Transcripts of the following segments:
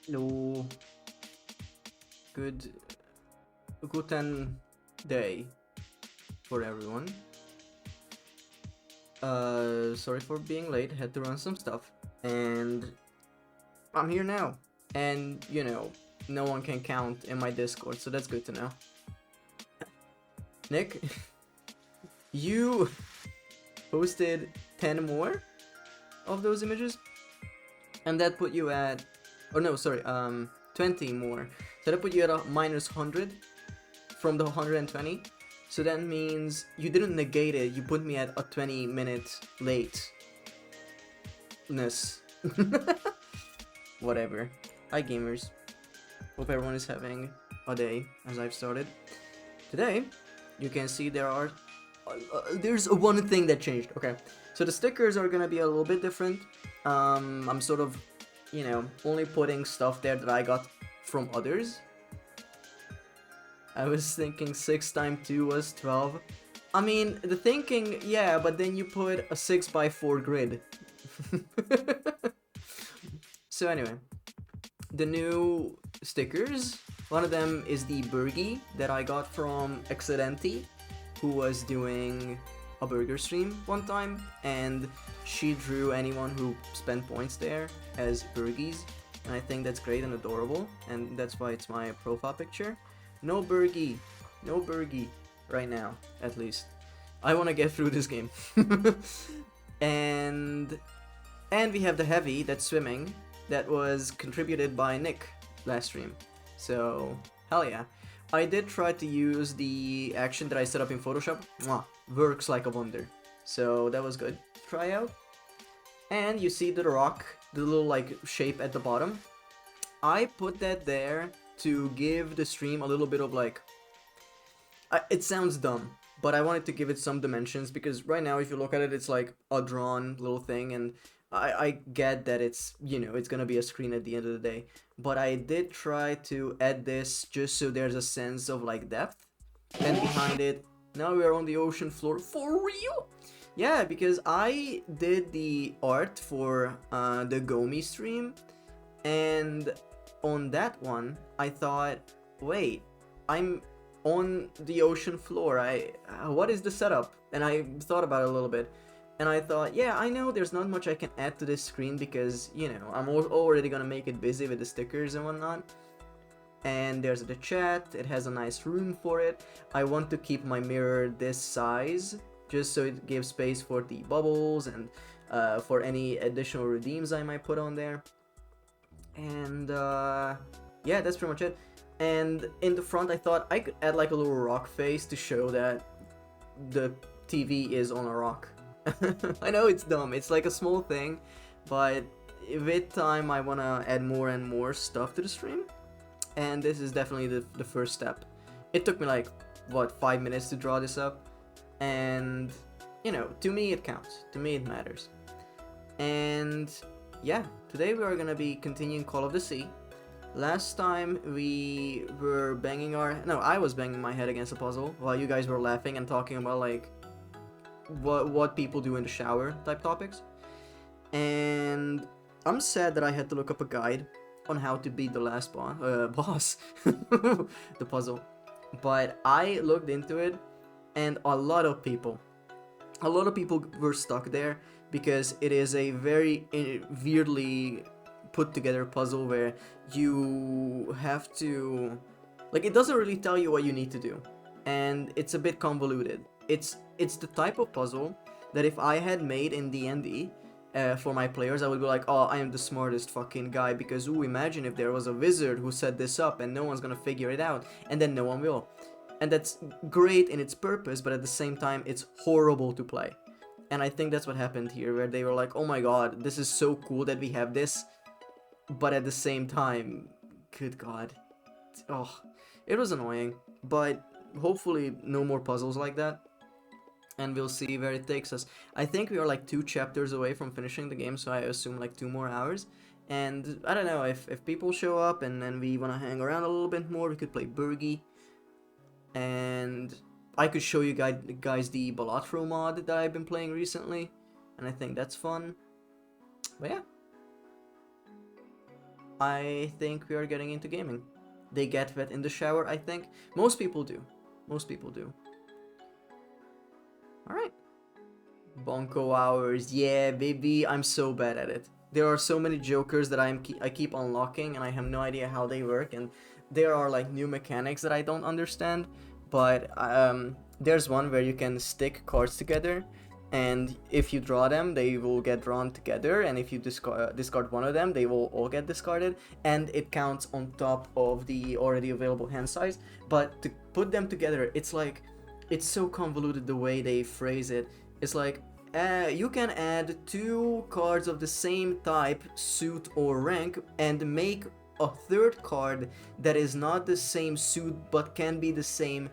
Hello, good guten day for everyone. Sorry for being late, had to run some stuff, and I'm here now. And you know, no one can count in my Discord, so that's good to know. Nick, you posted 10 more of those images, and that put you at, oh no, sorry, 20 more. So that put you at a minus 100 from the 120. So that means you didn't negate it, you put me at a 20-minute lateness. Whatever. Hi gamers. Hope everyone is having a day as I've started. Today, you can see there's one thing that changed. Okay, so the stickers are gonna be a little bit different. I'm sort of, only putting stuff there that I got from others. I was thinking 6 times 2 was 12. I mean, the thinking, yeah, but then you put a 6x4 grid. So anyway, the new stickers, one of them is the Burgie that I got from Excedenti, who was doing a burger stream one time, and she drew anyone who spent points there as Burgies, and I think that's great and adorable, and that's why it's my profile picture. No Burgie right now, at least. I want to get through this game. and we have the heavy that's swimming that was contributed by Nick last stream. So hell yeah. I did try to use the action that I set up in Photoshop. Mwah, works like a wonder. So that was good to try out. And you see the rock, the little like shape at the bottom. I put that there to give the stream a little bit of like, it sounds dumb, but I wanted to give it some dimensions, because right now if you look at it, it's like a drawn little thing, and I get that it's, it's gonna be a screen at the end of the day, but I did try to add this just so there's a sense of like depth. And behind it, now we are on the ocean floor. For real? Yeah, because I did the art for the Gomi stream, and on that one I thought, wait, I'm on the ocean floor, what is the setup? And I thought about it a little bit, and I thought, yeah, I know there's not much I can add to this screen, because, I'm already gonna make it busy with the stickers and whatnot. And there's the chat, it has a nice room for it. I want to keep my mirror this size, just so it gives space for the bubbles and for any additional redeems I might put on there. And yeah, that's pretty much it. And in the front, I thought I could add like a little rock face to show that the TV is on a rock. I know it's dumb, it's like a small thing, but with time I want to add more and more stuff to the stream, and this is definitely the first step. It took me like, what, 5 minutes to draw this up, and you know, to me it counts, to me it matters. And yeah, today we are gonna be continuing Call of the Sea. Last time we were I was banging my head against a puzzle while you guys were laughing and talking about like what people do in the shower type topics. And I'm sad that I had to look up a guide on how to beat the last boss, the puzzle. But I looked into it, and a lot of people were stuck there because it is a very weirdly put together puzzle where you have to, like, it doesn't really tell you what you need to do, and it's a bit convoluted. It's the type of puzzle that if I had made in D&D for my players, I would be like, oh, I am the smartest fucking guy, because ooh, imagine if there was a wizard who set this up and no one's gonna figure it out, and then no one will. And that's great in its purpose, but at the same time it's horrible to play. And I think that's what happened here, where they were like, oh my god, this is so cool that we have this, but at the same time, good god, oh, it was annoying. But hopefully no more puzzles like that, and we'll see where it takes us. I think we are like 2 chapters away from finishing the game, so I assume like 2 more hours. And I don't know, if people show up and then we want to hang around a little bit more, we could play Burgi. And I could show you guys the Balatro mod that I've been playing recently, and I think that's fun. But yeah, I think we are getting into gaming. They get wet in the shower, I think. Most people do. Most people do. Alright. Bonko hours. Yeah, baby. I'm so bad at it. There are so many jokers that I keep unlocking, and I have no idea how they work, and there are like new mechanics that I don't understand. But there's one where you can stick cards together, and if you draw them, they will get drawn together, and if you discard one of them, they will all get discarded, and it counts on top of the already available hand size. But to put them together, it's like, it's so convoluted the way they phrase it. It's like, you can add 2 cards of the same type, suit, or rank, and make a 3rd card that is not the same suit but can be the same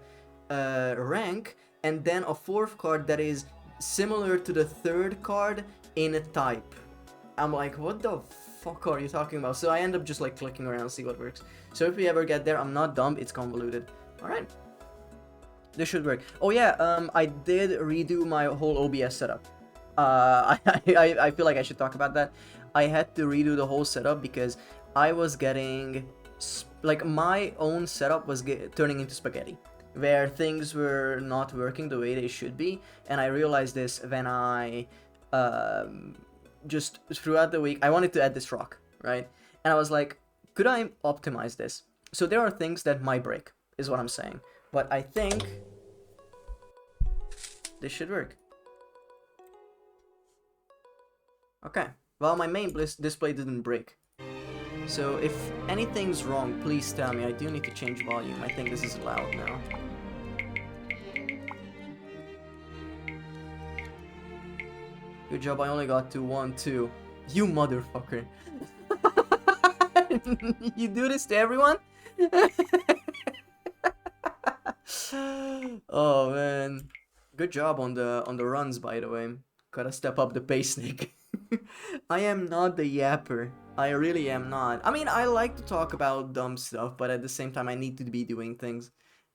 rank, and then a 4th card that is similar to the 3rd card in a type. I'm like, what the fuck are you talking about? So I end up just like clicking around to see what works. So if we ever get there, I'm not dumb, it's convoluted. Alright. This should work. Oh yeah, I did redo my whole OBS setup. I feel like I should talk about that. I had to redo the whole setup because I was getting, like, my own setup was turning into spaghetti, where things were not working the way they should be, and I realized this when I, just throughout the week, I wanted to add this rock, right? And I was like, could I optimize this? So there are things that might break, is what I'm saying, but I think this should work. Okay, well, my main display didn't break. So if anything's wrong, please tell me. I do need to change volume. I think this is loud now. Good job, I only got to 1, 2. You motherfucker. You do this to everyone? Oh man. Good job on the runs, by the way. Gotta step up the pace, Nick. I am not the yapper. I really am not. I mean, I like to talk about dumb stuff, but at the same time, I need to be doing things.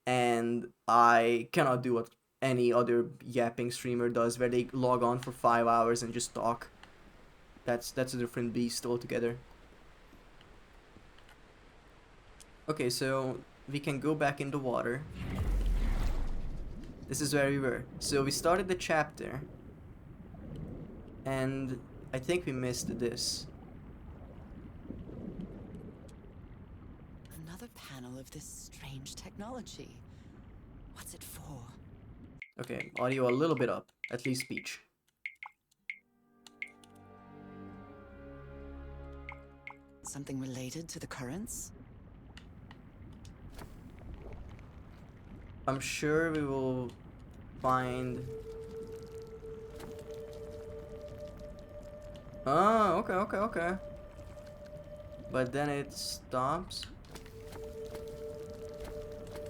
And I cannot do what any other yapping streamer does, where they log on for 5 hours and just talk. That's a different beast altogether. Okay, so we can go back in the water. This is where we were. So we started the chapter, and I think we missed this. Another panel of this strange technology. What's it for? Okay, audio a little bit up, at least speech. Something related to the currents? I'm sure we will find... Oh, okay. But then it stops.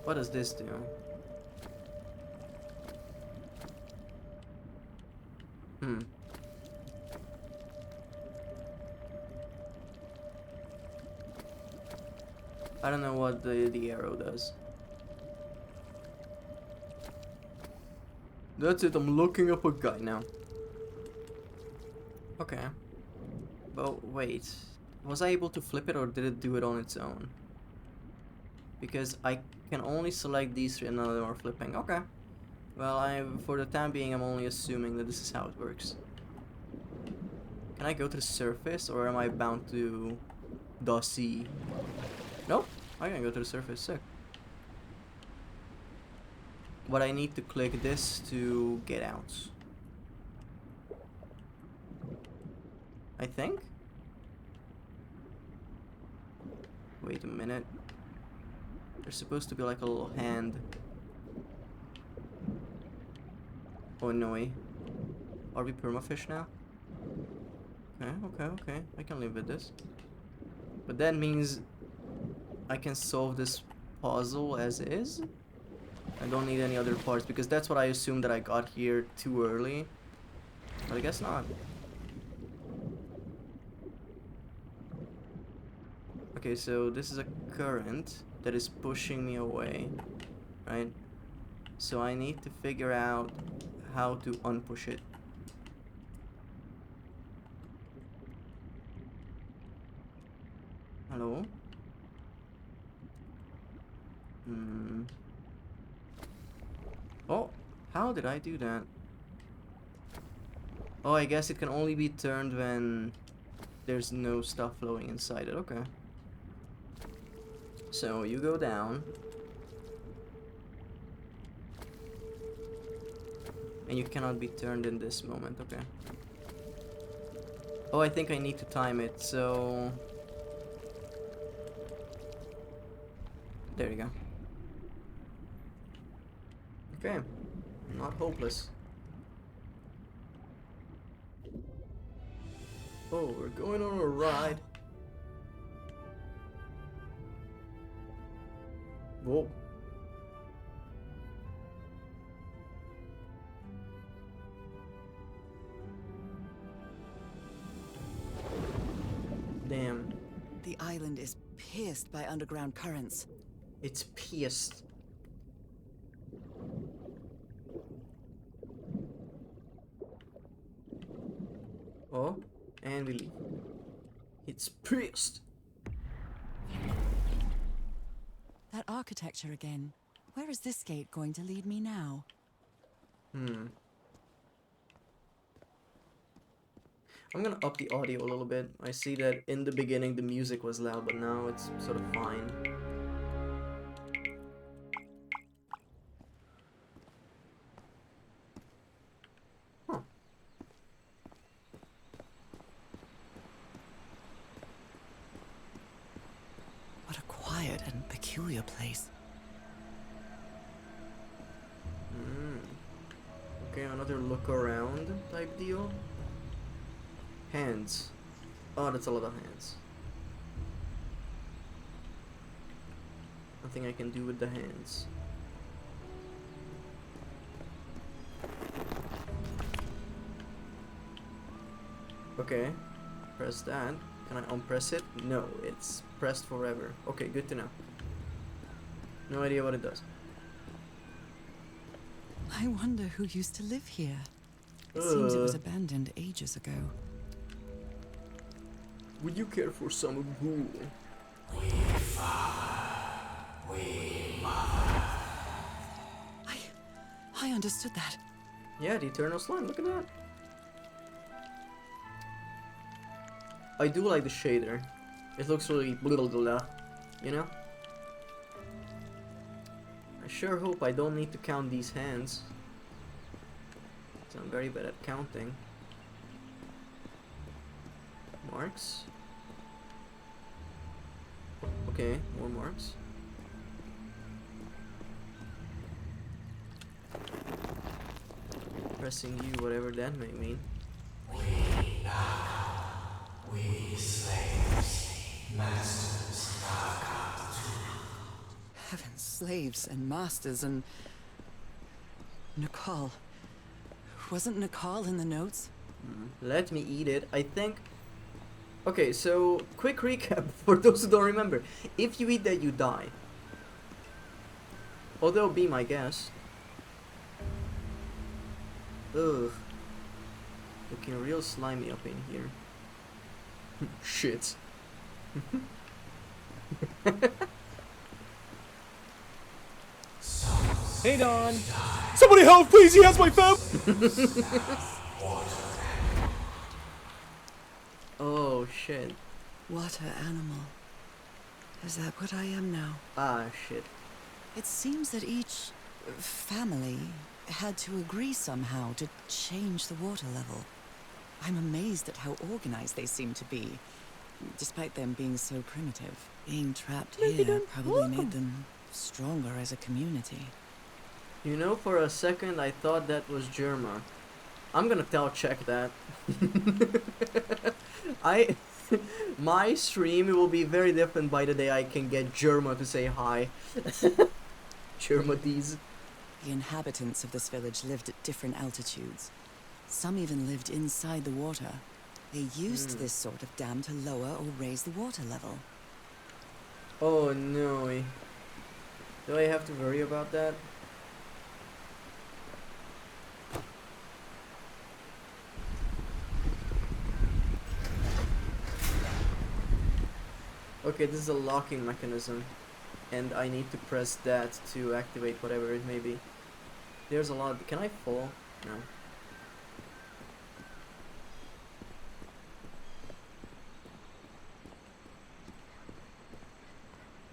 What does this do? I don't know what the arrow does. That's it, I'm looking up a guy now. Okay. But wait. Was I able to flip it or did it do it on its own? Because I can only select these three and none of them are flipping. Okay. Well, for the time being, I'm only assuming that this is how it works. Can I go to the surface or am I bound to the sea? Nope. I can go to the surface. Sick. But I need to click this to get out. I think? Wait a minute. There's supposed to be like a little hand. Oh no. Are we permafish now? Okay. I can live with this. But that means I can solve this puzzle as is. I don't need any other parts because that's what I assumed that I got here too early. But I guess not. Okay, so this is a current that is pushing me away, right? So I need to figure out how to unpush it. Hello? Oh, how did I do that? Oh, I guess it can only be turned when there's no stuff flowing inside it. Okay. So you go down. And you cannot be turned in this moment. Okay. Oh, I think I need to time it, so... There you go. Okay. Not hopeless. Oh, we're going on a ride. Whoa. Damn. The island is pierced by underground currents. It's pierced. Oh, and we leave. It's pierced. That architecture again. Where is this gate going to lead me now? I'm gonna up the audio a little bit. I see that in the beginning the music was loud, but now it's sort of fine. Huh. What a quiet and peculiar place. Okay, another look around type deal. Hands. Oh, that's a lot of hands. Nothing I can do with the hands. Okay, press that. Can I unpress it? No, it's pressed forever. Okay, good to know. No idea what it does. I wonder who used to live here. It seems it was abandoned ages ago. Would you care for some ghoul? I understood that. Yeah, the eternal slime, look at that. I do like the shader. It looks really blah, you know? I sure hope I don't need to count these hands. So I'm very bad at counting. Marks. Okay, more marks. Pressing U, whatever that may mean. We slaves, masters, Heavens, slaves and masters and... Nicole. Wasn't Nicole in the notes? Let me eat it. I think... Okay, so, quick recap for those who don't remember. If you eat that, you die. Although, be my guest. Ugh. Looking real slimy up in here. Shit. Hey Don! Somebody help, please! He has my phone! Oh, shit. Water animal. Is that what I am now? Ah, shit. It seems that each family had to agree somehow to change the water level. I'm amazed at how organized they seem to be, despite them being so primitive. Being trapped here probably made them stronger as a community. You know, for a second I thought that was Germa. I'm gonna check that. My stream will be very different by the day I can get Germa to say hi. Germa these. The inhabitants of this village lived at different altitudes. Some even lived inside the water. They used this sort of dam to lower or raise the water level. Oh no. Do I have to worry about that? Okay, this is a locking mechanism, and I need to press that to activate whatever it may be. There's a lot. Can I fall? No.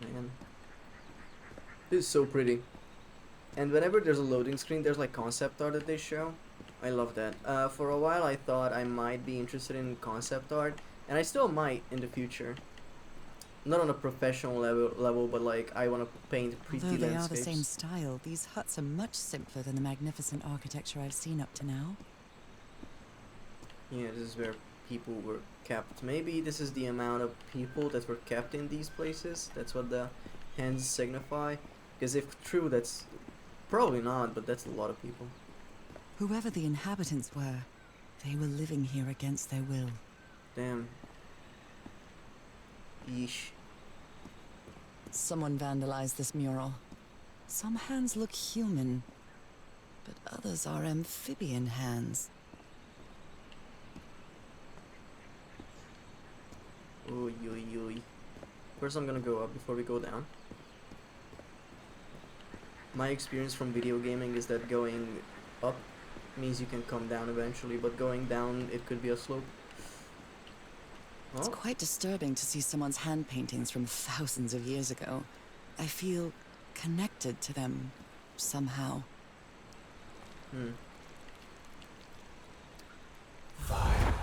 Man. This is so pretty. And whenever there's a loading screen, there's like concept art that they show. I love that. For a while I thought I might be interested in concept art, and I still might in the future. Not on a professional level, but like I want to paint pretty Although they landscapes. are the same style, these huts are much simpler than the magnificent architecture I've seen up to now. Yeah, this is where people were kept. Maybe this is the amount of people that were kept in these places. That's what the hands signify. Because if true, that's probably not, but that's a lot of people. Whoever the inhabitants were, they were living here against their will. Damn. Yeesh. Someone vandalized this mural. Some hands look human, but others are amphibian hands. Oy, oy, oy. First I'm gonna go up before we go down. My experience from video gaming is that going up means you can come down eventually, but going down, it could be a slope. It's Oh, quite disturbing to see someone's hand paintings from thousands of years ago. I feel connected to them somehow. fire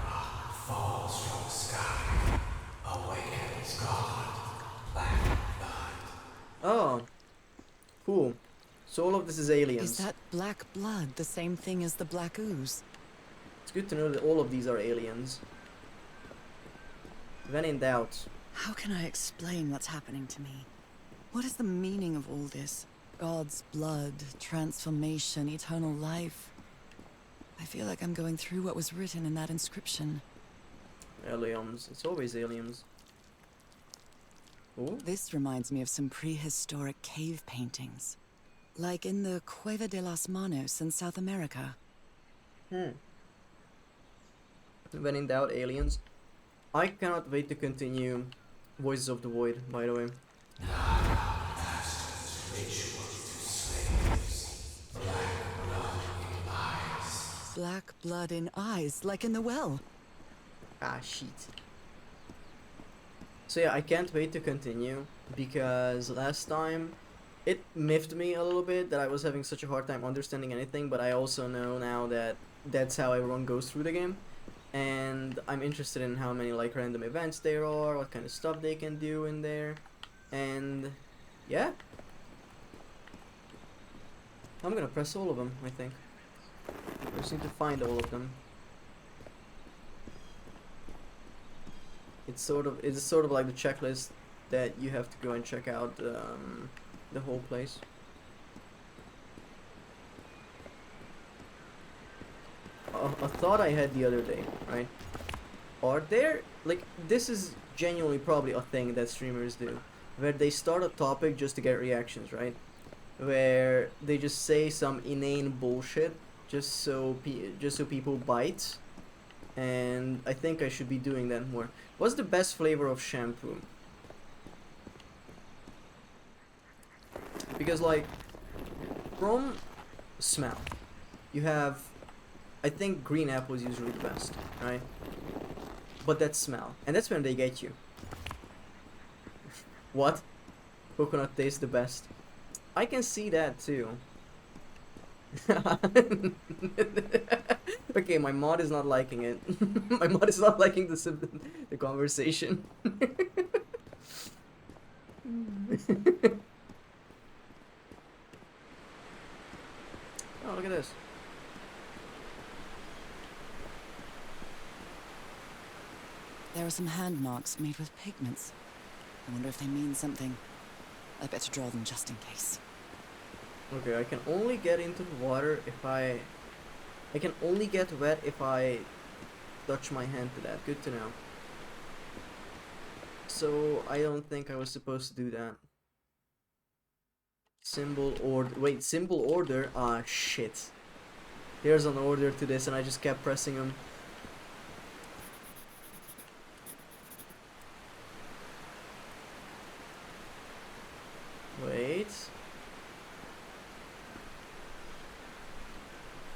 falls from the sky, awakens God, black blood. Oh, cool. So all of this is aliens. Is that black blood the same thing as the black ooze? It's good to know that all of these are aliens. When in doubt. How can I explain what's happening to me? What is the meaning of all this? God's blood, transformation, eternal life. I feel like I'm going through what was written in that inscription. Aliens. It's always aliens. Oh, This reminds me of some prehistoric cave paintings. Like in the Cueva de las Manos in South America. when in doubt, aliens. I cannot wait to continue Voices of the Void, by the way. Black blood in eyes, like in the well. Ah, shit. So yeah, I can't wait to continue, because last time it miffed me a little bit that I was having such a hard time understanding anything, but I also know now that that's how everyone goes through the game. And I'm interested in how many like random events there are, what kind of stuff they can do in there, and yeah. I'm gonna press all of them, I think. I just need to find all of them. It's sort of like the checklist that you have to go and check out the whole place. A thought I had the other day, right? Are there, like, this is genuinely probably a thing that streamers do, where they start a topic just to get reactions, right? Where they just say some inane bullshit just so people bite, and I think I should be doing that more. What's the best flavor of shampoo? Because like from smell, you have, I think green apple is usually the best, right? But that's smell, and that's when they get you. What? Coconut tastes the best. I can see that too. Okay, my mod is not liking it. My mod is not liking the conversation. Oh, look at this. There are some hand marks made with pigments. I wonder if they mean something. I better draw them just in case. Okay, I can only get into the water if I can only get wet if I touch my hand to that. Good to know. So, I don't think I was supposed to do that. Symbol order. Wait, symbol order? Ah, shit. There's an order to this and I just kept pressing them. Wait.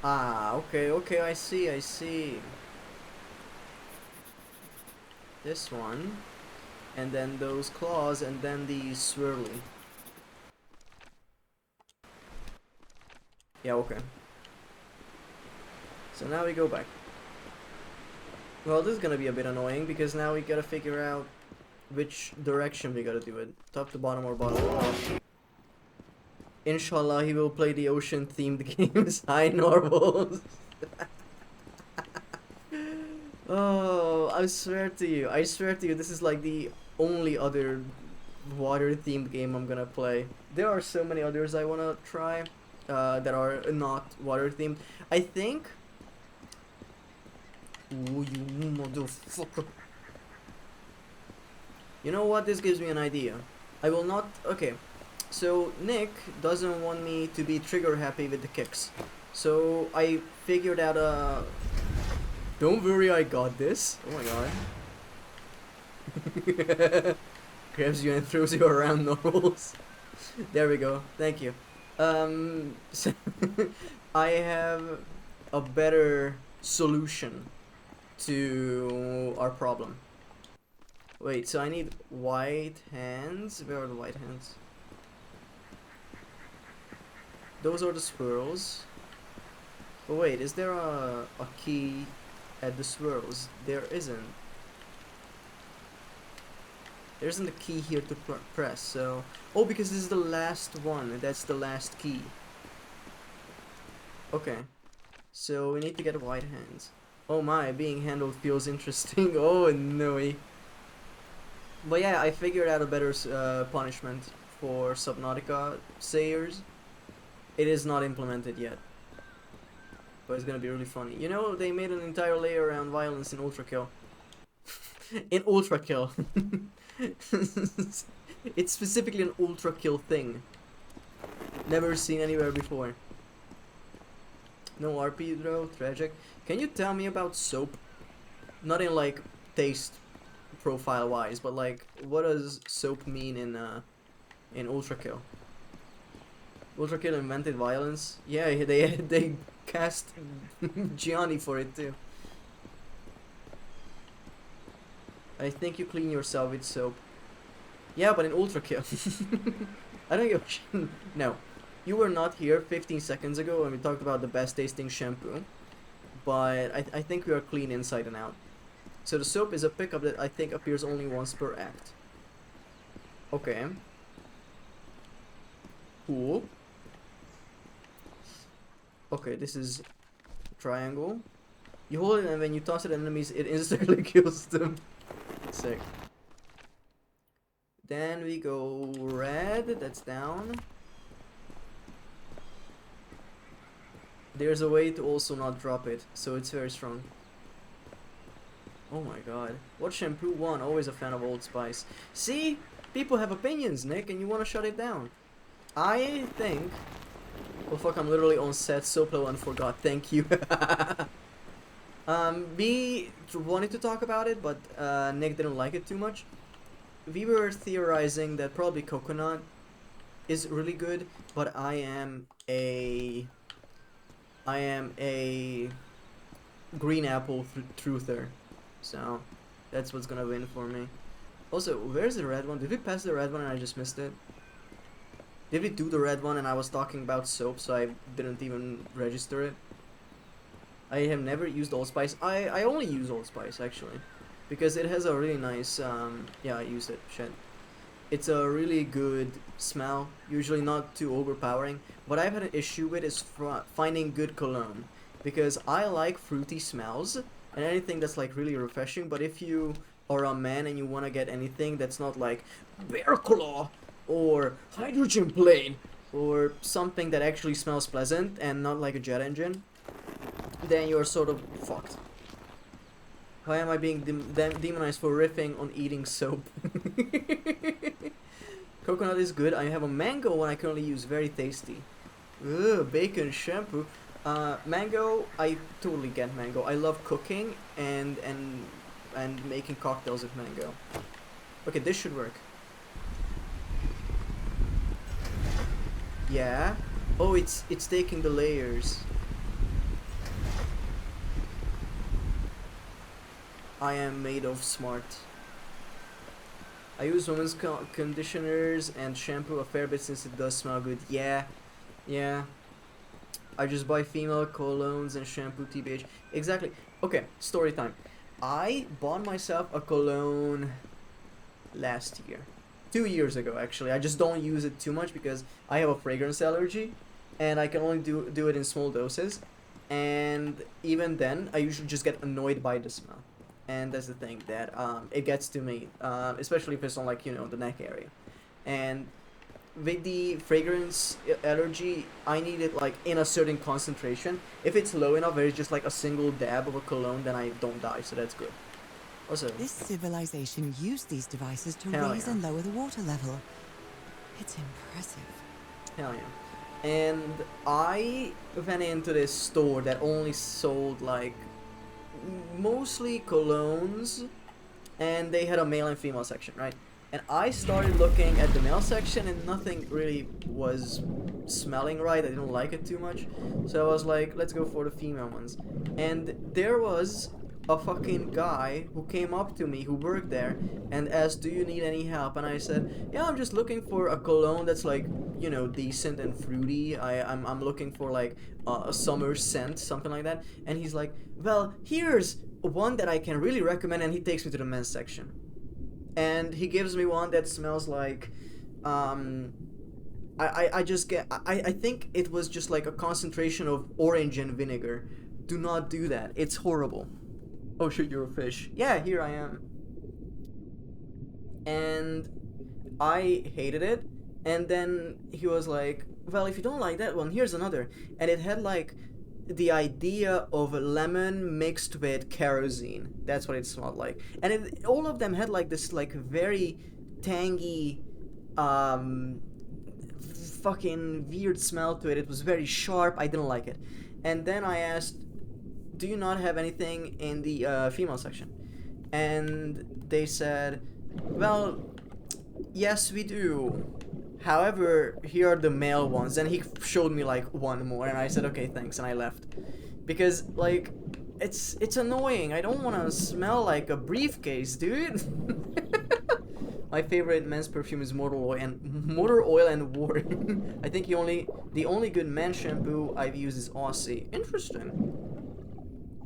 Ah, okay, I see. This one. And then those claws, and then the swirly. Yeah, okay. So now we go back. Well, this is gonna be a bit annoying, because now we gotta figure out which direction we gotta do it. Top to bottom or bottom to top. Inshallah, he will play the ocean-themed games. Hi, Normals. Oh, I swear to you, this is like the only other water-themed game I'm gonna play. There are so many others I wanna try that are not water-themed. I think... Ooh, you motherfucker. You know what? This gives me an idea. I will not... Okay. So, Nick doesn't want me to be trigger happy with the kicks. So, I figured out a... Don't worry, I got this. Oh my god. Grabs you and throws you around, Normals. There we go. Thank you. So I have a better solution to our problem. Wait, so I need white hands. Where are the white hands? Those are the swirls. But wait, is there a key at the swirls? There isn't. There isn't a key here to press, so... Oh, because this is the last one, that's the last key. Okay. So we need to get white hands. Oh my, being handled feels interesting. Oh no. But yeah, I figured out a better punishment for Subnautica sayers. It is not implemented yet, but it's gonna be really funny. You know, they made an entire layer around violence in Ultra Kill. In Ultra Kill. It's specifically an Ultra Kill thing. Never seen anywhere before. No RP though, tragic. Can you tell me about soap? Not in like taste profile wise, but like what does soap mean in Ultra Kill? Ultra Kill invented violence. Yeah, they cast Gianni for it too. I think you clean yourself with soap. Yeah, but in Ultra Kill. I don't give a shit. No. You were not here 15 seconds ago when we talked about the best tasting shampoo. but I think we are clean inside and out. So the soap is a pickup that I think appears only once per act. Okay. Cool. Okay, this is triangle. You hold it and when you toss it at enemies, it instantly kills them. Sick. Then we go red, that's down. There's a way to also not drop it, so it's very strong. Oh my god. What shampoo won? Always a fan of Old Spice. See? People have opinions, Nick, and you want to shut it down. I think... Oh fuck, I'm literally on set, so low and forgot. Thank you. We wanted to talk about it, but Nick didn't like it too much. We were theorizing that probably coconut is really good, but I am a green apple truther, so that's what's gonna win for me. Also, where's the red one? Did we pass the red one and I just missed it? Did we do the red one and I was talking about soap, so I didn't even register it? I have never used Old Spice. I only use Old Spice actually, because it has a really nice yeah, I used it. Shit. It's a really good smell, usually not too overpowering. What I've had an issue with is finding good cologne, because I like fruity smells and anything that's like really refreshing, but if you are a man and you want to get anything that's not like bear claw or hydrogen plane or something that actually smells pleasant and not like a jet engine, then you're sort of fucked. Why am I being demonized for riffing on eating soap? Coconut is good. I have a mango one I currently use. Very tasty. Ugh, bacon shampoo. Mango, I totally get mango. I love cooking and making cocktails with mango. Okay, this should work. Yeah. Oh, it's taking the layers. I am made of smart. I use women's conditioners and shampoo a fair bit since it does smell good. Yeah. I just buy female colognes and shampoo TBH. Exactly. Okay, story time. I bought myself a cologne last year. 2 years ago, actually. I just don't use it too much because I have a fragrance allergy and I can only do it in small doses. And even then, I usually just get annoyed by the smell. And that's the thing, that it gets to me, especially if it's on, like, you know, the neck area. And with the fragrance allergy, I need it like in a certain concentration. If it's low enough, there's just like a single dab of a cologne, then I don't die, so that's good. Also, This civilization used these devices to Hell raise yeah. and lower the water level. It's impressive. hell yeah. And I went into this store that only sold like mostly colognes, and they had a male and female section, right? And I started looking at the male section and nothing really was smelling right. I didn't like it too much, so I was like, let's go for the female ones. And there was a fucking guy who came up to me, who worked there, and asked, do you need any help? And I said, yeah, I'm just looking for a cologne that's like, you know, decent and fruity. I'm looking for like a summer scent, something like that. And he's like, well, here's one that I can really recommend, and he takes me to the men's section. And he gives me one that smells like, I just get, I think it was just like a concentration of orange and vinegar. Do not do that. It's horrible. Oh shit, you're a fish. Yeah, here I am. And I hated it. And then he was like, well, if you don't like that one, here's another. And it had like the idea of a lemon mixed with kerosene. That's what it smelled like. And all of them had like this like very tangy, fucking weird smell to it. It was very sharp. I didn't like it. And then I asked, do you not have anything in the female section? And they said, well, yes, we do. However, here are the male ones. And he showed me like one more, and I said, okay, thanks, and I left. Because like, it's annoying. I don't want to smell like a briefcase, dude. My favorite men's perfume is Motor Oil and Warren. I think the only good men's shampoo I've used is Aussie. Interesting.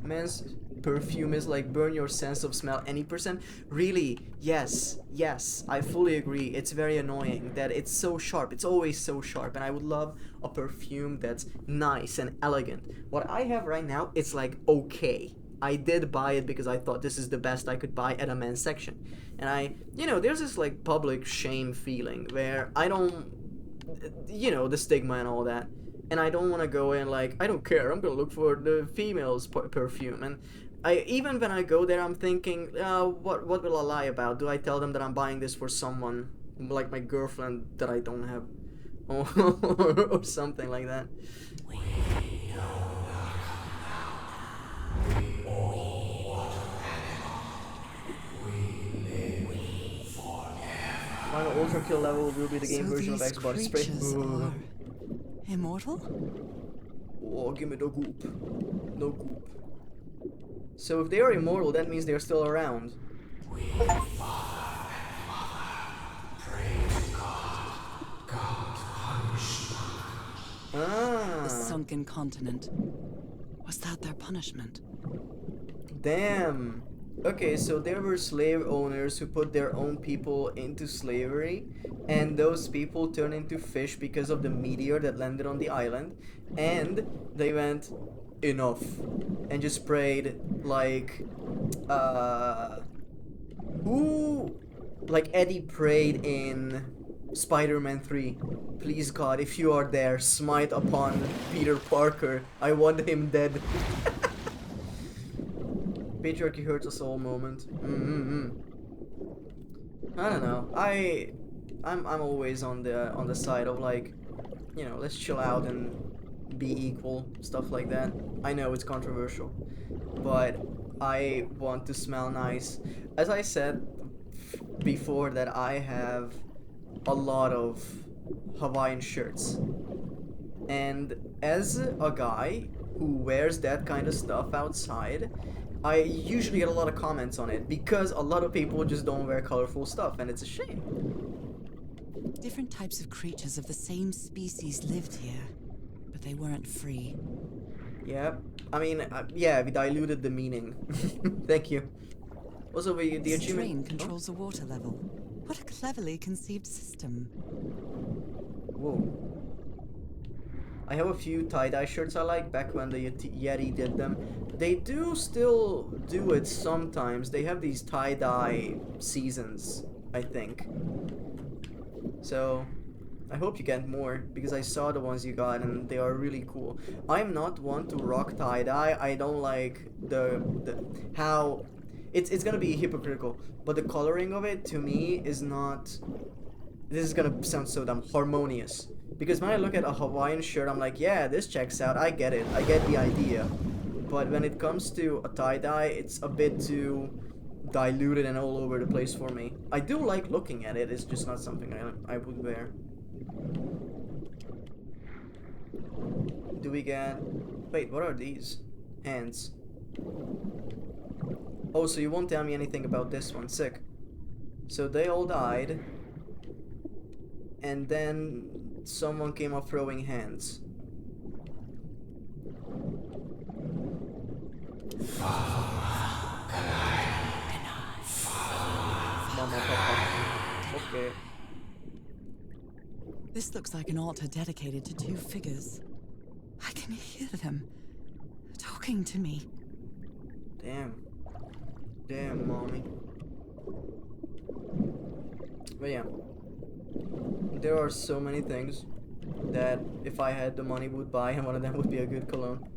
men's perfume is like burn your sense of smell any percent. Really, yes, I fully agree. It's very annoying that it's so sharp. It's always so sharp, and I would love a perfume that's nice and elegant. What I have right now, it's like okay. I did buy it because I thought this is the best I could buy at a men's section. And there's this like public shame feeling where I don't, the stigma and all that. And I don't want to go in like, I don't care, I'm gonna look for the female's perfume. And even when I go there, I'm thinking, what will I lie about? Do I tell them that I'm buying this for someone, like my girlfriend that I don't have? Or something like that. Final ultra kill level will be the game version of X body spray. Are immortal? Oh, give me the goop. No goop. So if they are immortal, that means they're still around. We father and mother pray to God. God punish The Ah, sunken continent. Was that their punishment? damn. Okay, so there were slave owners who put their own people into slavery, and those people turned into fish because of the meteor that landed on the island, and they went, enough, and just prayed like, like Eddie prayed in Spider-Man 3. Please God, if you are there, smite upon Peter Parker. I want him dead. Patriarchy hurts us all moment. I don't know. I'm always on the side of like, let's chill out and be equal, stuff like that. I know it's controversial, but I want to smell nice. As I said before, that I have a lot of Hawaiian shirts, and as a guy who wears that kind of stuff outside, I usually get a lot of comments on it because a lot of people just don't wear colorful stuff, and it's a shame. Different types of creatures of the same species lived here, but they weren't free. Yeah, I mean, yeah, we diluted the meaning. Thank you. Also, the This achievement train controls the water level. What a cleverly conceived system. Whoa. I have a few tie-dye shirts I like back when the Yeti did them. They do still do it sometimes. They have these tie-dye seasons, I think. So, I hope you get more, because I saw the ones you got and they are really cool. I'm not one to rock tie-dye. I don't like the how... It's gonna be hypocritical, but the coloring of it, to me, is not... This is gonna sound so dumb. Harmonious. Because when I look at a Hawaiian shirt, I'm like, yeah, this checks out. I get it. I get the idea. But when it comes to a tie-dye, it's a bit too diluted and all over the place for me. I do like looking at it. It's just not something I would wear. Do we get... Wait, what are these? Hands. Oh, so you won't tell me anything about this one. Sick. So they all died. And then someone came up throwing hands. Mama, Papa. Okay. This looks like an altar dedicated to two figures. I can hear them talking to me. Damn. Damn, mommy. But yeah. There are so many things that if I had the money would buy, and one of them would be a good cologne.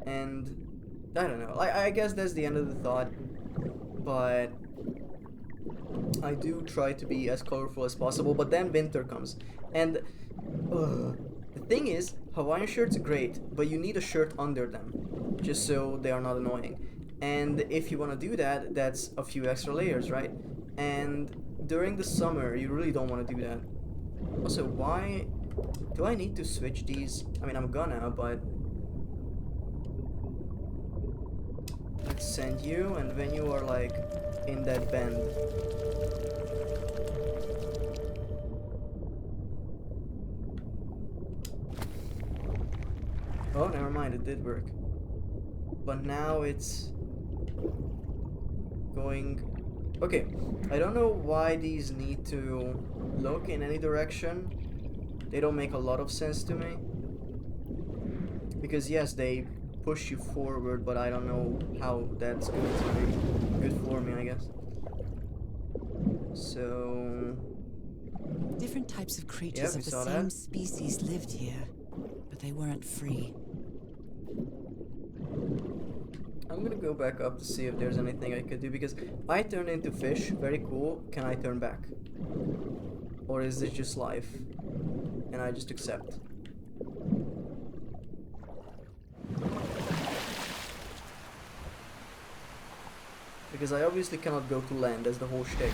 And I don't know. I guess that's the end of the thought. But I do try to be as colorful as possible, but then winter comes. And the thing is, Hawaiian shirts are great, but you need a shirt under them, just so they are not annoying. And if you want to do that, that's a few extra layers, right? And during the summer, you really don't want to do that. Also, why do I need to switch these? I mean, I'm gonna, but let's send you, and when you are like in that bend. Oh, never mind, it did work. but now it's going... Okay, I don't know why these need to look in any direction. They don't make a lot of sense to me. Because yes, they push you forward, but I don't know how that's going to be good for me, I guess. So... Different types of Yeah, creatures we of the saw same that. species lived here, but they weren't free. I'm gonna go back up to see if there's anything I could do, because I turned into fish, very cool. Can I turn back? Or is this just life? And I just accept? Because I obviously cannot go to land, that's the whole shtick.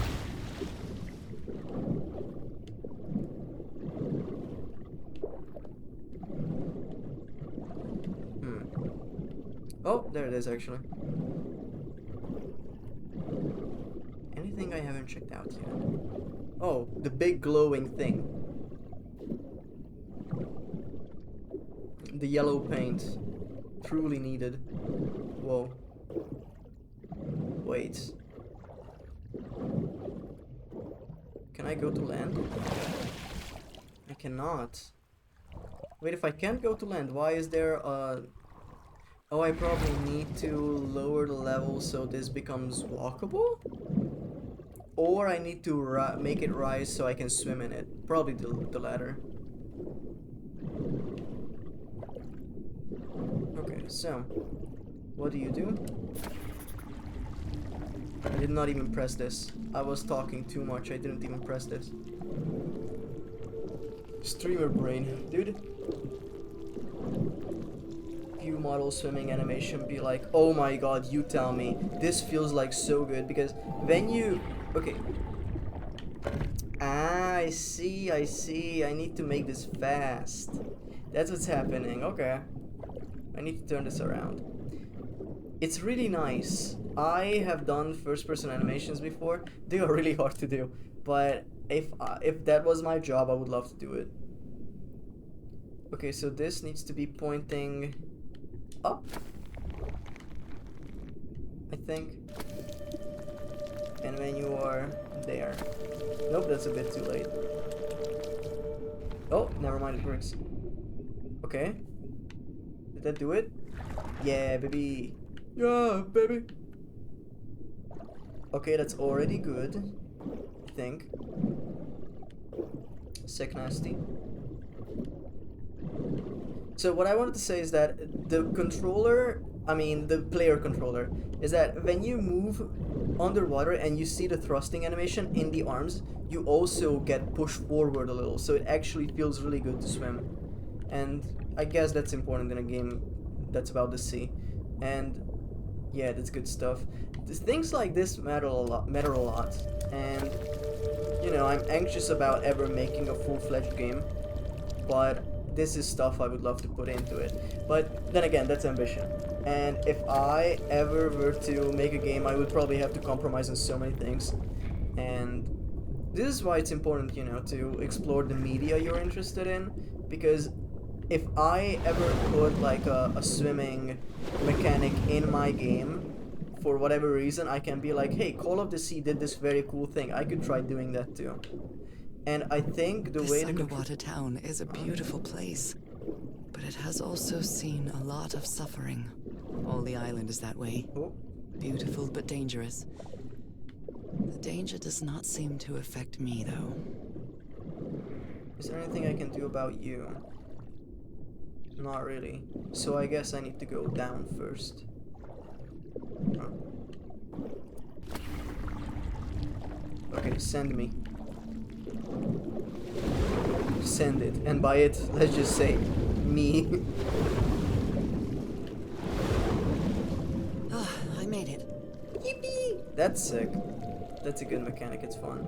Oh, there it is actually. Anything I haven't checked out yet? Oh, the big glowing thing. The yellow paint. Truly needed. Whoa. Wait. Can I go to land? I cannot. Wait, if I can't go to land, why is there a... Oh, I probably need to lower the level so this becomes walkable? Or I need to make it rise so I can swim in it. Probably the latter. Okay, so... What do you do? I did not even press this. I was talking too much, I didn't even press this. Streamer brain, dude. View model swimming animation, be like, oh my god, you tell me. This feels like so good, because when you... Okay. Ah, I see. I need to make this fast. That's what's happening, okay. I need to turn this around. It's really nice. I have done first-person animations before. They are really hard to do, but if that was my job, I would love to do it. Okay, so this needs to be pointing up, I think. And when you are there. Nope, that's a bit too late. Oh, never mind, it works. Okay. Did that do it? Yeah, baby. Yeah, baby. Okay, that's already good, I think. Sick nasty. So what I wanted to say is that the controller, I mean the player controller, is that when you move underwater and you see the thrusting animation in the arms, you also get pushed forward a little, so it actually feels really good to swim. And I guess that's important in a game that's about the sea. And yeah, that's good stuff. Things like this matter a lot, and you know, I'm anxious about ever making a full-fledged game, but this is stuff I would love to put into it. But then again, that's ambition. And if I ever were to make a game, I would probably have to compromise on so many things. And this is why it's important, you know, to explore the media you're interested in, because if I ever put like a swimming mechanic in my game, for whatever reason, I can be like, hey, Call of the Sea did this very cool thing, I could try doing that too. And I think the way This underwater town is a beautiful place, but it has also seen a lot of suffering. All the island is that way. Oh. Beautiful but dangerous. The danger does not seem to affect me, though. Is there anything I can do about you? Not really. So I guess I need to go down first. Huh. Okay, send me. Send it. And by it, let's just say, me. Ah, I made it. Yippee! That's sick. That's a good mechanic, it's fun.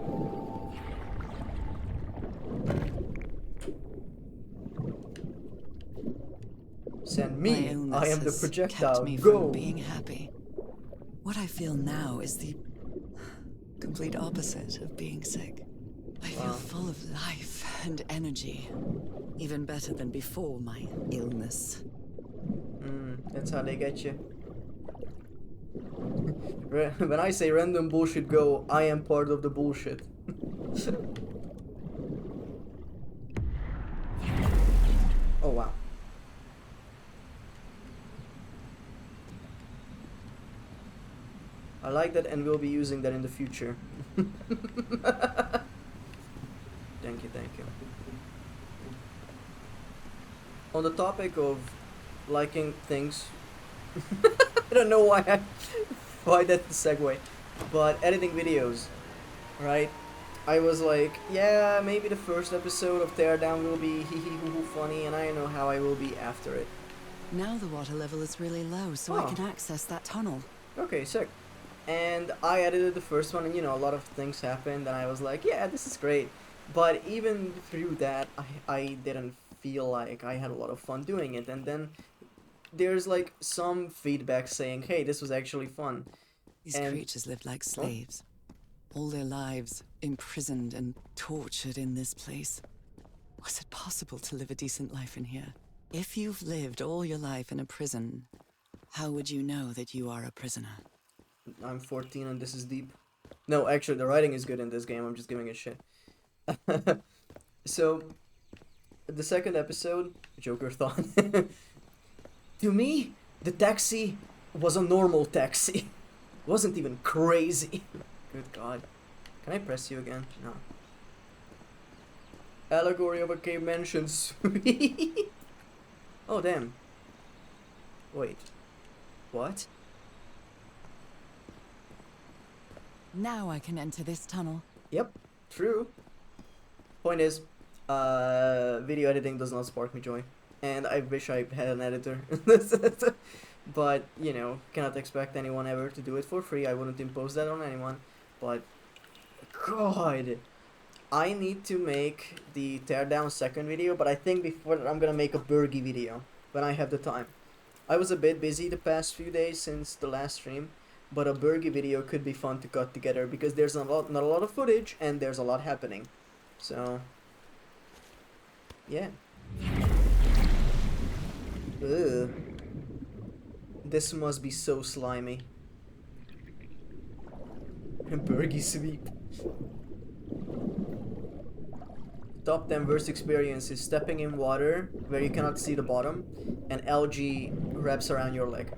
Send My me. illness I am the has projectile. kept me Go. from being happy. What I feel now is the complete opposite of being sick. I feel full of life and energy. Even better than before my illness. That's how they get you. When I say random bullshit go, I am part of the bullshit. Oh wow. I like that and we'll be using that in the future. Thank you, thank you. On the topic of liking things, I don't know why that's the segue, but editing videos, right? I was like, yeah, maybe the first episode of Teardown will be hee hee hoo hoo funny, and I don't know how I will be after it. Now the water level is really low, so I Oh. can access that tunnel. Okay, sick. And I edited the first one, and a lot of things happened, and I was like, yeah, this is great. But even through that, I didn't feel like I had a lot of fun doing it. And then there's like some feedback saying, hey, this was actually fun. These And creatures lived like slaves. All their lives imprisoned and tortured in this place. Was it possible to live a decent life in here? If you've lived all your life in a prison, how would you know that you are a prisoner? I'm 14 and this is deep. No, actually, the writing is good in this game. I'm just giving it shit. So, the second episode, Joker thought. To me, the taxi was a normal taxi. Wasn't even crazy. Good God. Can I press you again? No. Allegory of a cave mansion suite. Oh, damn. Wait. What? Now I can enter this tunnel. Yep, true. Point is, video editing does not spark me joy. And I wish I had an editor. But, cannot expect anyone ever to do it for free. I wouldn't impose that on anyone. But, God. I need to make the teardown second video, but I think before that I'm gonna make a Burgie video. When I have the time. I was a bit busy the past few days since the last stream. But a Burgie video could be fun to cut together because there's not a lot of footage and there's a lot happening. So, yeah. Ugh. This must be so slimy. Burgie sweep. Top 10 worst experience is stepping in water where you cannot see the bottom and algae wraps around your leg.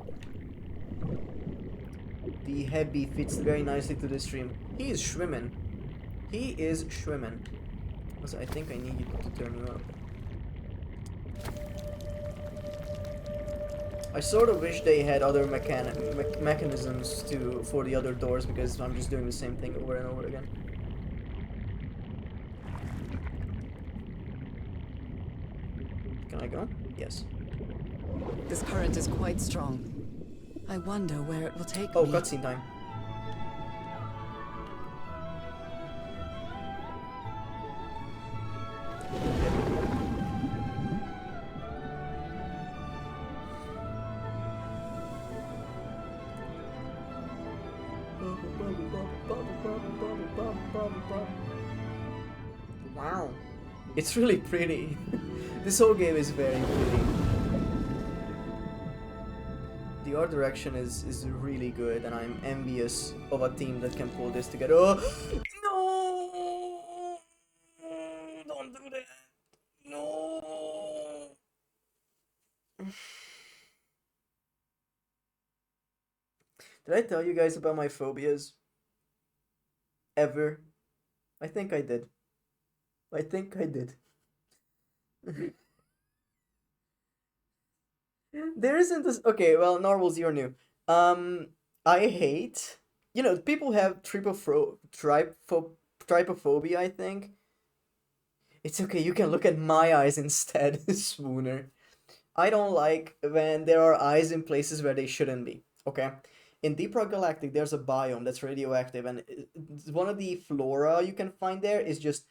The heavy fits very nicely to the stream. He is schwimmen. He is schwimmen. Also, I think I need you to turn you up. I sort of wish they had other mechanisms for the other doors because I'm just doing the same thing over and over again. Can I go? Yes. This current is quite strong. I wonder where it will take Oh, me. cutscene time. Wow. It's really pretty. This whole game is very pretty. The art direction is really good, and I'm envious of a team that can pull this together. Oh, no! Don't do that! No! Did I tell you guys about my phobias? Ever? I think I did. I think I did. There isn't this. Okay, well, Narwhals, you're new. I hate. People have trypophobia, I think. It's okay, you can look at my eyes instead, Swooner. I don't like when there are eyes in places where they shouldn't be, okay? In Deep Rock Galactic, there's a biome that's radioactive, and one of the flora you can find there is just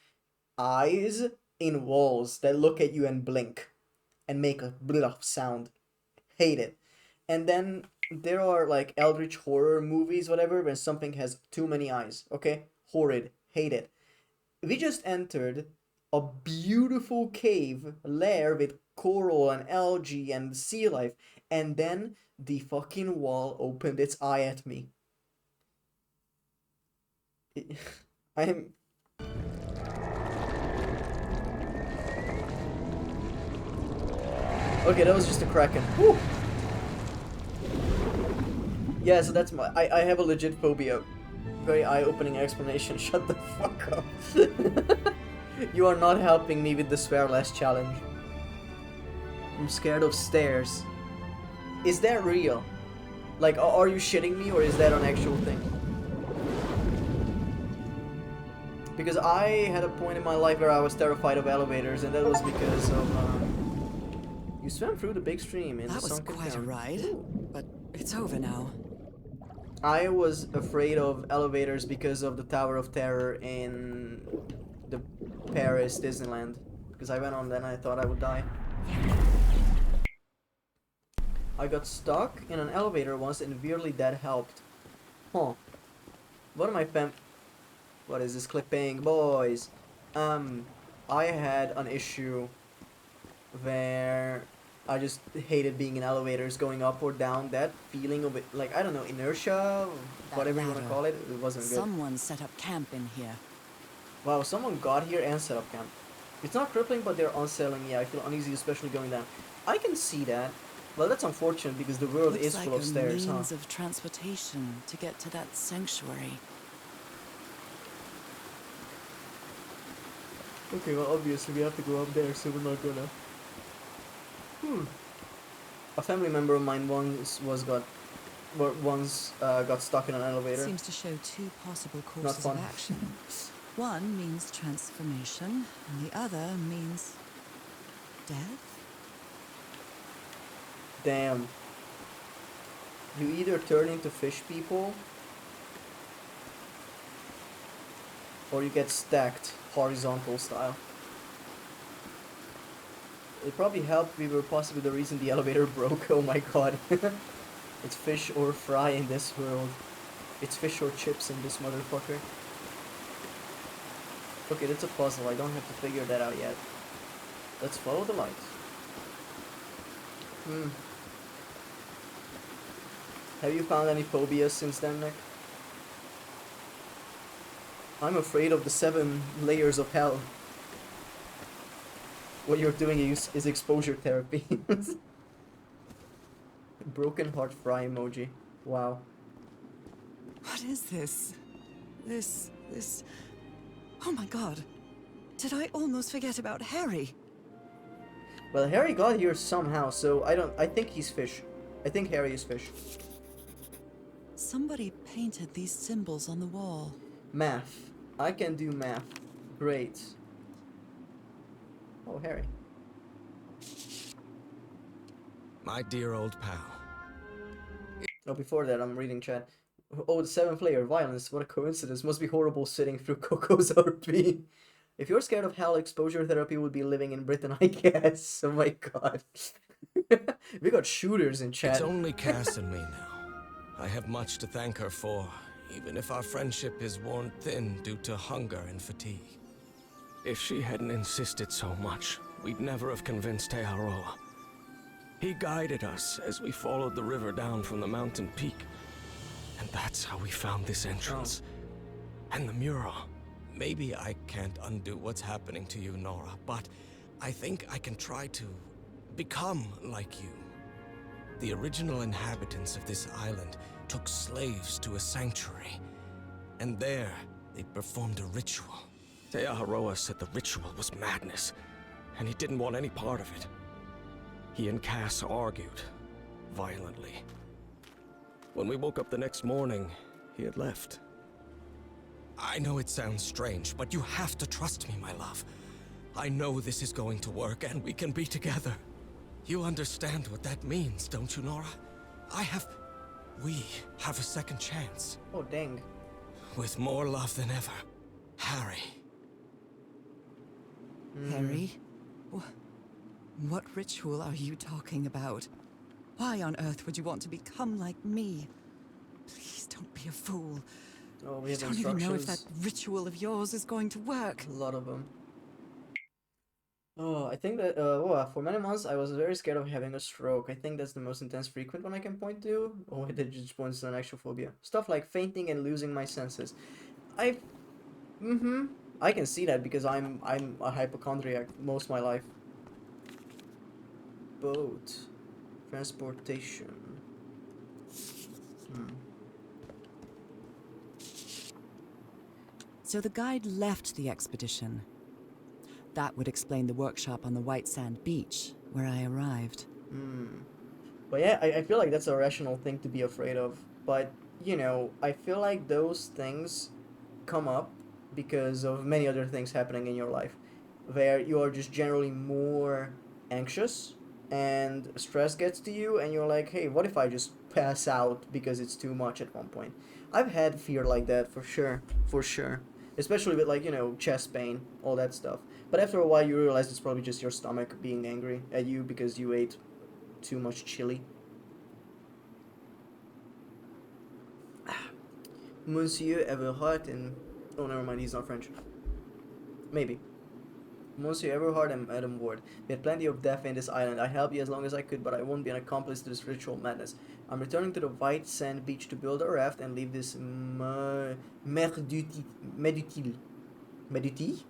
eyes in walls that look at you and blink and make a blah sound. Hate it. And then there are like eldritch horror movies, whatever, when something has too many eyes. Okay? Horrid. Hate it. We just entered a beautiful cave lair with coral and algae and sea life, and then the fucking wall opened its eye at me. I'm... Okay, that was just a Kraken. Whew. Yeah, so that's my... I have a legit phobia. Very eye-opening explanation. Shut the fuck up. You are not helping me with the swear less challenge. I'm scared of stairs. Is that real? Like, are you shitting me, or is that an actual thing? Because I had a point in my life where I was terrified of elevators, and that was because of, you swam through the big stream in the That was sunken quite a town. ride, Ooh. but it's over now. I was afraid of elevators because of the Tower of Terror in the Paris Disneyland. Because I went on then I thought I would die. I got stuck in an elevator once and weirdly that helped. Huh. One of my What is this clipping? Boys. I had an issue where I just hated being in elevators, going up or down. That feeling of it, like, I don't know, inertia, That whatever you want to ladder. call it, it wasn't good. Someone set up camp in here. Wow, someone got here and set up camp. It's not crippling, but they're unsettling. Yeah, I feel uneasy, especially going down. I can see that. Well, that's unfortunate because the world Looks is like full of stairs, a huh? means of transportation to get to that sanctuary. Okay, well, obviously we have to go up there, so we're not gonna. A family member of mine once got stuck in an elevator. Seems to show two possible Not courses fun. of action. One means transformation, and the other means death. Damn. You either turn into fish people, or you get stacked horizontal style. It probably helped we were possibly the reason the elevator broke. Oh my god. It's fish or fry in this world. It's fish or chips in this motherfucker. Okay, that's a puzzle. I don't have to figure that out yet. Let's follow the light. Have you found any phobias since then, Nick? I'm afraid of the 7 layers of hell. What you're doing is exposure therapy. Broken heart fry emoji. Wow. What is this? This... Oh my god. Did I almost forget about Harry? Well, Harry got here somehow, so I think he's fish. I think Harry is fish. Somebody painted these symbols on the wall. Math. I can do math. Great. Oh, Harry. My dear old pal. Oh, before that, I'm reading chat. Oh, the 7th layer, violence. What a coincidence. Must be horrible sitting through Coco's RP. If you're scared of hell, exposure therapy would be living in Britain, I guess. Oh my god. We got shooters in chat. It's only Cass and me now. I have much to thank her for, even if our friendship is worn thin due to hunger and fatigue. If she hadn't insisted so much, we'd never have convinced Aotearoa. He guided us as we followed the river down from the mountain peak. And that's how we found this entrance. And the mural. Maybe I can't undo what's happening to you, Nora, but I think I can try to become like you. The original inhabitants of this island took slaves to a sanctuary. And there, they performed a ritual. Aotearoa said the ritual was madness, and he didn't want any part of it. He and Cass argued, violently. When we woke up the next morning, he had left. I know it sounds strange, but you have to trust me, my love. I know this is going to work, and we can be together. You understand what that means, don't you, Nora? We have a second chance. Oh, dang. With more love than ever, Harry. Harry? What ritual are you talking about? Why on earth would you want to become like me? Please don't be a fool. Oh, we I have don't even know if that instructions. ritual of yours is going to work. A lot of them. Oh, I think that, for many months I was very scared of having a stroke. I think that's the most intense frequent one I can point to. Oh, it just points to an actual phobia. Stuff like fainting and losing my senses. Mm-hmm. I can see that because I'm a hypochondriac most of my life. Boat. Transportation. Hmm. So the guide left the expedition. That would explain the workshop on the white sand beach, where I arrived. Hmm. But yeah, I feel like that's a rational thing to be afraid of. But, you know, I feel like those things come up because of many other things happening in your life where you are just generally more anxious and stress gets to you and you're like, hey, what if I just pass out because it's too much at one point? I've had fear like that for sure, for sure. Especially with, like, you know, chest pain, all that stuff. But after a while you realize it's probably just your stomach being angry at you because you ate too much chili. Monsieur Everhart and... Oh, never mind, he's not French. Maybe. Monsieur Everhart and Madame Ward. We had plenty of death in this island. I helped you as long as I could, but I won't be an accomplice to this ritual madness. I'm returning to the white sand beach to build a raft and leave this Medutil. Meduti?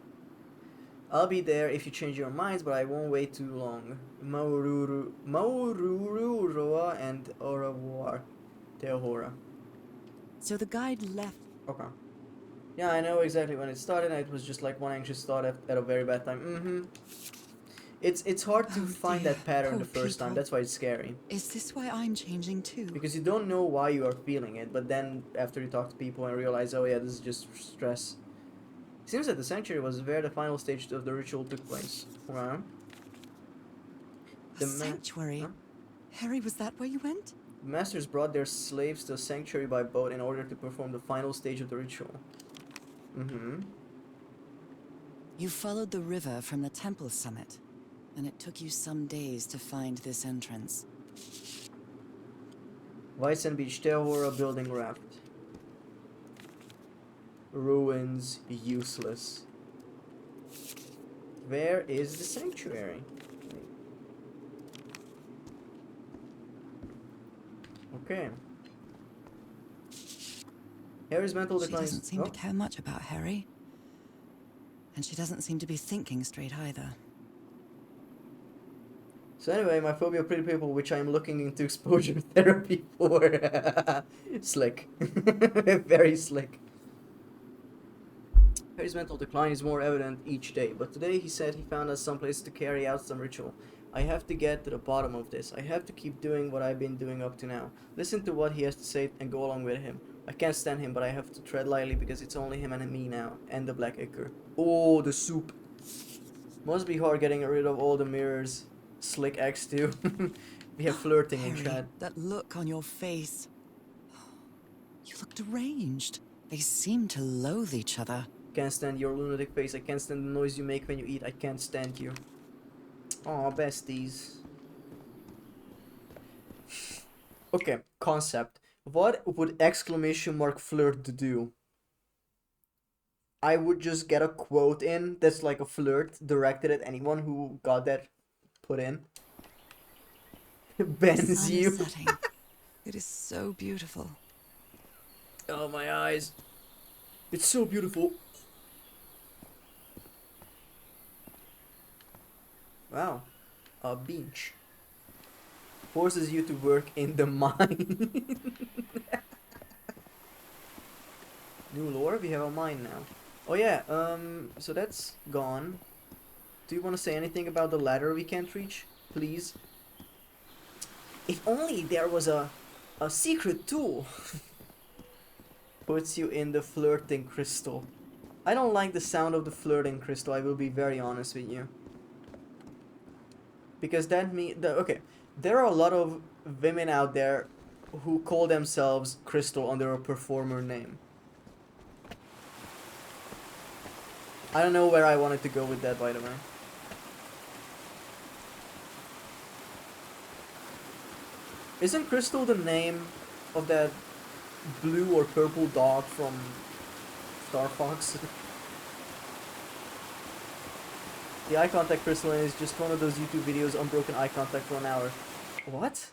I'll be there if you change your minds, but I won't wait too long. Maururu Roa and au revoir. Teahora. So the guide left. Okay. Yeah, I know exactly when it started, and it was just like one anxious thought at a very bad time. Mm-hmm. It's hard to Oh find dear, that pattern the poor first time. people. That's why it's scary. Is this why I'm changing too? Because you don't know why you are feeling it, but then after you talk to people and realize, oh yeah, this is just stress. It seems that the sanctuary was where the final stage of the ritual took place. Wow. A sanctuary? Huh? Harry, was that where you went? The masters brought their slaves to a sanctuary by boat in order to perform the final stage of the ritual. Mm-hmm. You followed the river from the temple summit, and it took you some days to find this entrance. White Sand Beach, Terror building raft. Ruins useless. Where is the sanctuary? Okay. Harry's mental She decline is... doesn't seem to care much about Harry. And she doesn't seem to be thinking straight either. So anyway, my phobia of pretty people, which I'm looking into exposure therapy for. Slick. Very slick. Harry's mental decline is more evident each day, but today he said he found us someplace to carry out some ritual. I have to get to the bottom of this. I have to keep doing what I've been doing up to now. Listen to what he has to say and go along with him. I can't stand him, but I have to tread lightly because it's only him and me now. And the black ichor. Oh, the soup. Must be hard getting rid of all the mirrors. Slick X too. We have flirting in Harry, chat. that look on your face. You look deranged. They seem to loathe each other. Can't stand your lunatic face. I can't stand the noise you make when you eat. I can't stand you. Aw, besties. Okay, concept. What would exclamation mark flirt do? I would just get a quote in that's like a flirt directed at anyone who got that put in. The Bends sun you. is setting. It is so beautiful. Oh, my eyes. It's so beautiful. Wow. A beach. Forces you to work in the mine. New lore? We have a mine now. Oh yeah, so that's gone. Do you want to say anything about the ladder we can't reach? Please? If only there was a secret tool. Puts you in the flirting crystal. I don't like the sound of the flirting crystal, I will be very honest with you. Because that okay, there are a lot of women out there who call themselves Crystal under a performer name. I don't know where I wanted to go with that, by the way. Isn't Crystal the name of that blue or purple dog from Star Fox? The eye contact crystalline is just one of those YouTube videos, unbroken eye contact for an hour. What?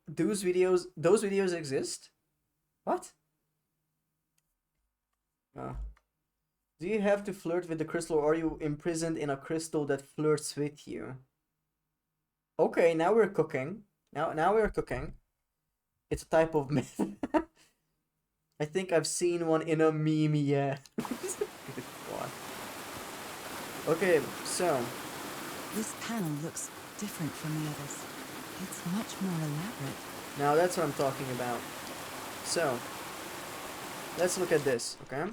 Those videos exist? What? Uh, do you have to flirt with the crystal, or are you imprisoned in a crystal that flirts with you? Okay, now we're cooking. Now we're cooking. It's a type of myth. I think I've seen one in a meme, yeah. Good God. Okay, so This panel looks different from the others. It's much more elaborate. now that's what I'm talking about. So let's look at this, okay?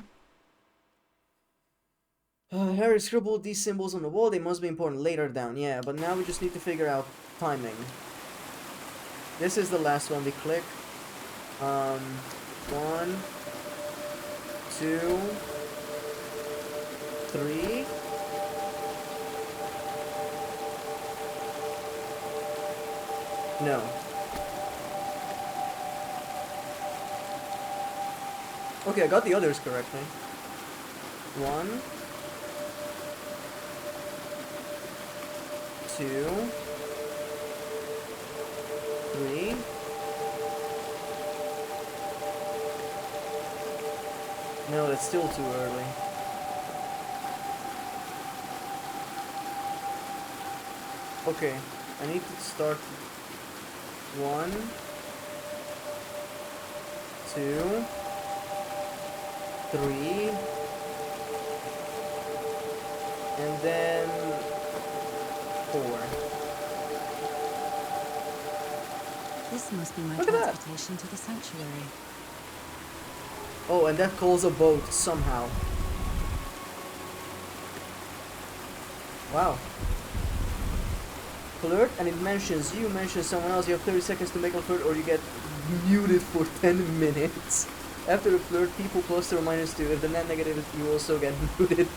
Harry scribbled these symbols on the wall. They must be important later down, yeah, but now we just need to figure out timing. This is the last one we click. 1, 2, 3. No. Okay, I got the others correctly. 1, 2, 3. No, that's still too early. Okay, I need to start 1, 2, 3, and then 4. This must be my Look at that. transportation to the sanctuary. Oh, and that calls a boat somehow. Wow. Flirt, and it mentions you, mentions someone else. You have 30 seconds to make a flirt, or you get muted for 10 minutes. After the flirt, people plus or minus 2. If the net negative, you also get muted.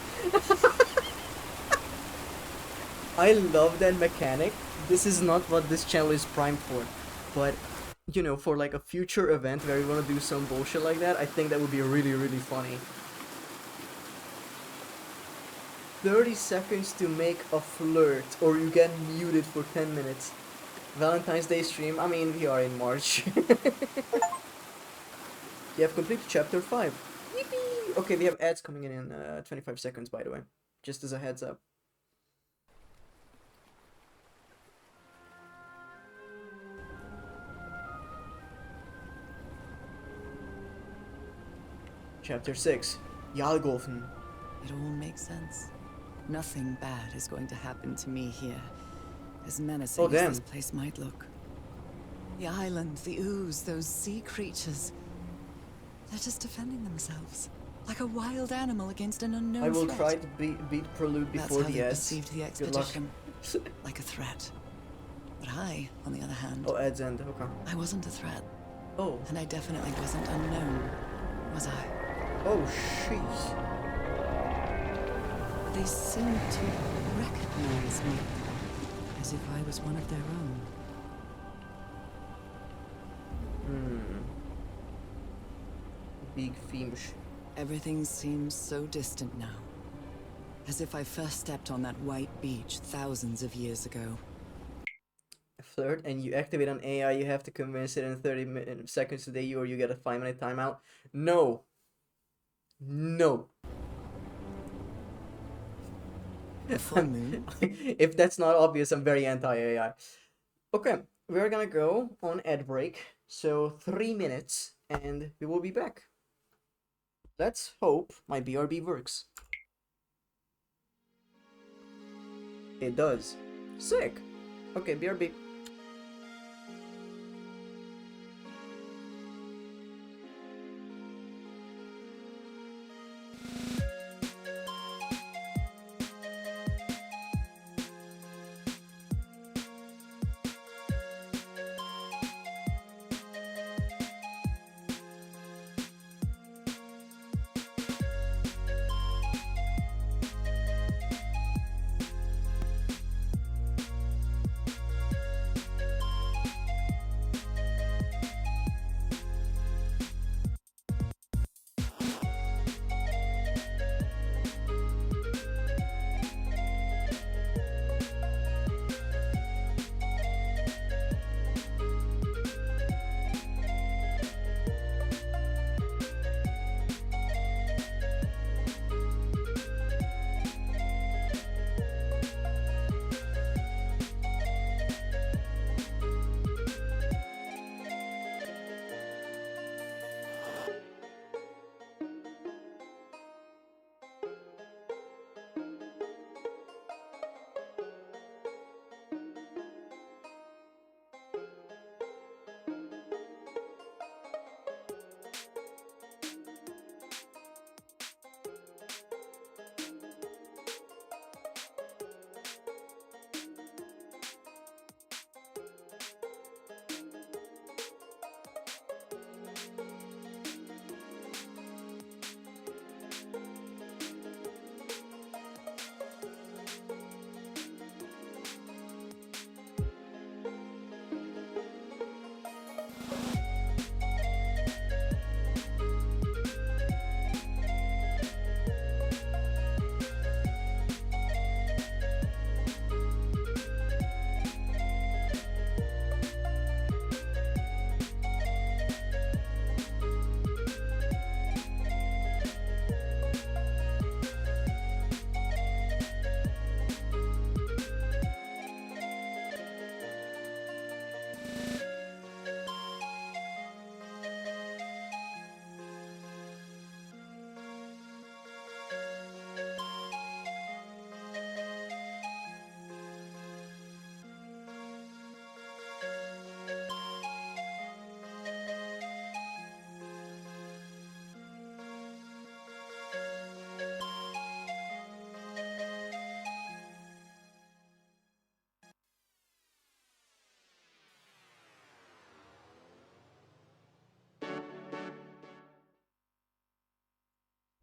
I love that mechanic. This is not what this channel is primed for, but you know, for like a future event where we want to do some bullshit like that, I think that would be really, really funny. 30 seconds to make a flirt, or you get muted for 10 minutes. Valentine's Day stream, I mean, we are in March. You have completed chapter 5. Yippee! Okay, we have ads coming in 25 seconds, by the way. Just as a heads up. Chapter 6. Jalgolfen. It all makes sense. Nothing bad is going to happen to me here, as menacing Oh, damn. as this place might look. The island, the ooze, those sea creatures. They're just defending themselves, like a wild animal against an unknown I will threat. try to beat Prelude before That's how the they ads. perceived the Good luck. expedition, like a threat. But I, on the other hand, Oh, ads end. Okay. I wasn't a threat, Oh. and I definitely wasn't unknown, was I? Oh, jeez. They seemed to recognize me, as if I was one of their own. Big Fiendish. Everything seems so distant now, as if I first stepped on that white beach thousands of years ago. Flirt, and you activate an AI, you have to convince it in 30 seconds today, or you get a 5-minute timeout. No. No. A full moon? If that's not obvious, I'm very anti-AI. Okay, we're gonna go on ad break. So 3 minutes, and we will be back. Let's hope my BRB works. It does. Sick. Okay, BRB.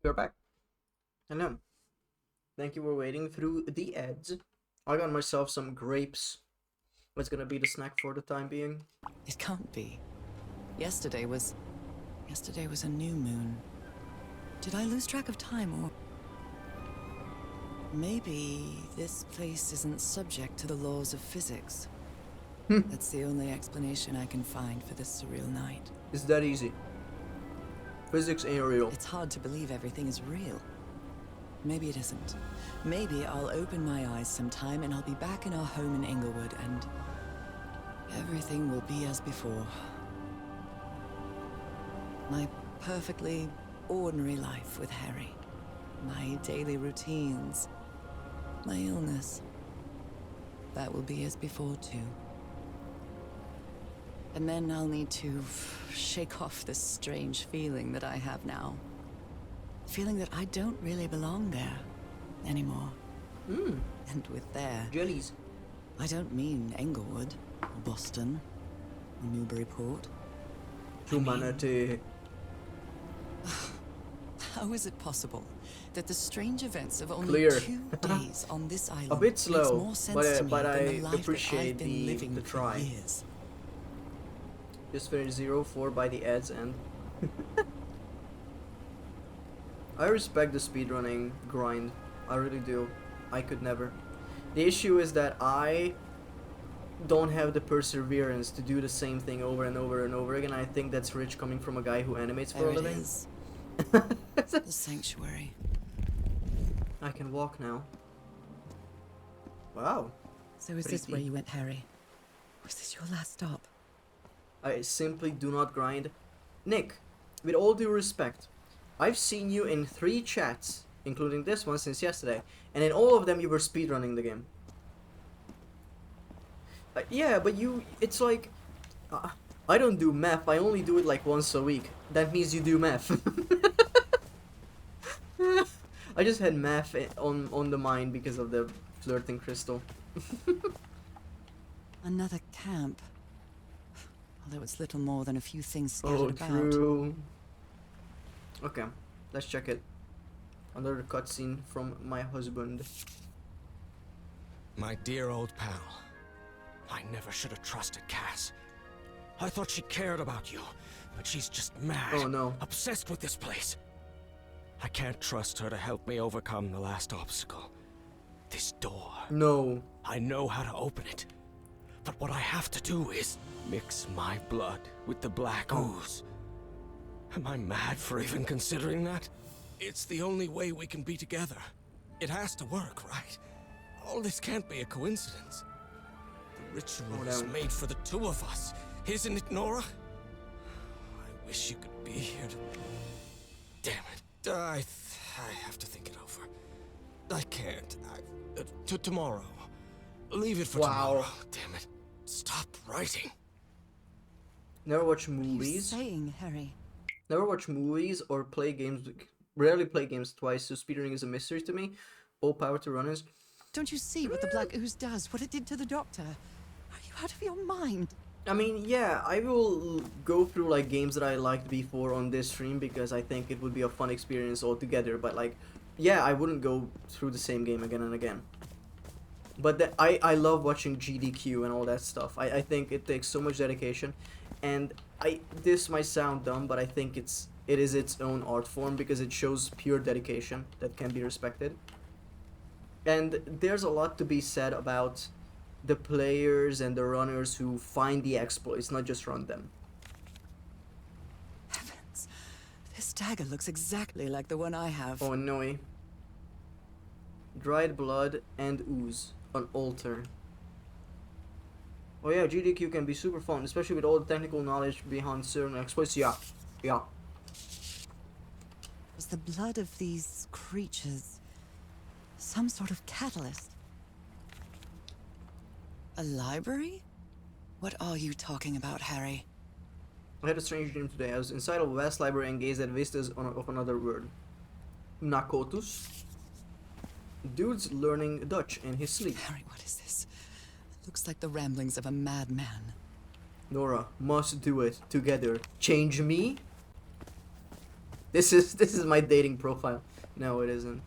We're back. Hello. Thank you for waiting through the ads. I got myself some grapes. What's gonna be the snack for the time being? It can't be. Yesterday was a new moon. Did I lose track of time, or maybe this place isn't subject to the laws of physics? That's the only explanation I can find for this surreal night. It's that easy. Physics ain't real. It's hard to believe everything is real. Maybe it isn't. Maybe I'll open my eyes sometime and I'll be back in our home in Inglewood and everything will be as before. My perfectly ordinary life with Harry. My daily routines. My illness. That will be as before too. And then I'll need to shake off this strange feeling that I have now. Feeling that I don't really belong there anymore. And with there, Jellies. I don't mean Englewood, or Boston, or Newburyport. Humanity. How is it possible that the strange events of only Clear. 2 days on this island A bit makes slow, more sense to me but than I the life that appreciate I've been living the for try. years? Just finished 0-4 by the ads end. I respect the speedrunning grind. I really do. I could never. The issue is that I don't have the perseverance to do the same thing over and over and over again. I think that's rich coming from a guy who animates for There a it living. is, the sanctuary. I can walk now. Wow. So is this Pretty. where you went, Harry? Was this your last stop? I simply do not grind. Nick, with all due respect, I've seen you in 3 chats, including this one since yesterday, and in all of them you were speedrunning the game. Yeah, but it's like, I don't do math, I only do it like once a week. That means you do math. I just had math on the mind because of the flirting crystal. Another camp. Although it's little more than a few things scattered Oh, about. true. Okay, let's check it. Another cutscene from my husband. My dear old pal. I never should have trusted Cass. I thought she cared about you, but she's just mad. Oh no. Obsessed with this place. I can't trust her to help me overcome the last obstacle. This door. No. I know how to open it. But what I have to do is mix my blood with the black ooze. Am I mad for even considering that? It's the only way we can be together. It has to work, right? All this can't be a coincidence. The ritual is made for the 2 of us. Isn't it, Nora? I wish you could be here to... Damn it. I have to think it over. I can't. Tomorrow. Leave it for tomorrow. Damn it. Stop writing. Never watch What are you movies. saying, Harry? Never watch movies or play games. Rarely play games twice, so speedrunning is a mystery to me. All power to runners. Don't you see what the black ooze does? What it did to the doctor? Are you out of your mind? I mean, yeah, I will go through like games that I liked before on this stream because I think it would be a fun experience altogether. But like, yeah, I wouldn't go through the same game again and again. But I love watching GDQ and all that stuff. I think it takes so much dedication, and this might sound dumb, but I think it is its own art form because it shows pure dedication that can be respected. And there's a lot to be said about the players and the runners who find the exploits, not just run them. Heavens. This dagger looks exactly like the one I have. Oh no. Dried blood and ooze. An altar. Oh yeah, GDQ can be super fun, especially with all the technical knowledge behind certain exploits. Yeah. Was the blood of these creatures some sort of catalyst? A library? What are you talking about, Harry? I had a strange dream today. I was inside of a vast library and gazed at vistas of another world. Nakotus. Dude's learning Dutch in his sleep. Harry, what is this? It looks like the ramblings of a madman. Nora, must do it together. Change me? This is my dating profile. No, it isn't.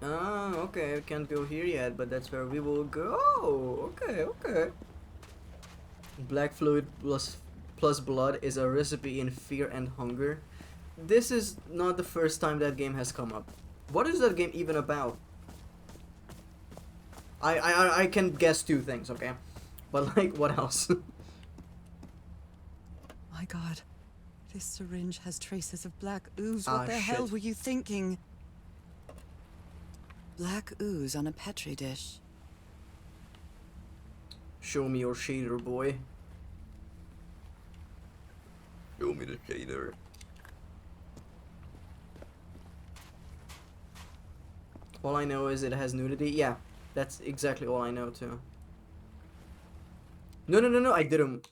Ah, okay, I can't go here yet, but that's where we will go. Okay, okay. Black fluid plus blood is a recipe in fear and hunger. This is not the first time that game has come up. What is that game even about? I can guess two things, okay? But like, what else? My god. This syringe has traces of black ooze. Ah, What the hell shit. were you thinking? Black ooze on a petri dish. Show me your shader, boy. Show me the shader. All I know is it has nudity. Yeah, that's exactly all I know too. No, I didn't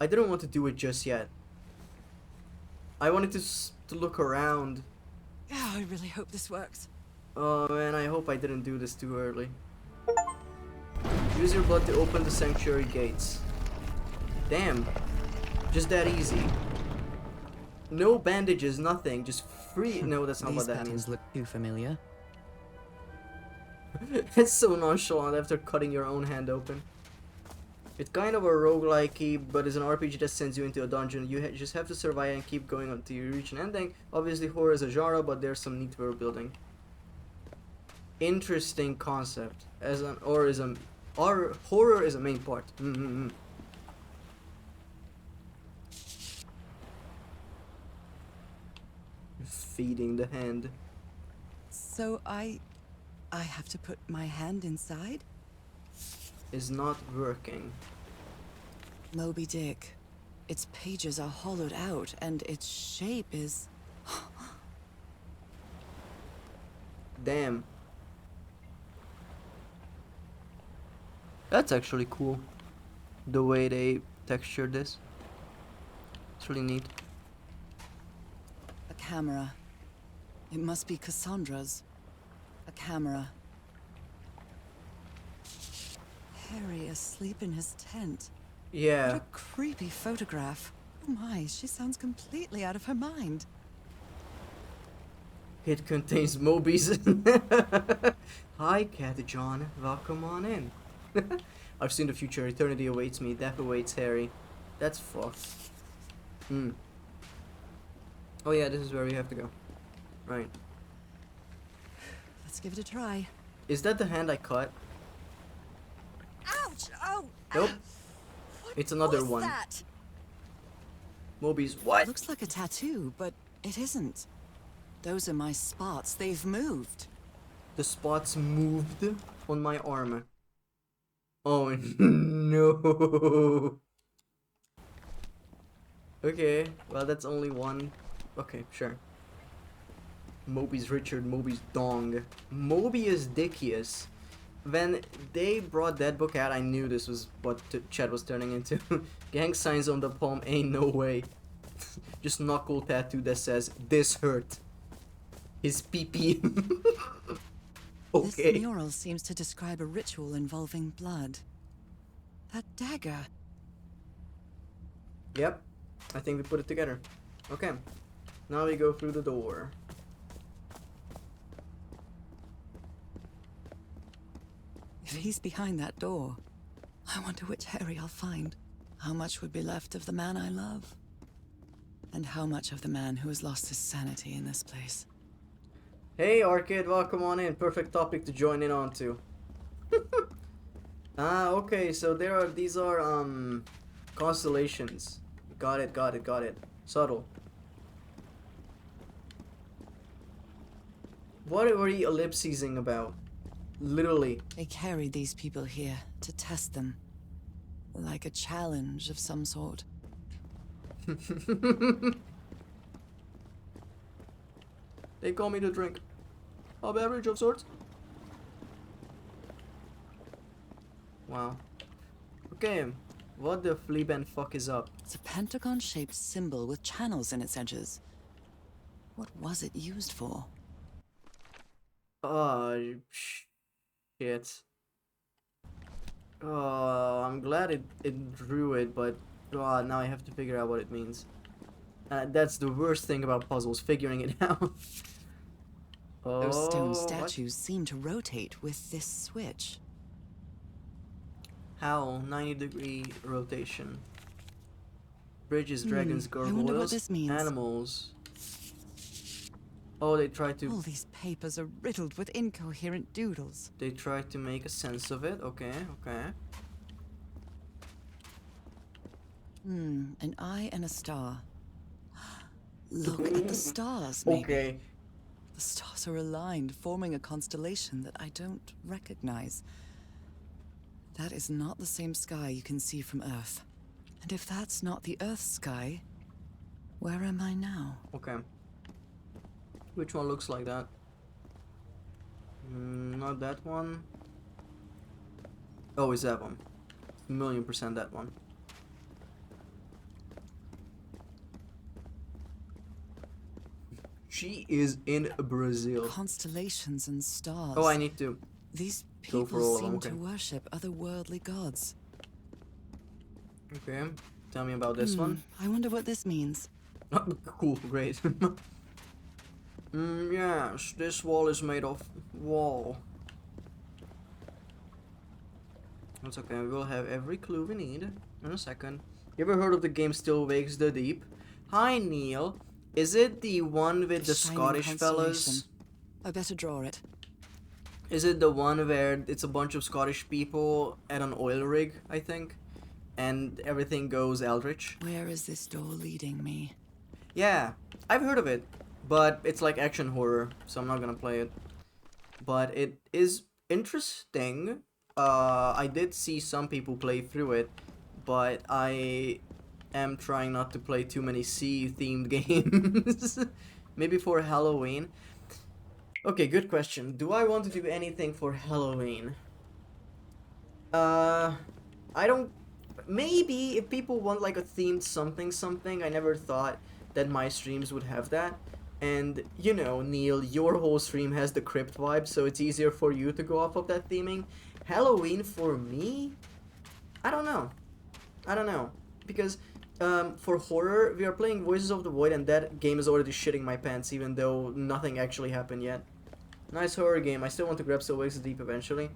want to do it just yet. I wanted to look around. Yeah, I really hope this works. Oh man, I hope I didn't do this too early. Use your blood to open the sanctuary gates. Damn. Just that easy. No bandages, nothing. Just free. No, that's not These what that patterns means. look too familiar. It's so nonchalant after cutting your own hand open. It's kind of a roguelike, but it's an RPG that sends you into a dungeon. You just have to survive and keep going until you reach an ending. Obviously, horror is a genre, but there's some neat world building. Interesting concept. As an horror is a main part. Feeding the hand. So I have to put my hand inside? Is not working. Moby Dick. Its pages are hollowed out, and its shape is... Damn. That's actually cool. The way they textured this. It's really neat. A camera. It must be Cassandra's. A camera. Harry asleep in his tent. Yeah. What a creepy photograph. Oh my, she sounds completely out of her mind. It contains Mobies. Hi, Cat John. Welcome on in. I've seen the future. Eternity awaits me. Death awaits Harry. That's fucked. Oh yeah, this is where we have to go. Right. Let's give it a try. Is that the hand I cut? Ouch! Oh! Nope. What It's another was one. That? Mobies. What? Looks like a tattoo, but it isn't. Those are my spots. They've moved. The spots moved on my arm. Oh no. Okay, well that's only one. Okay, sure. Mobius Richard, Mobius Dong. Mobius Dickius. When they brought that book out, I knew this was what Chad was turning into. Gang signs on the palm, ain't no way. Just knuckle tattoo that says, "This hurt." His pee-pee. Okay. This mural seems to describe a ritual involving blood. That dagger. Yep. I think we put it together. Okay. Now we go through the door. If he's behind that door, I wonder which Harry I'll find. How much would be left of the man I love? And how much of the man who has lost his sanity in this place? Hey Arcade, welcome on in. Perfect topic to join in on to. Okay, so these are constellations. Got it. Subtle. What were you ellipsising about? Literally. They carried these people here to test them. Like a challenge of some sort. They call me to drink. A beverage of sorts. Wow. Okay, what the fleaband fuck is up? It's a pentagon-shaped symbol with channels in its edges. What was it used for? Oh, shit. Oh, I'm glad it drew it, but now I have to figure out what it means. That's the worst thing about puzzles, figuring it out. Those stone What? statues seem to rotate with this switch. How? 90-degree rotation. Bridges, dragons, I wonder what gargoyles, this means. animals. Oh, they try All to these papers are riddled with incoherent doodles. make a sense of it. Okay, okay. An eye and a star. Look at the stars, maybe. Okay. The stars are aligned, forming a constellation that I don't recognize. That is not the same sky you can see from Earth. And if that's not the Earth's sky, where am I now? Okay. Which one looks like that? Not that one. Oh, it's that one. 1,000,000% that one. She is in Brazil. Constellations and stars. Oh, I need to These go for people all of seem them, to okay. worship otherworldly gods. Okay. Tell me about this one. I wonder what this means. Cool, great. Yes, this wall is made of wall. That's okay, we'll have every clue we need in a second. You ever heard of the game Still Wakes the Deep? Hi, Neil. Is it the one with the Shining Scottish fellas? constellation. I better draw it. Is it the one where it's a bunch of Scottish people at an oil rig, I think? And everything goes eldritch? Where is this door leading me? Yeah, I've heard of it, but it's like action horror, so I'm not gonna play it. But it is interesting. I did see some people play through it, but I am trying not to play too many sea-themed games. Maybe for Halloween. Okay, good question. Do I want to do anything for Halloween? I don't... Maybe if people want like a themed something, I never thought that my streams would have that. And, you know, Neil, your whole stream has the crypt vibe, so it's easier for you to go off of that theming. Halloween for me? I don't know. Because for horror, we are playing Voices of the Void, and that game is already shitting my pants, even though nothing actually happened yet. Nice horror game. I still want to grab Still Wakes the Deep eventually.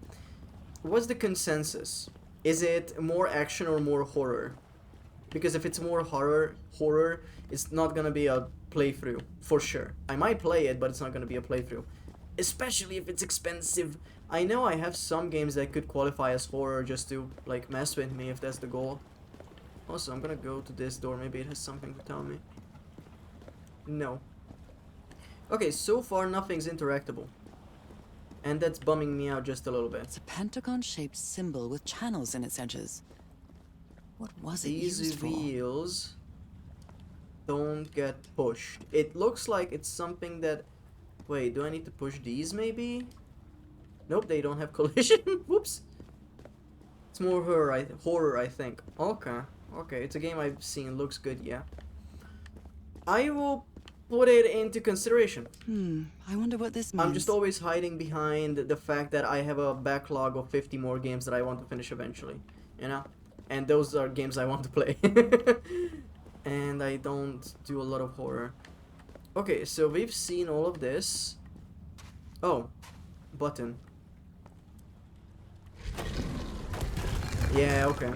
What's the consensus? Is it more action or more horror? Because if it's more horror, it's not gonna be a playthrough, for sure. I might play it, but it's not gonna be a playthrough. Especially if it's expensive. I know I have some games that could qualify as horror just to, like, mess with me if that's the goal. Also, I'm gonna go to this door, maybe it has something to tell me. No. Okay, so far nothing's interactable. And that's bumming me out just a little bit. It's a pentagon-shaped symbol with channels in its edges. What was it These used for? wheels don't get pushed. It looks like it's something that... Wait, do I need to push these maybe? Nope, they don't have collision. Whoops. It's more horror, I think. Okay, okay, it's a game I've seen. Looks good, yeah. I will put it into consideration. I wonder what this means. I'm just always hiding behind the fact that I have a backlog of 50 more games that I want to finish eventually, you know? And those are games I want to play. And I don't do a lot of horror. Okay, so we've seen all of this. Oh, button. Yeah, okay.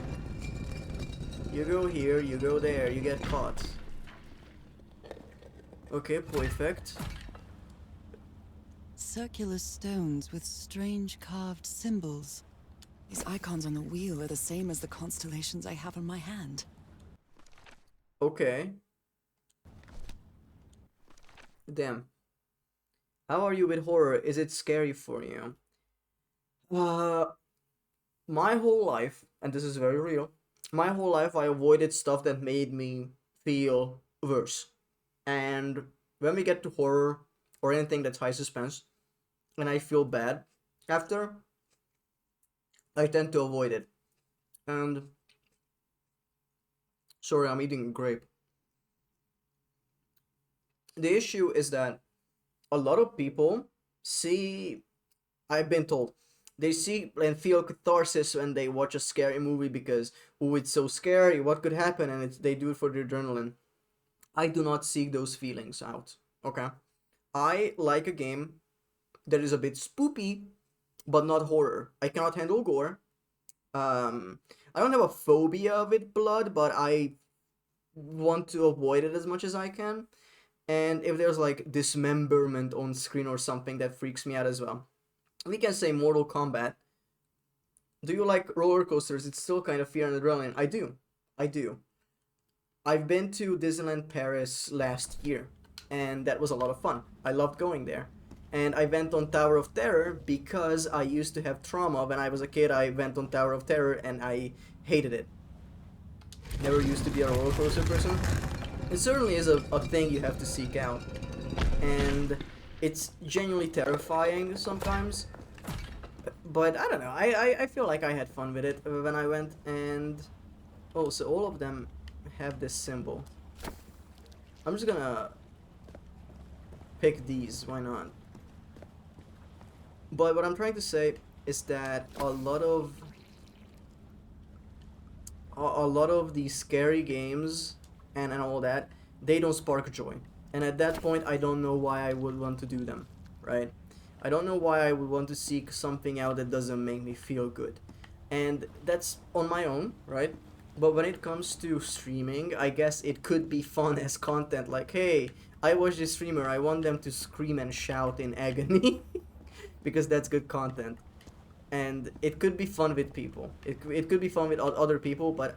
You go here, you go there, you get caught. Okay, perfect. Circular stones with strange carved symbols. These icons on the wheel are the same as the constellations I have on my hand. Okay. Damn. How are you with horror? Is it scary for you? My whole life, and this is very real, my whole life I avoided stuff that made me feel worse. And when we get to horror or anything that's high suspense, and I feel bad after, I tend to avoid it. And sorry, I'm eating a grape. The issue is that a lot of people see, I've been told, they see and feel catharsis when they watch a scary movie because, oh, it's so scary, what could happen, and they do it for the adrenaline. I do not seek those feelings out. Okay? I like a game that is a bit spoopy, but not horror. I cannot handle gore. I don't have a phobia of it blood, but I want to avoid it as much as I can. And if there's like dismemberment on screen or something, that freaks me out as well. We can say Mortal Kombat. Do you like roller coasters? It's still kind of fear and adrenaline. I do. I do. I've been to Disneyland Paris last year, and that was a lot of fun. I loved going there. And I went on Tower of Terror because I used to have trauma. When I was a kid, I went on Tower of Terror and I hated it. Never used to be a roller coaster person. It certainly is a thing you have to seek out. And it's genuinely terrifying sometimes. But I don't know. I feel like I had fun with it when I went. And oh, so all of them have this symbol. I'm just gonna pick these. Why not? But what I'm trying to say is that a lot of these scary games and all that, they don't spark joy. And at that point, I don't know why I would want to do them, right? I don't know why I would want to seek something out that doesn't make me feel good. And that's on my own, right? But when it comes to streaming, I guess it could be fun as content. Like, hey, I watch this streamer, I want them to scream and shout in agony. Because that's good content. And it could be fun with people. It could be fun with other people, but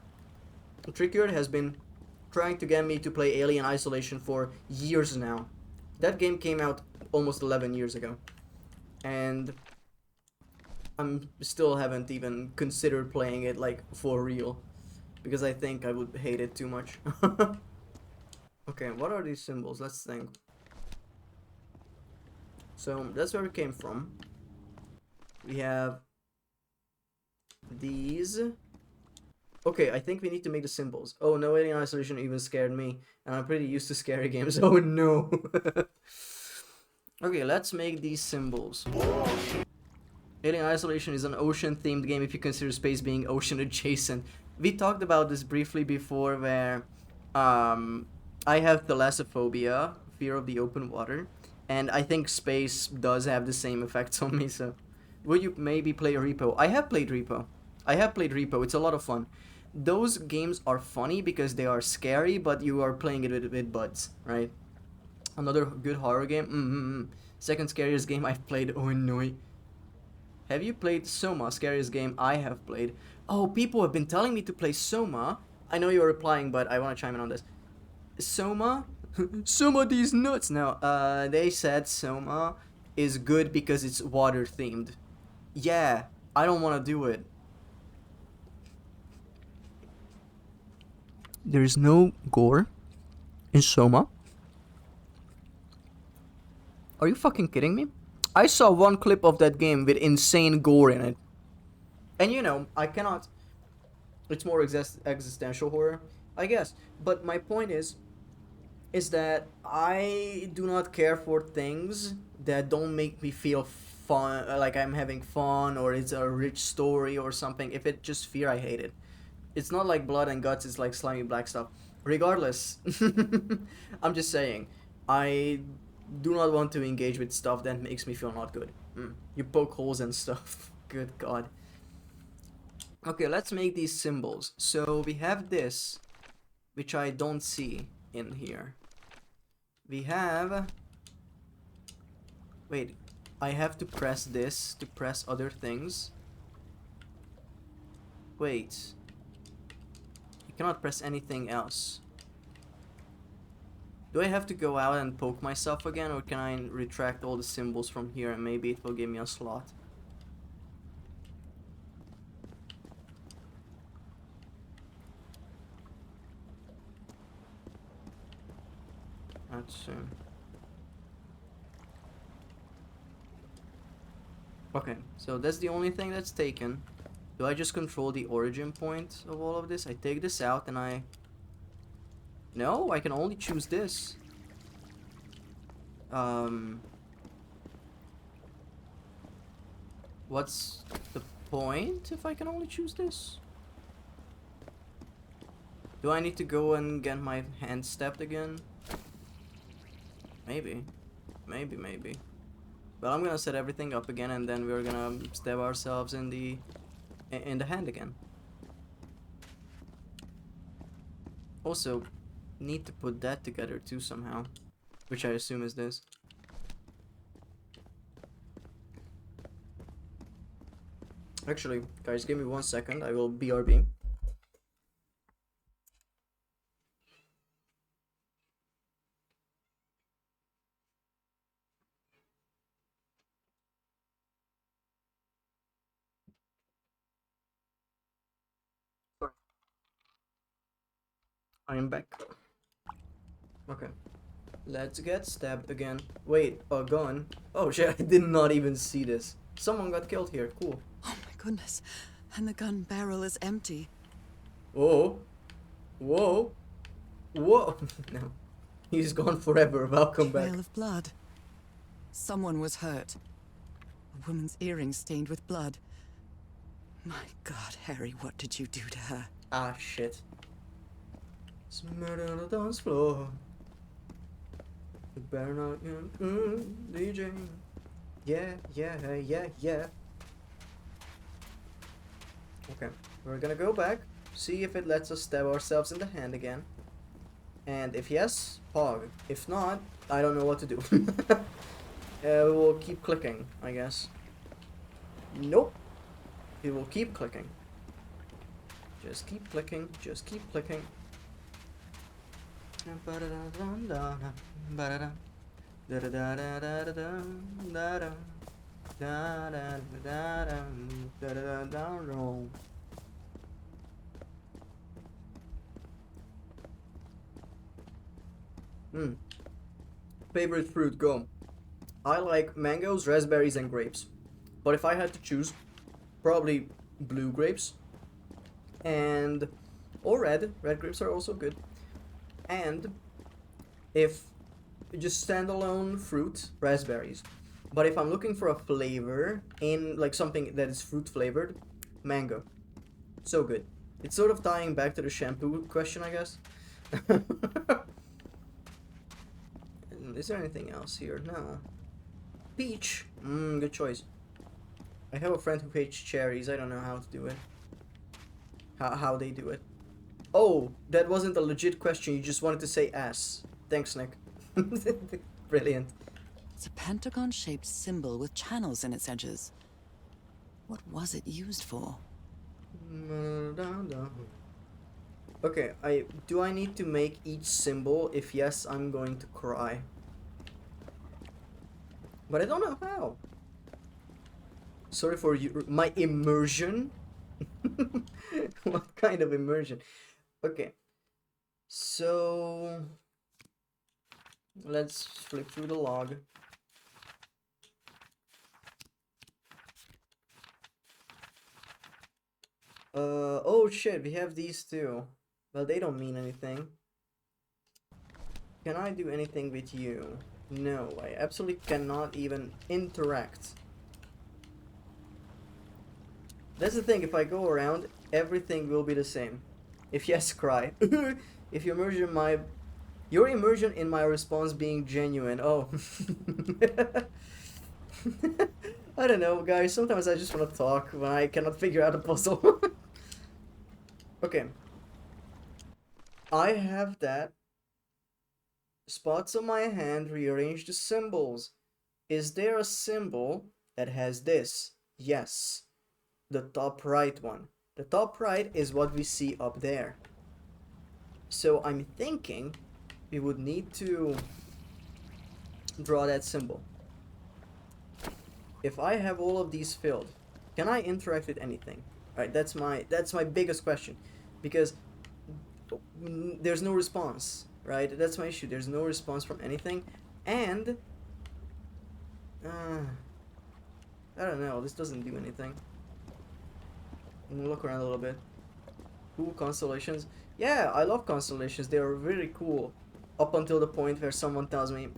Trickyard has been trying to get me to play Alien Isolation for years now. That game came out almost 11 years ago. And I'm still haven't even considered playing it like for real. Because I think I would hate it too much. Okay, what are these symbols? Let's think. So that's where we came from. We have these. Okay, I think we need to make the symbols. Oh, no, Alien Isolation even scared me. And I'm pretty used to scary games. Oh no. Okay, let's make these symbols. Alien Isolation is an ocean-themed game if you consider space being ocean adjacent. We talked about this briefly before where I have thalassophobia, fear of the open water. And I think space does have the same effects on me, so... Would you maybe play Repo? I have played Repo. It's a lot of fun. Those games are funny because they are scary, but you are playing it with buds, right? Another good horror game? Second scariest game I've played. Oh no. Have you played Soma? Scariest game I have played. Oh, people have been telling me to play Soma. I know you're replying, but I want to chime in on this. Soma? Soma these nuts! No, they said Soma is good because it's water themed. Yeah, I don't want to do it. There's no gore in Soma. Are you fucking kidding me? I saw one clip of that game with insane gore in it. And you know, I cannot... It's more existential horror, I guess. But my point is that I do not care for things that don't make me feel fun, like I'm having fun, or it's a rich story or something. If it's just fear, I hate it. It's not like blood and guts, it's like slimy black stuff. Regardless, I'm just saying, I do not want to engage with stuff that makes me feel not good. You poke holes and stuff. Good god. Okay, let's make these symbols. So we have this, which I don't see in here. We have... Wait, I have to press this to press other things. Wait. I cannot press anything else. Do I have to go out and poke myself again, or can I retract all the symbols from here and maybe it will give me a slot? Let's see. Okay, so that's the only thing that's taken. Do I just control the origin point of all of this? I take this out and I... No, I can only choose this. What's the point if I can only choose this? Do I need to go and get my hand stabbed again? Maybe. Maybe. But I'm gonna set everything up again, and then we're gonna stab ourselves in the hand again. Also, need to put that together too somehow, which I assume is this. Actually, guys, give me 1 second. I will BRB. I am back. Okay. Let's get stabbed again. Wait, a gun? Oh shit, I did not even see this. Someone got killed here. Cool. Oh my goodness. And the gun barrel is empty. Whoa. Whoa. Whoa. No. He's gone forever. Welcome back. Trail of blood. Someone was hurt. A woman's earring stained with blood. My God, Harry, what did you do to her? Ah, shit. It's murder on the dance floor. You better not, DJ. Yeah. Okay, we're gonna go back, see if it lets us stab ourselves in the hand again. And if yes, pog. If not, I don't know what to do. We'll keep clicking, I guess. Nope. It will keep clicking. Just keep clicking, just keep clicking. Favorite fruit, go. I like mangoes, raspberries, and grapes. But if I had to choose, probably blue grapes. And or red grapes are also good. And if just standalone fruit, raspberries. But if I'm looking for a flavor in like something that is fruit flavored, mango. So good. It's sort of tying back to the shampoo question, I guess. Is there anything else here? No. Peach. Good choice. I have a friend who hates cherries. I don't know how to do it. How they do it. Oh, that wasn't a legit question. You just wanted to say ass. Thanks, Nick. Brilliant. It's a pentagon-shaped symbol with channels in its edges. What was it used for? Okay, do I need to make each symbol? If yes, I'm going to cry. But I don't know how. Sorry for my immersion. What kind of immersion? Okay. So let's flip through the log. Oh shit, we have these two. Well, they don't mean anything. Can I do anything with you? No, I absolutely cannot even interact. That's the thing, if I go around, everything will be the same. If yes, cry. If your immersion in my response being genuine. Oh. I don't know, guys. Sometimes I just want to talk when I cannot figure out a puzzle. Okay. I have that. Spots on my hand, rearrange the symbols. Is there a symbol that has this? Yes. The top right one. The top right is what we see up there. So I'm thinking we would need to draw that symbol. If I have all of these filled, can I interact with anything? Alright, that's my biggest question. Because there's no response, right? That's my issue. There's no response from anything. And I don't know, this doesn't do anything. I'm gonna look around a little bit. Cool constellations. Yeah, I love constellations. They are really cool. Up until the point where someone tells me,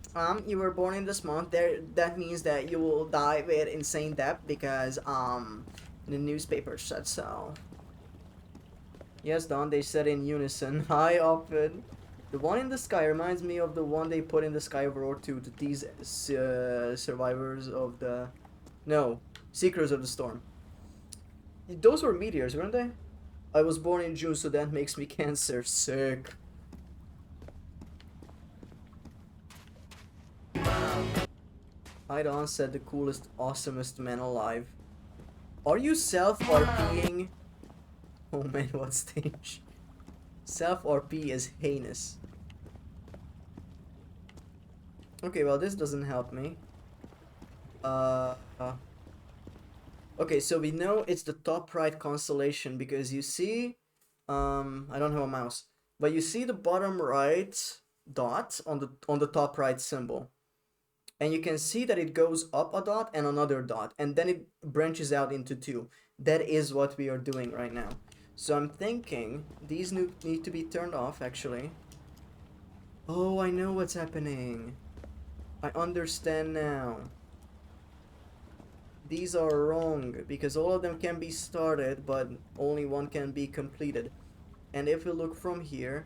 you were born in this month. That means that you will die with insane death because the newspaper said so. Yes, Don, they said in unison. Hi, Open. The one in the sky reminds me of the one they put in the sky over War 2 to tease survivors of the... No, Seekers of the Storm. Those were meteors, weren't they? I was born in June, so that makes me Cancer. Sick. Hi, Don said the coolest, awesomest man alive. Are you self-RPing? Oh man, what stage? Self-RP is heinous. Okay, well this doesn't help me. Okay, so we know it's the top right constellation because you see, I don't have a mouse, but you see the bottom right dot on the top right symbol. And you can see that it goes up a dot and another dot, and then it branches out into two. That is what we are doing right now. So I'm thinking these need to be turned off, actually. Oh, I know what's happening. I understand now. These are wrong, because all of them can be started, but only one can be completed. And if we look from here,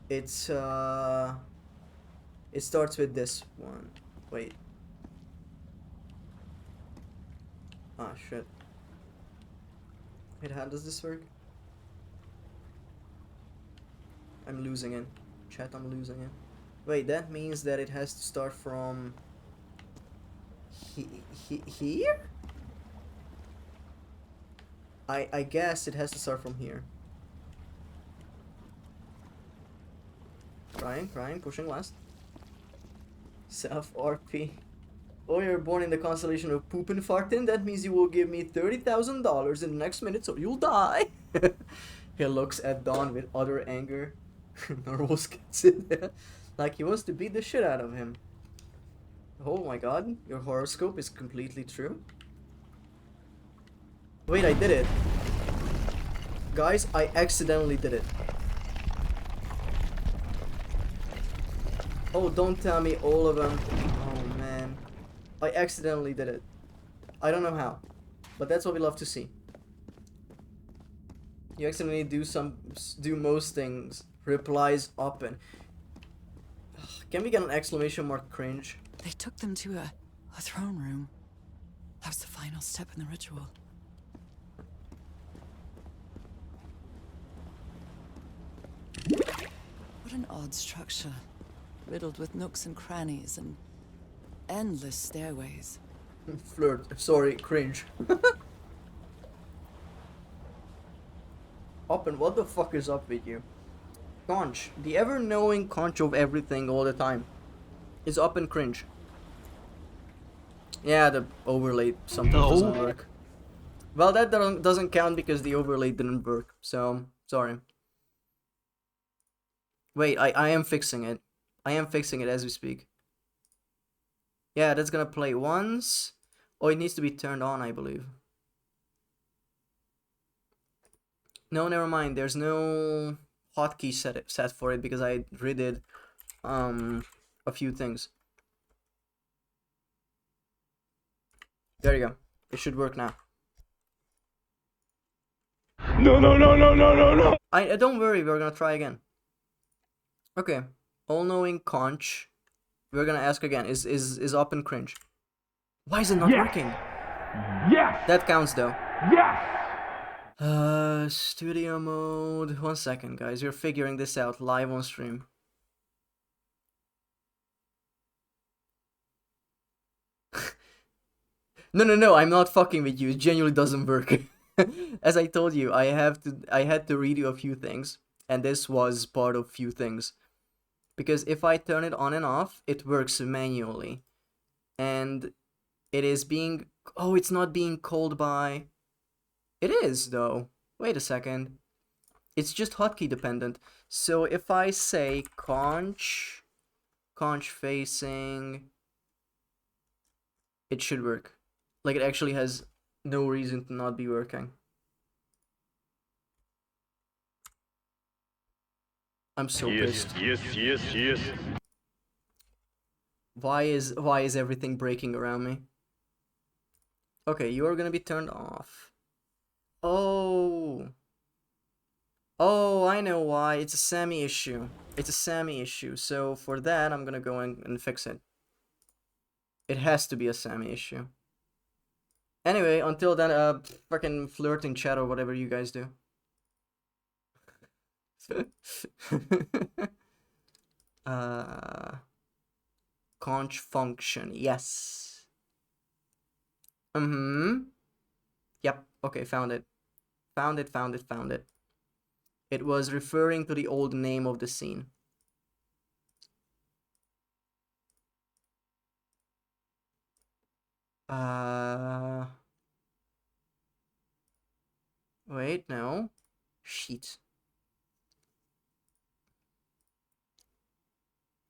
it's, it starts with this one. Wait. Ah, shit. Wait, how does this work? I'm losing it. Chat, I'm losing it. Wait, that means that it has to start from... here? I guess it has to start from here. Crying, pushing last. Self-RP. Oh, you're born in the constellation of Poopin' Fartin? That means you will give me $30,000 in the next minute, so you'll die. He looks at Dawn with utter anger. Narwhals gets in there. Like he wants to beat the shit out of him. Oh my god, your horoscope is completely true. Wait, I did it. Guys, I accidentally did it. Oh, don't tell me all of them. Oh man. I accidentally did it. I don't know how, but that's what we love to see. You accidentally do most things. Replies open. Can we get an exclamation mark cringe? They took them to a throne room. That was the final step in the ritual. What an odd structure. Riddled with nooks and crannies and endless stairways. Flirt. Sorry, cringe. Open, what the fuck is up with you? Conch, the ever-knowing conch of everything all the time, is up and cringe. Yeah, the overlay sometimes doesn't work. Well, that doesn't count because the overlay didn't work, so sorry. Wait, I am fixing it. I am fixing it as we speak. Yeah, that's gonna play once. Oh, it needs to be turned on, I believe. No, never mind. There's no hotkey set for it because I redid a few things. There you go. It should work now. No. I don't worry. We're gonna try again. Okay. All-knowing conch. We're gonna ask again. Is up and cringe? Why is it not working? Yes. That counts though. Yes. Studio mode. 1 second, guys. We're figuring this out live on stream. No, I'm not fucking with you. It genuinely doesn't work. As I told you, I had to redo a few things, and this was part of few things. Because if I turn it on and off, it works manually. And it is being... Oh, it's not being called by... It is, though. Wait a second. It's just hotkey dependent. So if I say conch facing... It should work. Like, it actually has no reason to not be working. I'm so pissed. Yes. Why is everything breaking around me? Okay, you are gonna be turned off. Oh. Oh, I know why. It's a Sammy issue. It's a Sammy issue. So for that, I'm gonna go and fix it. It has to be a Sammy issue. Anyway, until then, fucking flirt in chat or whatever you guys do. uh, conch function, yes. Yep, okay, found it. Found it, found it, found it. It was referring to the old name of the scene. Wait, no. Shit.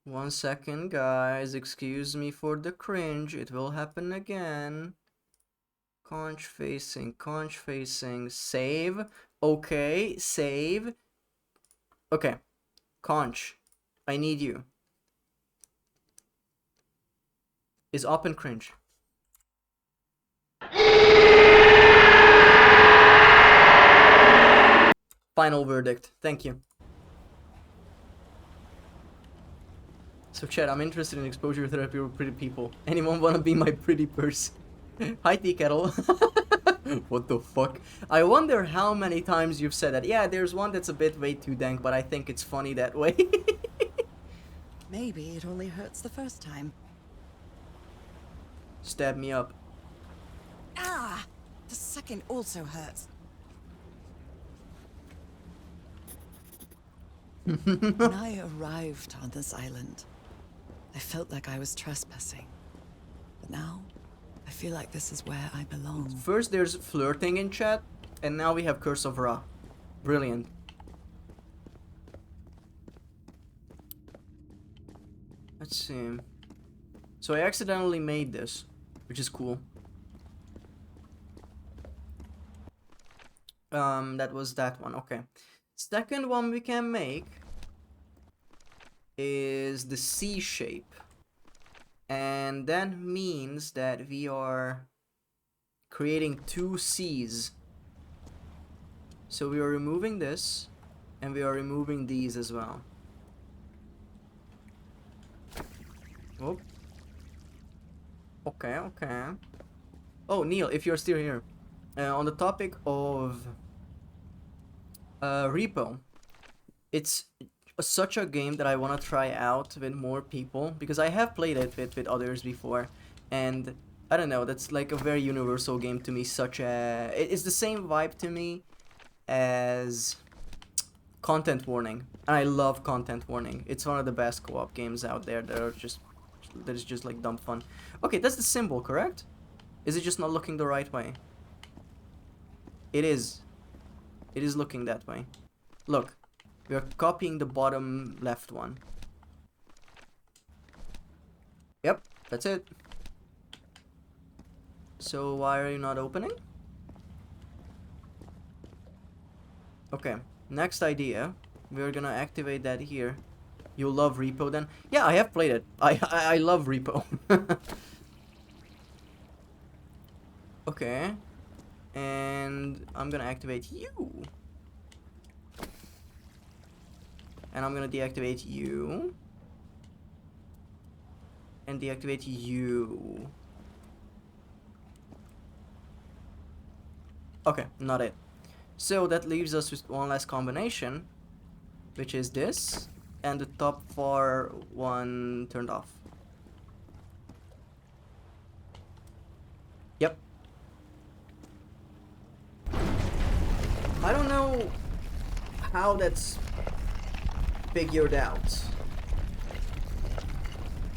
1 second, guys. Excuse me for the cringe. It will happen again. Conch facing, save. Okay, save. Okay, conch, I need you. Is up and cringe. Final verdict. Thank you. So chat, I'm interested in exposure therapy with pretty people. Anyone wanna be my pretty person? Hi, Tea Kettle. What the fuck? I wonder how many times you've said that. Yeah, there's one that's a bit way too dank, but I think it's funny that way. Maybe it only hurts the first time. Stab me up. Ah! The second also hurts. When I arrived on this island, I felt like I was trespassing. But now, I feel like this is where I belong. First there's flirting in chat, and now we have Curse of Ra. Brilliant. Let's see. So I accidentally made this, which is cool. That was that one, okay. Second one we can make is the C shape. And that means that we are creating two C's. So we are removing this, and we are removing these as well. Oh. Okay, okay. Oh, Neil, if you're still here. On the topic of Repo, it's such a game that I want to try out with more people, because I have played it with others before, and I don't know, that's like a very universal game to me, such a... It's the same vibe to me as Content Warning, and I love Content Warning. It's one of the best co-op games out there that is just like dumb fun. Okay, that's the symbol, correct? Is it just not looking the right way? It is. It is looking that way. Look, we are copying the bottom left one. Yep, that's it. So why are you not opening? Okay, next idea. We're gonna activate that here. You love Repo then? Yeah, I have played it. I love Repo. Okay. And I'm gonna activate you. And I'm gonna deactivate you. And deactivate you. Okay, not it. So that leaves us with one last combination, which is this, and the top far one turned off. Yep. I don't know how that's figured out,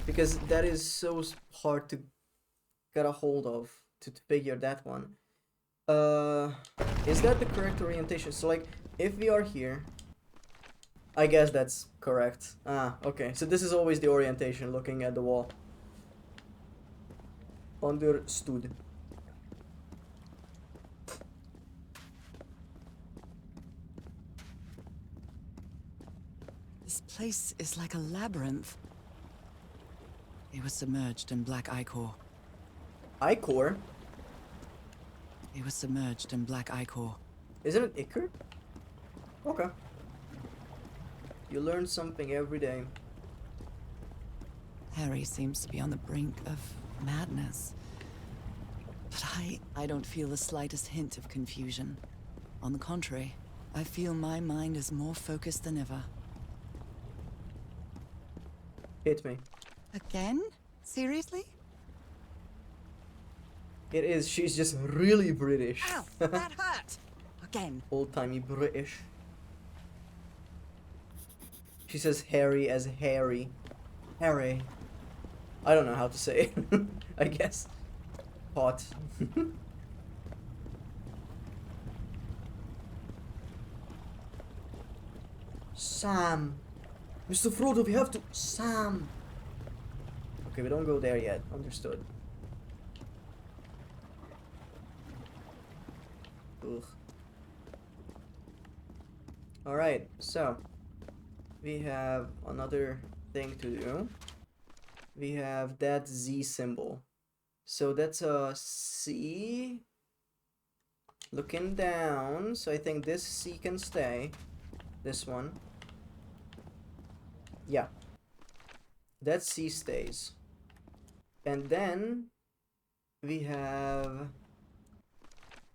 because that is so hard to get a hold of, to figure that one. Is that the correct orientation? So like, if we are here, I guess that's correct. Ah, okay. So this is always the orientation, looking at the wall. Understood. This place is like a labyrinth. It was submerged in black ichor. Ichor? It was submerged in black ichor. Isn't it Iker? Okay. You learn something every day. Harry seems to be on the brink of madness. But I don't feel the slightest hint of confusion. On the contrary, I feel my mind is more focused than ever. Hit me. Again? Seriously? It is. She's just really British. Ow! That hurt! Again. Old-timey British. She says Harry as Harry. Harry. I don't know how to say it. I guess. Hot. Sam. Mr. Frodo, we have to... Sam. Okay, we don't go there yet. Understood. Ugh. Alright, so we have another thing to do. We have that Z symbol. So that's a C looking down. So I think this C can stay. This one. Yeah. That C stays. And then we have...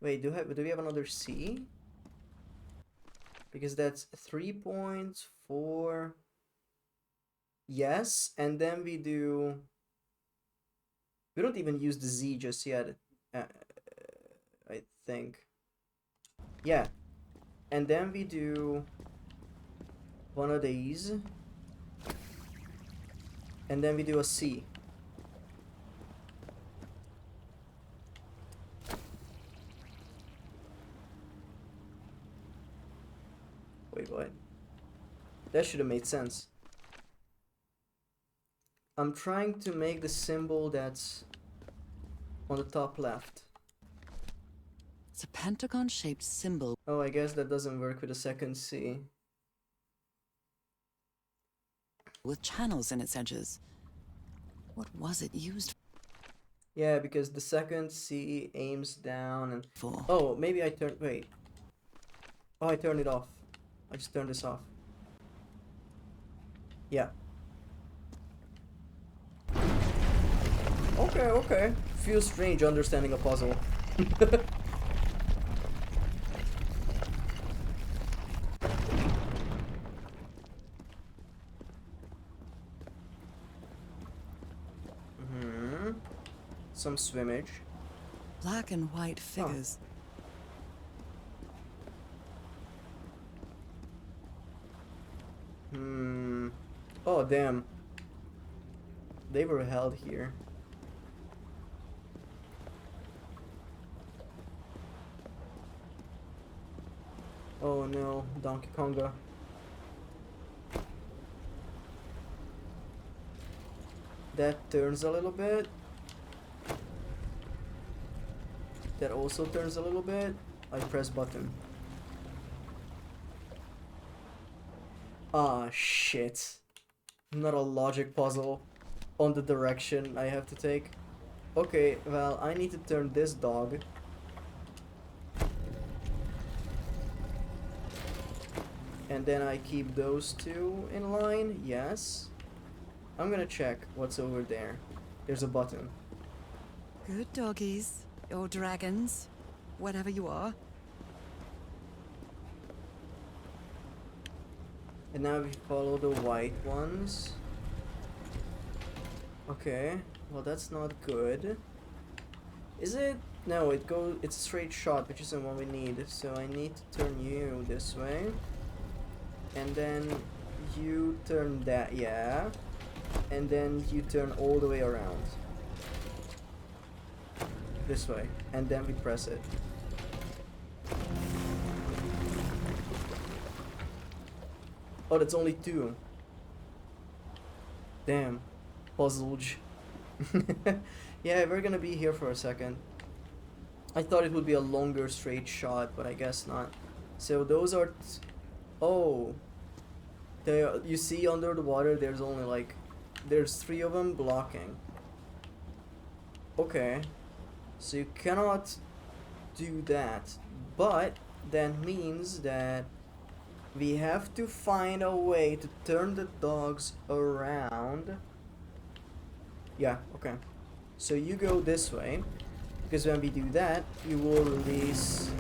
Wait, do we have another C? Because that's 3.4. Yes, and then we do... We don't even use the Z just yet, I think. Yeah. And then we do one of these. And then we do a C. Wait, what? That should have made sense. I'm trying to make the symbol that's on the top left. It's a pentagon-shaped symbol Oh, I guess that doesn't work with the second C. with channels in its edges. What was it used Yeah, because the second C aims down and... for? Oh, maybe I turned... Wait. Oh, I turned it off. I just turned this off. Yeah. Okay, okay. Feels strange understanding a puzzle. Some swimmage. Black and white figures. Oh, damn. They were held here. Oh no, Donkey Konga. That turns a little bit. That also turns a little bit. I press button. Ah, shit. Not a logic puzzle on the direction I have to take. Okay, well, I need to turn this dog. And then I keep those two in line, yes. I'm gonna check what's over there. There's a button. Good doggies. Or dragons. Whatever you are. And now we follow the white ones. Okay, well that's not good. Is it? No, it's a straight shot, which isn't what we need. So I need to turn you this way. And then you turn that, yeah. And then you turn all the way around. This way. And then we press it. Oh, that's only two. Damn. Puzzled. Yeah, we're gonna be here for a second. I thought it would be a longer straight shot, but I guess not. So those are... Oh. You see under the water, there's only like... There's 3 of them blocking. Okay. So you cannot do that. But then means that we have to find a way to turn the dogs around. Yeah, okay. So you go this way, because when we do that, you will release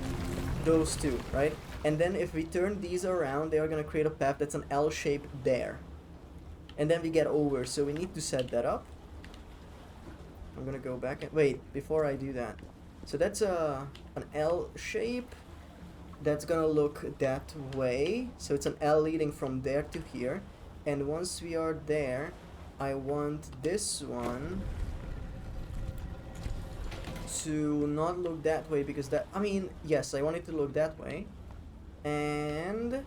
those two, right? And then if we turn these around, they are gonna create a path that's an L shape there. And then we get over, so we need to set that up. I'm gonna go back and wait before I do that. So that's an L shape that's gonna look that way. So it's an L leading from there to here. And once we are there, I want this one to not look that way because that, I mean, yes, I want it to look that way. And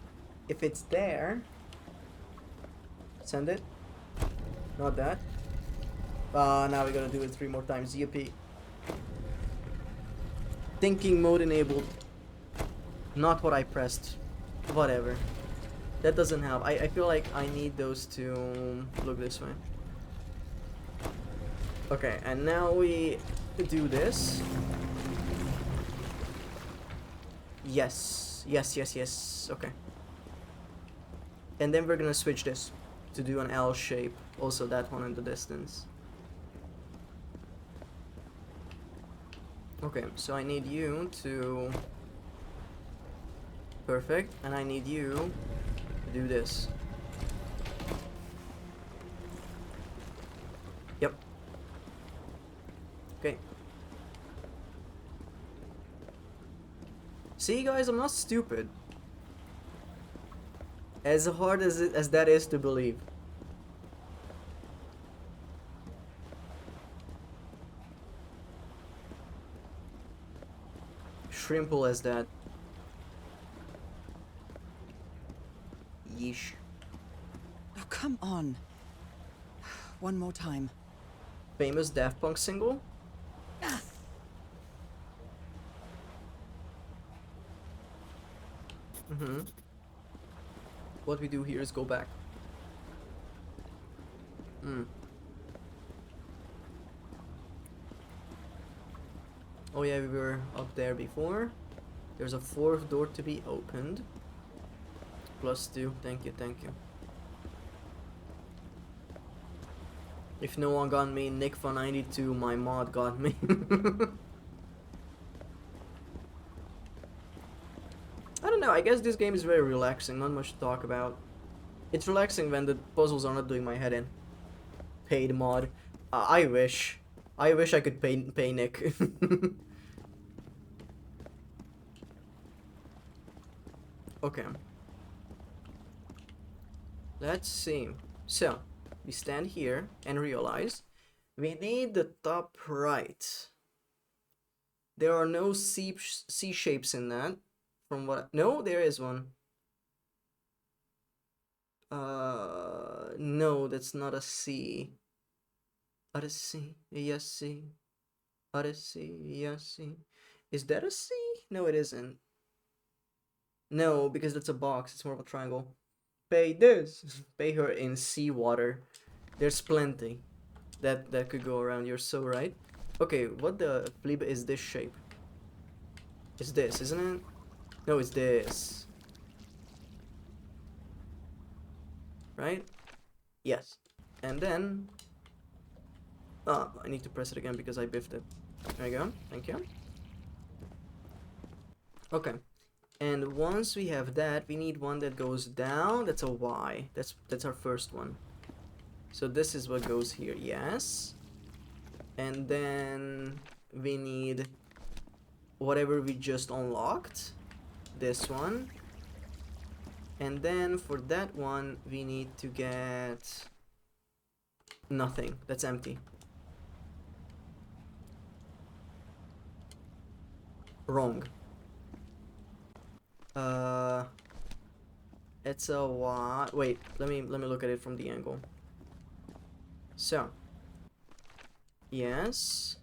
if it's there, send it. Not that. Now we gotta do it 3 more times. ZP. Thinking mode enabled. Not what I pressed. Whatever. That doesn't help. I feel like I need those to look this way. Okay, and now we do this. Yes. Yes, yes, yes. Okay. And then we're gonna switch this to do an L shape. Also that one in the distance. Okay, so I need you to... Perfect. And I need you to do this. Yep. Okay. See, guys, I'm not stupid. As hard as that is to believe. Shrimple as that. Yeesh. Oh, come on. One more time. Famous Daft Punk single? What we do here is go back. Oh yeah, we were up there before. There's a 4th door to be opened. +2. Thank you, thank you. If no one got me, Nick for 92, my mod got me. I don't know, I guess this game is very relaxing, not much to talk about. It's relaxing when the puzzles are not doing my head in. Paid mod. I wish. I wish I could pay Nick. Okay. Let's see. So, we stand here and realize we need the top right. There are no C shapes in that. From what... No, there is one. No, that's not a C. A C, yes, C. A C, yes, C. Is that a C? No, it isn't. No, because that's a box. It's more of a triangle. Pay this. Pay her in seawater. There's plenty that could go around. You're so right. Okay, what the flip is this shape? It's this, isn't it? No, it's this. Right? Yes. And then... Oh, I need to press it again because I biffed it. There you go. Thank you. Okay. And once we have that, we need one that goes down. That's a Y. That's our first one. So this is what goes here. Yes. And then we need whatever we just unlocked. This one. And then for that one, we need to get nothing. That's empty. Wrong. It's a Y. Wait, let me look at it from the angle. So. Yes.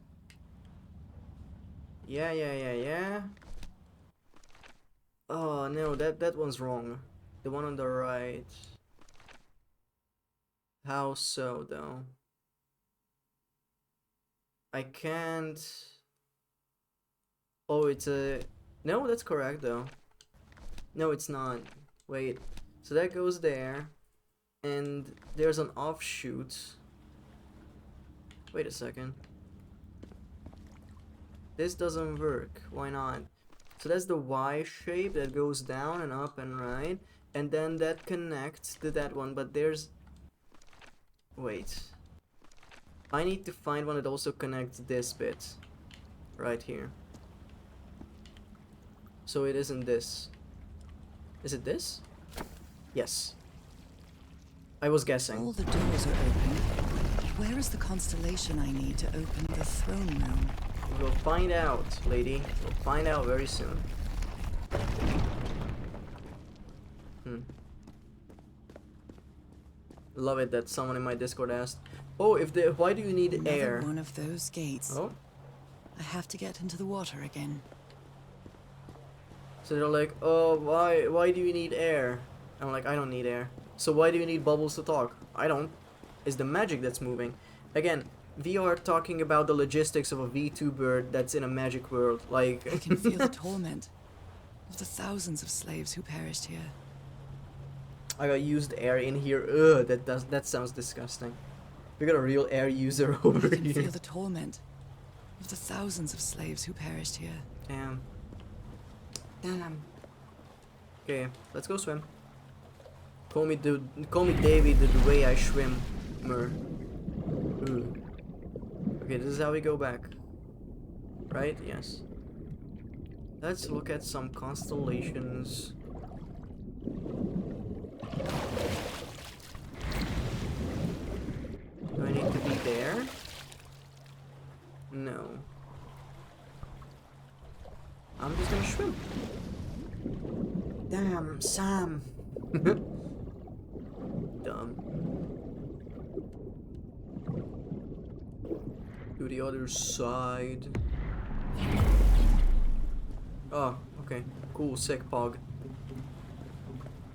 Yeah. Oh no, that one's wrong. The one on the right. How so though? I can't... Oh, it's a... No, that's correct though. No, it's not. Wait. So that goes there. And there's an offshoot. Wait a second. This doesn't work. Why not? So that's the Y shape that goes down and up and right. And then that connects to that one. But there's... Wait. I need to find one that also connects this bit. Right here. So it isn't this. Is it this? Yes. I was guessing. All the doors are open. Where is the constellation I need to open the throne room? We'll find out, lady. We'll find out very soon. Love it that someone in my Discord asked, "Oh, why do you need Another air?" one of those gates. Oh, I have to get into the water again. so they're like, "Oh, why do you need air?" I'm like, "I don't need air." So why do you need bubbles to talk? I don't. It's the magic that's moving. Again, we are talking about the logistics of a VTuber that's in a magic world. Like, I can feel the torment of the thousands of slaves who perished here. I got used air in here. Ugh, that sounds disgusting. We got a real air user over I can here. feel the torment of the thousands of slaves who perished here. Damn. Damn. Okay, let's go swim. Call me David the way I swim. Okay, this is how we go back. Right? Yes. Let's look at some constellations. Do I need to be there? No. I'm just gonna swim. Damn, Sam. Dumb. To the other side. Oh, okay. Cool, sick pog.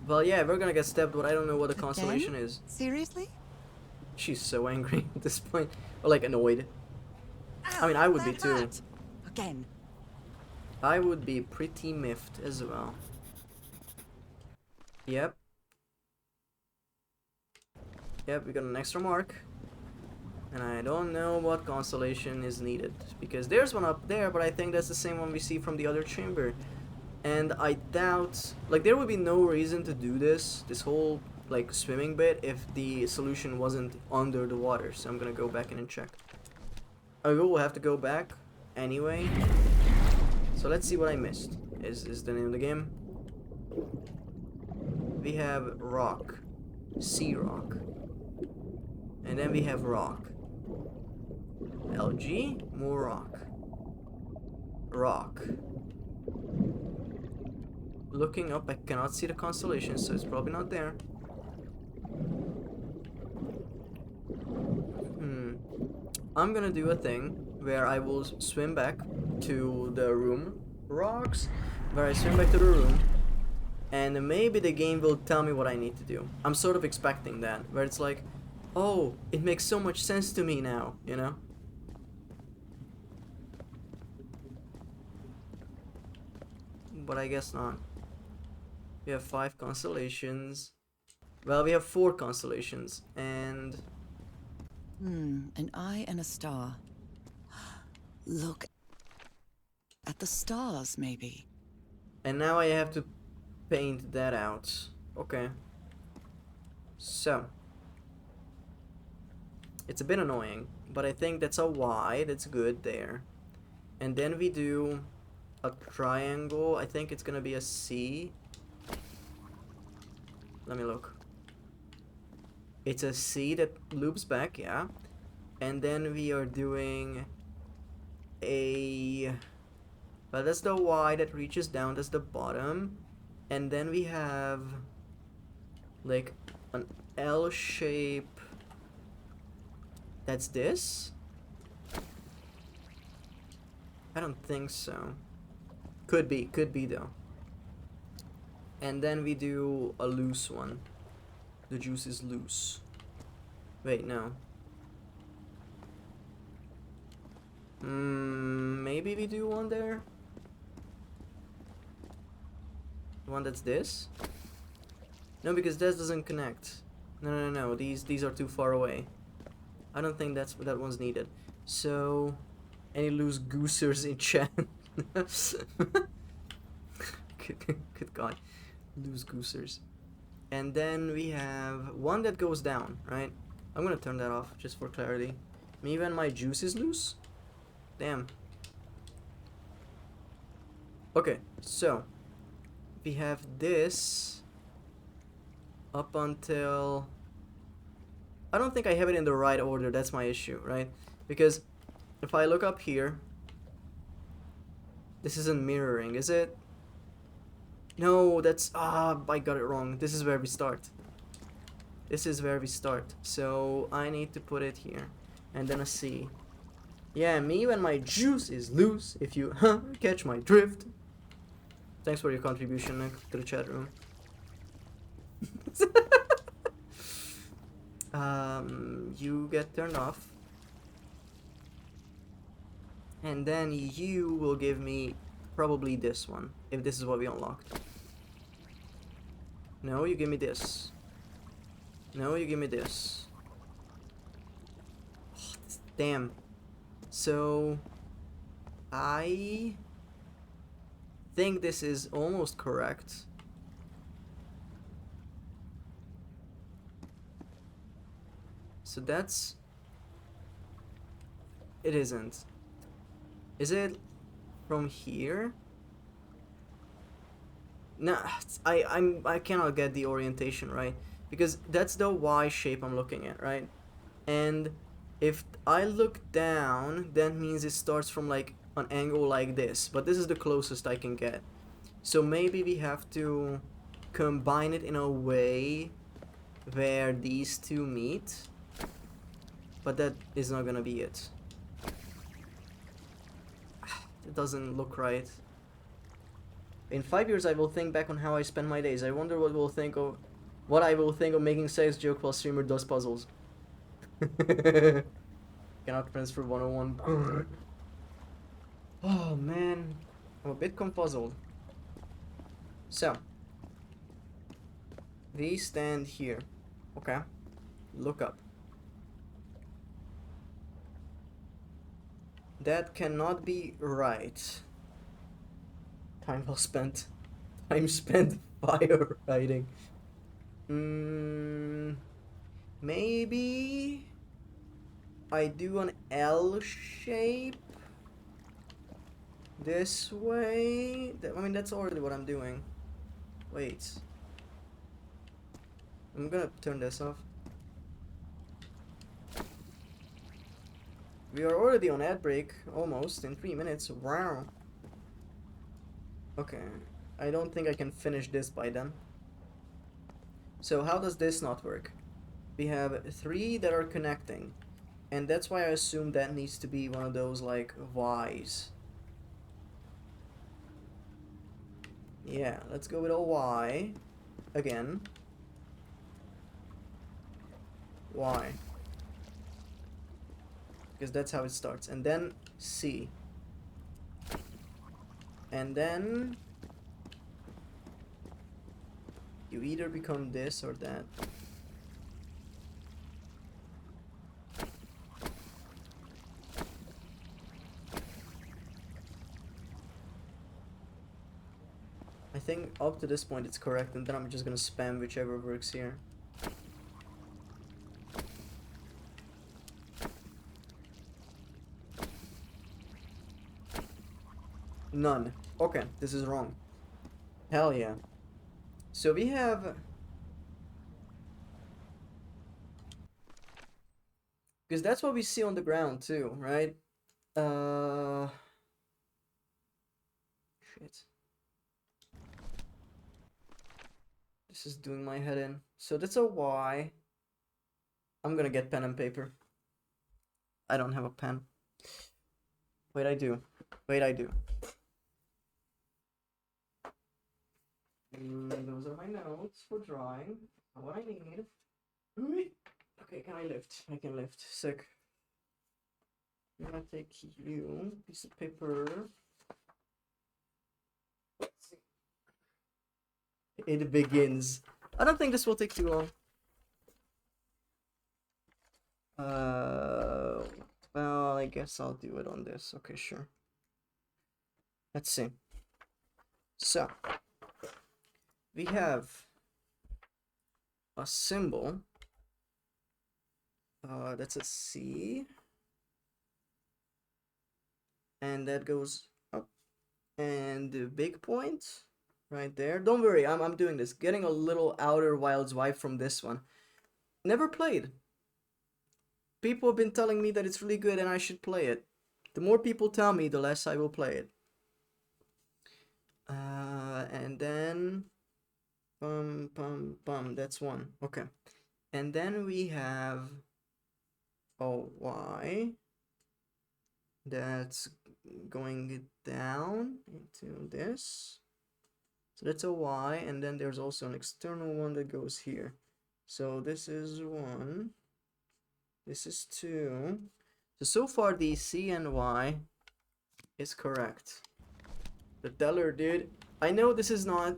Well, yeah, we're gonna get stabbed, but I don't know what the constellation is. Seriously? She's so angry at this point. Or like annoyed. I mean, I would be too. Hurt. Again. I would be pretty miffed as well. Yep. Yep, we got an extra mark. And I don't know what constellation is needed. Because there's one up there, but I think that's the same one we see from the other chamber. And I doubt... Like, there would be no reason to do this whole, like, swimming bit, if the solution wasn't under the water. So I'm gonna go back in and check. I will have to go back anyway. So let's see what I missed. Is the name of the game. We have rock. Sea rock. And then we have rock. LG, more rock. Rock. Looking up, I cannot see the constellation, so it's probably not there. I'm gonna do a thing where I will swim back to the room. Rocks. Where I swim back to the room. And maybe the game will tell me what I need to do. I'm sort of expecting that. Where it's like, oh, it makes so much sense to me now, you know? But I guess not. We have 5 constellations. Well, we have 4 constellations. And... an eye and a star. Look at the stars, maybe. And now I have to paint that out. Okay. So. It's a bit annoying, but I think that's a Y. That's good there. And then we do a triangle. I think it's gonna be a C. Let me look. It's a C that loops back, yeah. And then we are doing a... Well, that's the Y that reaches down. That's the bottom. And then we have like an L shape. That's this? I don't think so. Could be though. And then we do a loose one. The juice is loose. Wait, no. Maybe we do one there? The one that's this? No, because this doesn't connect. No. These are too far away. I don't think that one's needed. So, any loose goosers in chat? Good God, loose goosers. And then we have one that goes down, right? I'm gonna turn that off just for clarity. Maybe when my juice is loose? Damn. Okay, so we have this up until... I don't think I have it in the right order, that's my issue, right? Because if I look up here, this isn't mirroring, is it? No, that's... I got it wrong. This is where we start. This is where we start. So I need to put it here. And then a C. Yeah, me when my juice is loose, if you catch my drift. Thanks for your contribution, Nick, to the chat room. You get turned off. And then you will give me probably this one, if this is what we unlocked. No, you give me this. No, you give me this. Oh, damn. So, I think this is almost correct. So that's... It isn't. Is it from here? No, I cannot get the orientation right, because that's the Y shape I'm looking at, right? And if I look down, that means it starts from like an angle like this, but this is the closest I can get. So maybe we have to combine it in a way where these two meet, but that is not gonna be it. It doesn't look right. In 5 years, I will think back on how I spend my days. I wonder what I will think of making sex joke while streamer does puzzles. Cannot transfer 101. Oh man, I'm a bit confuzzled. So, we stand here. Okay, look up. That cannot be right. Time well spent. Time spent fire riding. Maybe I do an L shape this way. I mean, that's already what I'm doing. Wait. I'm gonna turn this off. We are already on ad break, almost, in 3 minutes. Wow. Okay, I don't think I can finish this by then. So how does this not work? We have 3 that are connecting, and that's why I assume that needs to be one of those like Y's. Yeah, let's go with a Y again. Y, because that's how it starts, and then C. And then you either become this or that. I think up to this point it's correct, and then I'm just gonna spam whichever works here. None. Okay, this is wrong. Hell yeah. So we have... Because that's what we see on the ground too, right? Shit. This is doing my head in. So that's a Y. I'm gonna get pen and paper. I don't have a pen. Wait, I do. Wait, I do. Those are my notes for drawing. What I need. Okay, can I lift? I can lift. Sick. I'm gonna take you, piece of paper. It begins. I don't think this will take too long. Well, I guess I'll do it on this. Okay, sure. Let's see. So, we have a symbol. That's a C. And that goes up. And the big point right there. Don't worry, I'm doing this. Getting a little Outer Wilds vibe from this one. Never played. People have been telling me that it's really good and I should play it. The more people tell me, the less I will play it. And then that's one. Okay. And then we have a Y that's going down into this. So that's a Y, and then there's also an external one that goes here. So this is 1. This is 2. So far the C and Y is correct. The teller, dude. I know this is not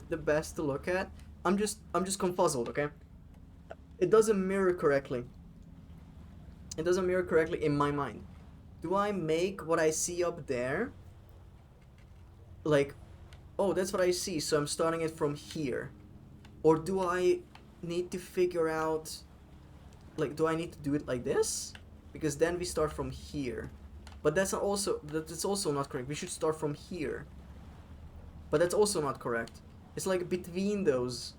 the best to look at. I'm just confuzzled, okay? It doesn't mirror correctly. It doesn't mirror correctly in my mind. Do I make what I see up there? Like, oh, that's what I see, so I'm starting it from here. Or do I need to figure out, like, do I need to do it like this? Because then we start from here. But that's also not correct. We should start from here. But that's also not correct. It's like between those.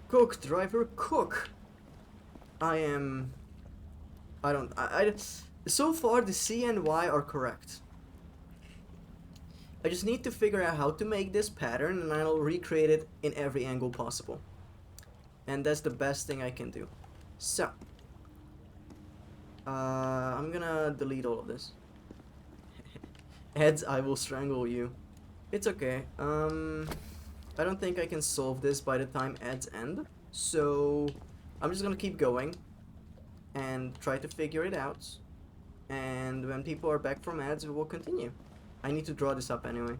Cook, driver, cook. So far the C and Y are correct. I just need to figure out how to make this pattern and I'll recreate it in every angle possible. And that's the best thing I can do. So, I'm gonna delete all of this. Heads, I will strangle you. It's okay. I don't think I can solve this by the time ads end. So, I'm just gonna keep going and try to figure it out. And when people are back from ads, we will continue. I need to draw this up anyway.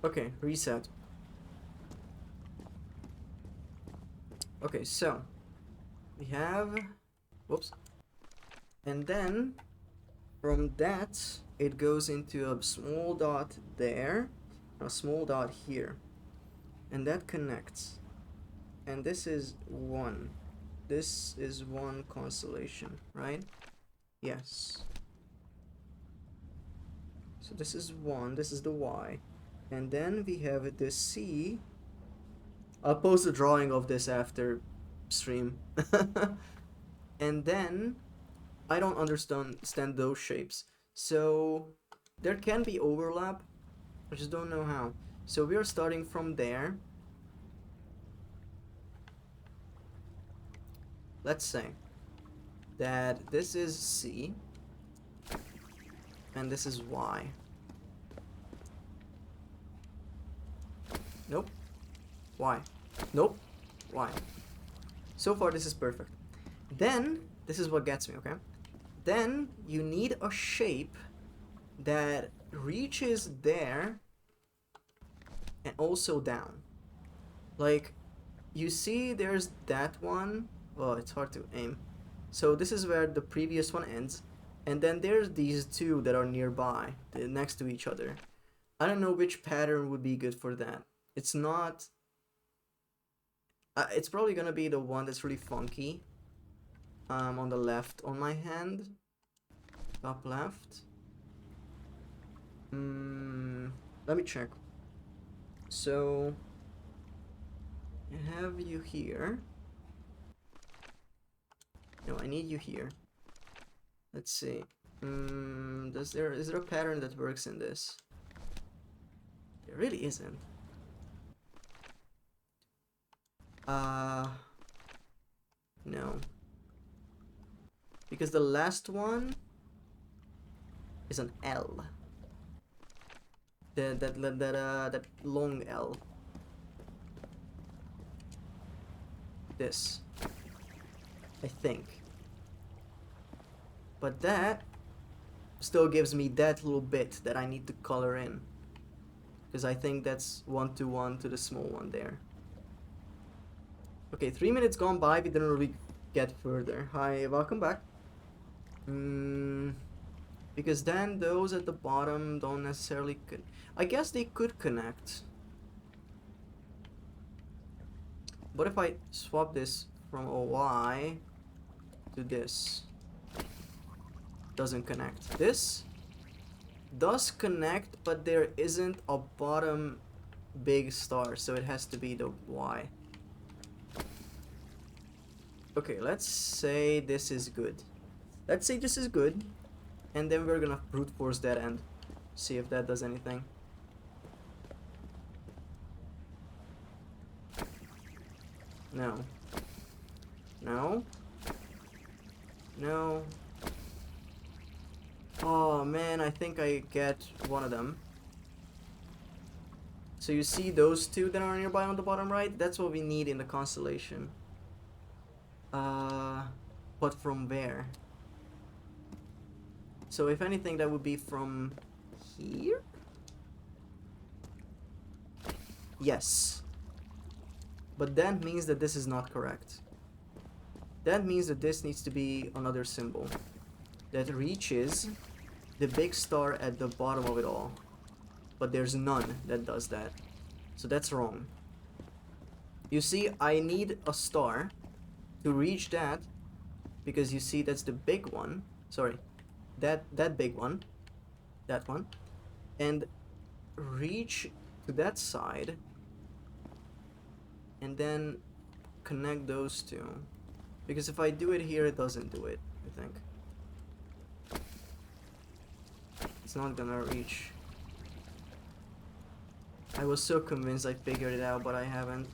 Okay, reset. Okay, so we have, whoops, and then from that it goes into a small dot there, a small dot here, and that connects. And this is 1. This is 1 constellation, right? Yes. So this is 1, this is the Y. And then we have the C. I'll post a drawing of this after stream. And then I don't understand those shapes. So there can be overlap. I just don't know how. So we are starting from there. Let's say that this is C and this is Y. Nope. Y. Nope. Y. So far this is perfect. Then this is what gets me, okay? Then you need a shape that reaches there and also down. Like, you see there's that one. Oh, it's hard to aim. So this is where the previous one ends. And then there's these two that are nearby, they're next to each other. I don't know which pattern would be good for that. It's not... it's probably gonna be the one that's really funky. On the left on my hand. Top left. Let me check. So... I have you here. No, I need you here. Let's see. Is there a pattern that works in this? There really isn't. No. Because the last one is an L. That long L. This. I think. But that still gives me that little bit that I need to color in. because I think that's 1-to-1 to the small one there. Okay, 3 minutes gone by, we didn't really get further. Hi, welcome back. Because then those at the bottom don't necessarily I guess they could connect. But if I swap this from a Y to this, doesn't connect. This does connect, but there isn't a bottom big star, so it has to be the Y. Okay, let's say this is good. Let's say this is good, and then we're gonna brute force that end. See if that does anything. No. No. No. Oh man, I think I get one of them. So you see those two that are nearby on the bottom right? That's what we need in the constellation. But from where? So if anything, that would be from here? Yes. But that means that this is not correct. That means that this needs to be another symbol that reaches the big star at the bottom of it all. But there's none that does that. So that's wrong. You see, I need a star to reach that, because you see that's the big one. Sorry, that big one, that one, and reach to that side, and then connect those two. Because if I do it here, it doesn't do it, I think. It's not gonna reach. I was so convinced I figured it out, but I haven't.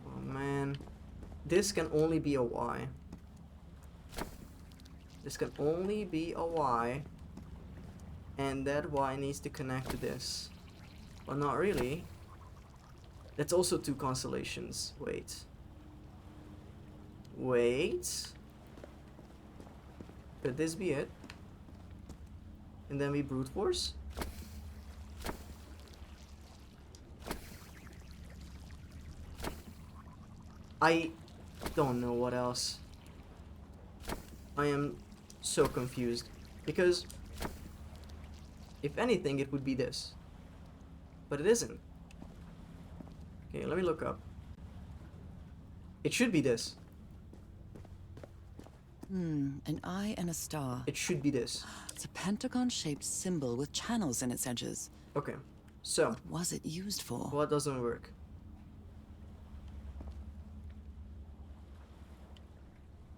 Oh man. This can only be a Y. This can only be a Y. And that Y needs to connect to this. Well, not really. That's also two constellations. Wait. Wait. Could this be it? And then we brute force? I don't know what else. I am so confused. Because if anything, it would be this. But it isn't. Okay, let me look up. It should be this. An eye and a star. It should be this. It's a pentagon-shaped symbol with channels in its edges. Okay, so What was it used for? what doesn't work?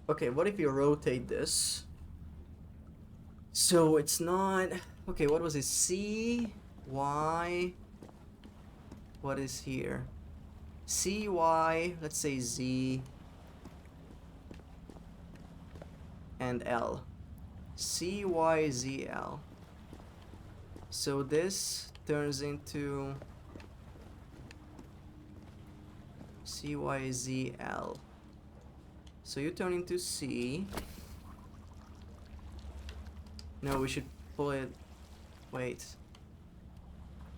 Okay, what if you rotate this? So it's not... Okay, what was it? C, Y... What is here? C, Y, let's say Z... and L. C, Y, Z, L. So this turns into... C, Y, Z, L. So you turn into C. No, we should pull it. Wait.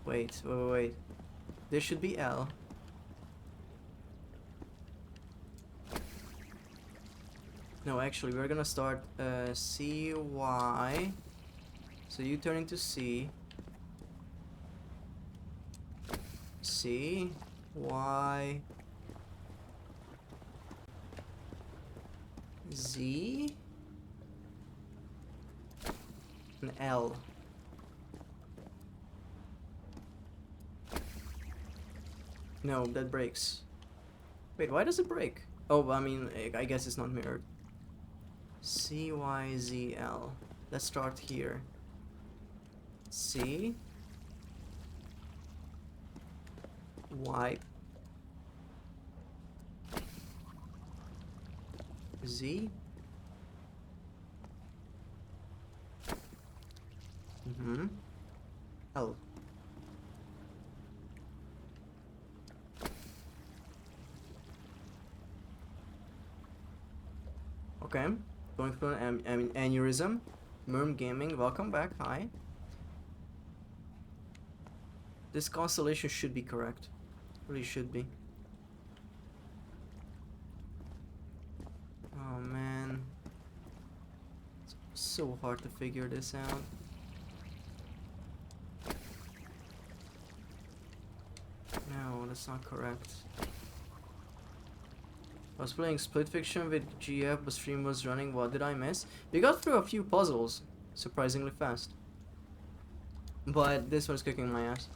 Wait. This should be L. No, actually, we're gonna start C, Y. So you turn into C. C, Y, Z, and L. No, that breaks. Wait, why does it break? Oh, I mean, I guess it's not mirrored. C, Y, Z, L. Let's start here. C, Y, Z, L. Okay, going through an aneurysm. Merm Gaming, welcome back. Hi. This constellation should be correct. Really should be. Oh man. It's so hard to figure this out. No, that's not correct. I was playing Split Fiction with GF, but stream was running. What did I miss? We got through a few puzzles surprisingly fast. But this one's kicking my ass.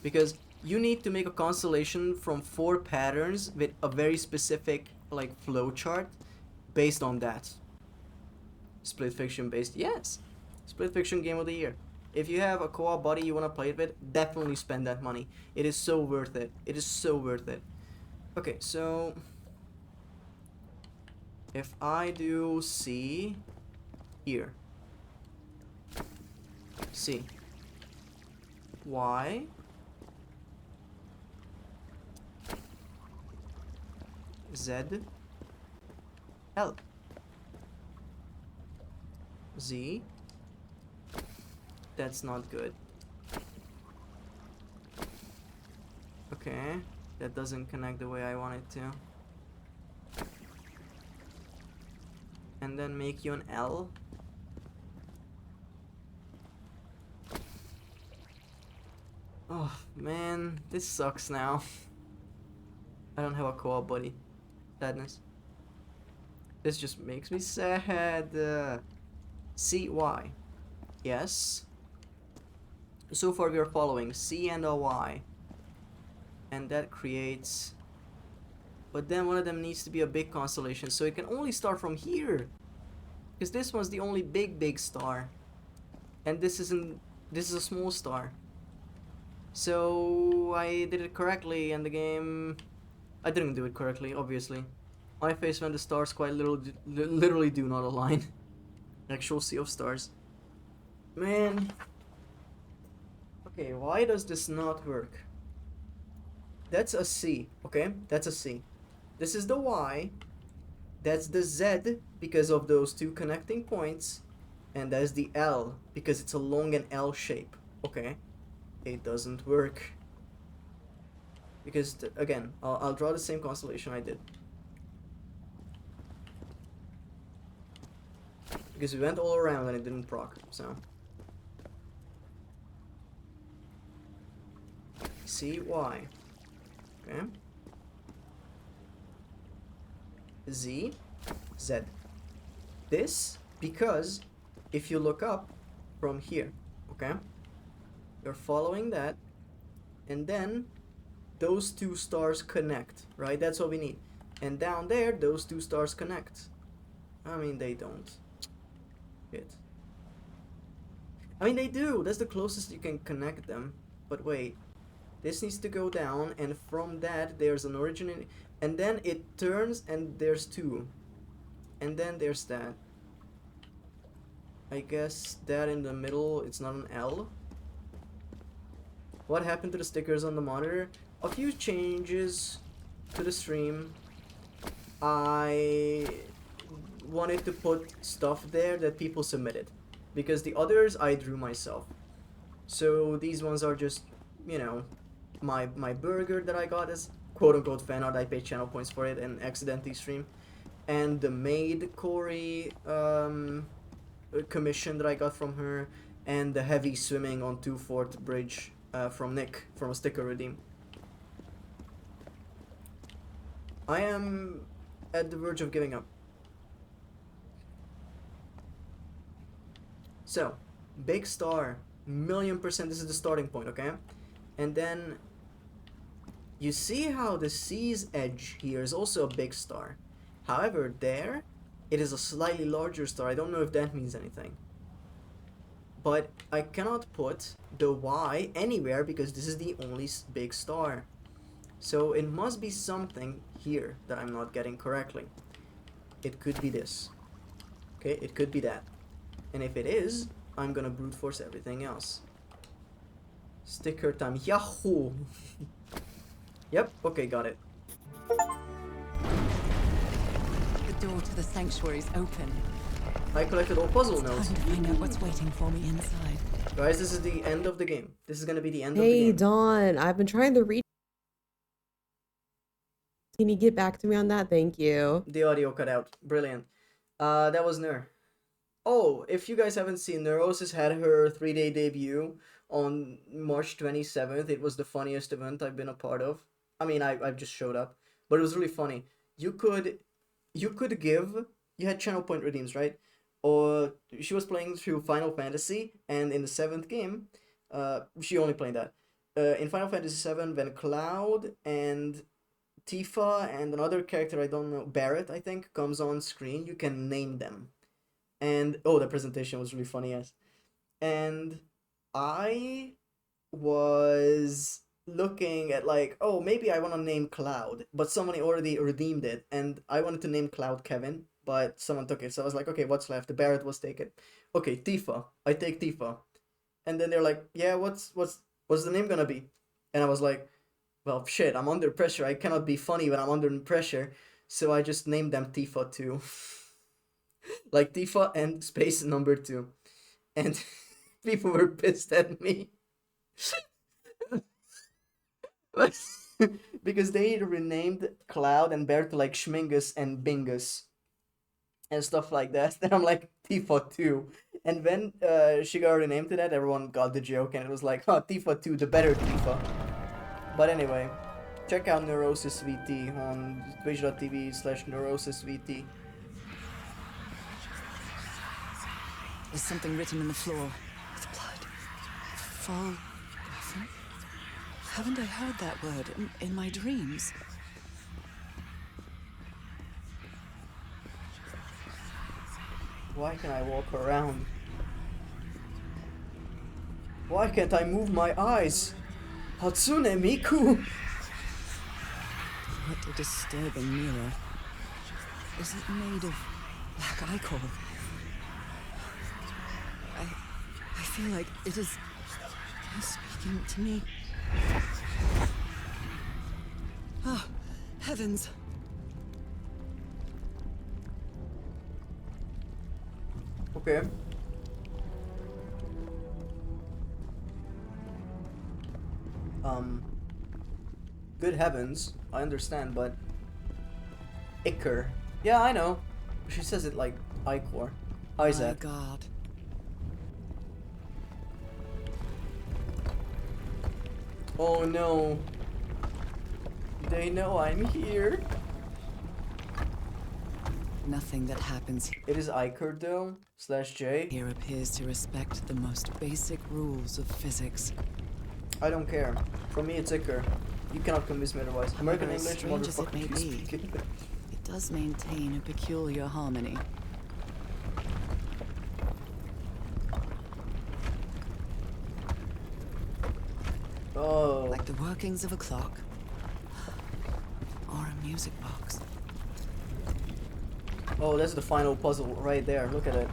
Because you need to make a constellation from 4 patterns with a very specific like flow chart based on that. Split Fiction based, yes. Split Fiction game of the year. If you have a co-op buddy you want to play it with, definitely spend that money. It is so worth it. It is so worth it. Okay, so if I do C here, C, Y, Z, L, Z, that's not good. Okay, that doesn't connect the way I want it to. And then make you an L. Oh man, this sucks now. I don't have a co-op buddy. Sadness. This just makes me sad. CY. Yes. So far we are following C and a Y. And that creates... But then one of them needs to be a big constellation, so it can only start from here. Because this one's the only big star. And this isn't... This is a small star. So I did it correctly, and the game... I didn't do it correctly, obviously. My face when the stars quite literally do not align. Actual sea of stars. Man. Okay, why does this not work? That's a C, okay? That's a C. This is the Y. That's the Z because of those 2 connecting points. And that's the L because it's along an L shape. Okay. It doesn't work. Because, again, I'll draw the same constellation I did. Because we went all around and it didn't proc, so. C, Y. Okay. Z, Z. This, because if you look up from here, okay, you're following that, and then those 2 stars connect, right? That's what we need. And down there, those 2 stars connect. I mean, they don't. Shit. I mean, they do. That's the closest you can connect them. But wait. This needs to go down, and from that there's an origin, and then it turns and there's 2. And then there's that. I guess that in the middle, it's not an L. What happened to the stickers on the monitor? A few changes to the stream. I wanted to put stuff there that people submitted. Because the others I drew myself. So these ones are just, you know, my burger that I got as quote-unquote fan art. I paid channel points for it and accidentally stream. And the maid Corey commission that I got from her. And the heavy swimming on 2/4 bridge from Nick from a sticker redeem. I am at the verge of giving up. So, big star, 1,000,000%, this is the starting point, okay? And then, you see how the C's edge here is also a big star. However, there, it is a slightly larger star. I don't know if that means anything. But I cannot put the Y anywhere because this is the only big star. So it must be something here that I'm not getting correctly. It could be this. Okay, it could be that. And if it is, I'm gonna brute force everything else. Sticker time. Yahoo! Yep, okay, got it. The door to the sanctuary is open. I collected all puzzle notes. Time to find out what's waiting for me inside. Guys, this is the end of the game. This is gonna be the end of the Hey, game. Dawn, I've been trying to reach. Can you get back to me on that? Thank you. The audio cut out. Brilliant. That was Nur. Oh, if you guys haven't seen, Neurosis had her 3-day debut on March 27th. It was the funniest event I've been a part of. I mean, I just showed up, but it was really funny. You could give, you had channel point redeems, right? Or she was playing through Final Fantasy, and in the 7th game, she only played that. In Final Fantasy 7, when Cloud and Tifa and another character I don't know, Barrett I think, comes on screen, you can name them. And oh, the presentation was really funny, yes. And I was looking at like, oh, maybe I want to name Cloud, but someone already redeemed it, and I wanted to name Cloud Kevin, but someone took it. So I was like, okay, what's left? The Barrett was taken. Okay, Tifa. I take Tifa. And then they're like, yeah, what's the name gonna be? And I was like, well, shit, I'm under pressure. I cannot be funny when I'm under pressure. So I just named them Tifa 2. Like Tifa and space number 2. And people were pissed at me. Because they renamed Cloud and Bear to like Schmingus and Bingus and stuff like that. Then I'm like, Tifa 2. And when she got renamed to that, everyone got the joke, and it was like, huh, Tifa 2, the better Tifa. But anyway, check out Neurosis VT on twitch.tv/NeurosisVT. There's something written in the floor. With blood. Fall. Haven't I heard that word in my dreams? Why can I walk around? Why can't I move my eyes? Hatsune Miku! What a disturbing mirror. Is it made of black ichor? I feel like it is speaking to me. Oh, heavens. Okay. Good heavens, I understand, but Iker. Yeah, I know. She says it like Ichor. Isaac. My God. Oh no. They know I'm here. Nothing that happens It is Iker though, /J. here appears to respect the most basic rules of physics. I don't care. For me, it's Iker. You cannot convince me otherwise. American However, as English, strange as it may motherfucker, you be, speak it. it does maintain a peculiar harmony. Oh. Like the workings of a clock. Or a music box. Oh, that's the final puzzle right there. Look at it.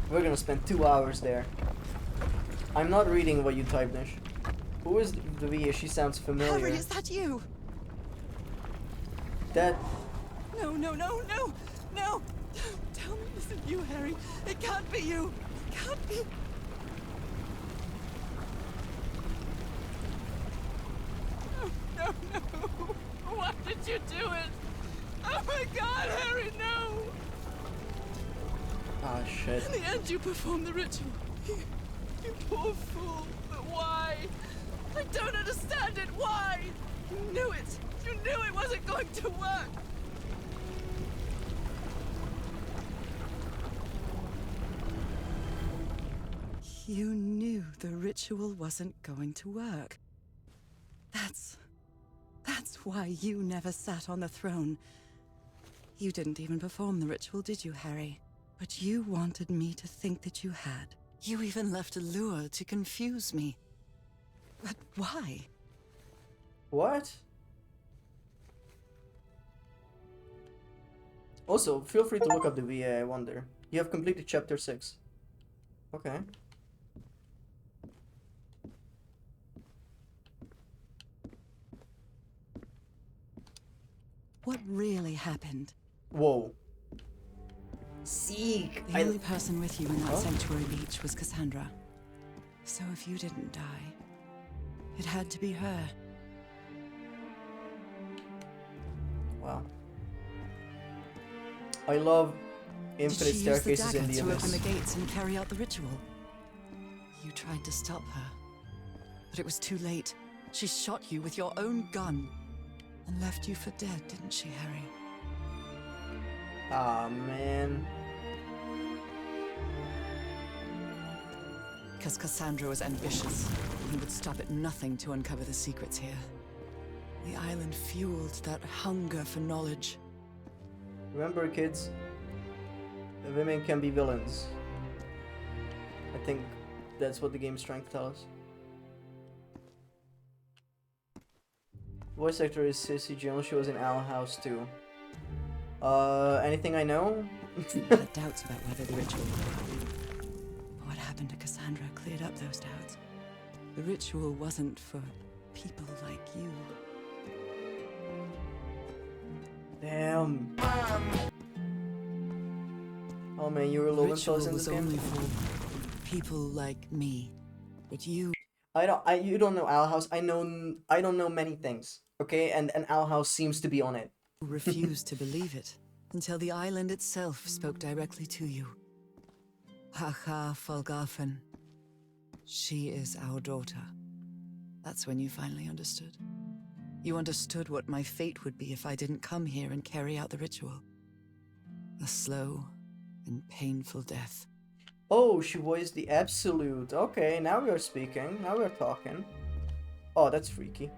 We're gonna spend 2 hours there. I'm not reading what you typed, Nish. Who is the VA? She sounds familiar. Harry, is that you? That... No, no, no, no, no! Tell me it isn't you, Harry. It can't be you. It can't be. No, no, no. Why did you do it? Oh my God, Harry, no! Ah, shit. In the end, you performed the ritual. You poor fool. But why? I don't understand it. Why? You knew it. You knew it wasn't going to work. You knew the ritual wasn't going to work. That's why you never sat on the throne. You didn't even perform the ritual, did you, Harry? But you wanted me to think that you had. You even left a lure to confuse me. But why? What? Also, feel free to look up the VA, I wonder. You have completed chapter 6. Okay. What really happened? Whoa. Seek. The only person with you in that sanctuary beach was Cassandra. So if you didn't die, it had to be her. Wow. I love Did infinite she use the staircases dagger in the to open the abyss. gates and carry out the ritual? You tried to stop her, but it was too late. She shot you with your own gun and left you for dead, didn't she, Harry? Ah, man. Because Cassandra was ambitious and would stop at nothing to uncover the secrets here. The island fueled that hunger for knowledge. Remember, kids, women can be villains. I think that's what the game's trying to tell us. Voice actor is Cissy Jones. She was in Owl House too. Anything I know? I had doubts about whether the ritual would work. But what happened to Cassandra cleared up those doubts. The ritual wasn't for people like you. Damn. Oh man, you were The low ritual in was this game? only for people like me. But you You don't know Owl House. I don't know many things. Okay, and Owl House seems to be on it. refused to believe it until the island itself spoke directly to you. Haha Folgafen. She is our daughter. That's when you finally understood. You understood what my fate would be if I didn't come here and carry out the ritual. A slow and painful death. Oh, she voiced the Absolute. Okay, now we are speaking. Now we are talking. Oh, that's freaky.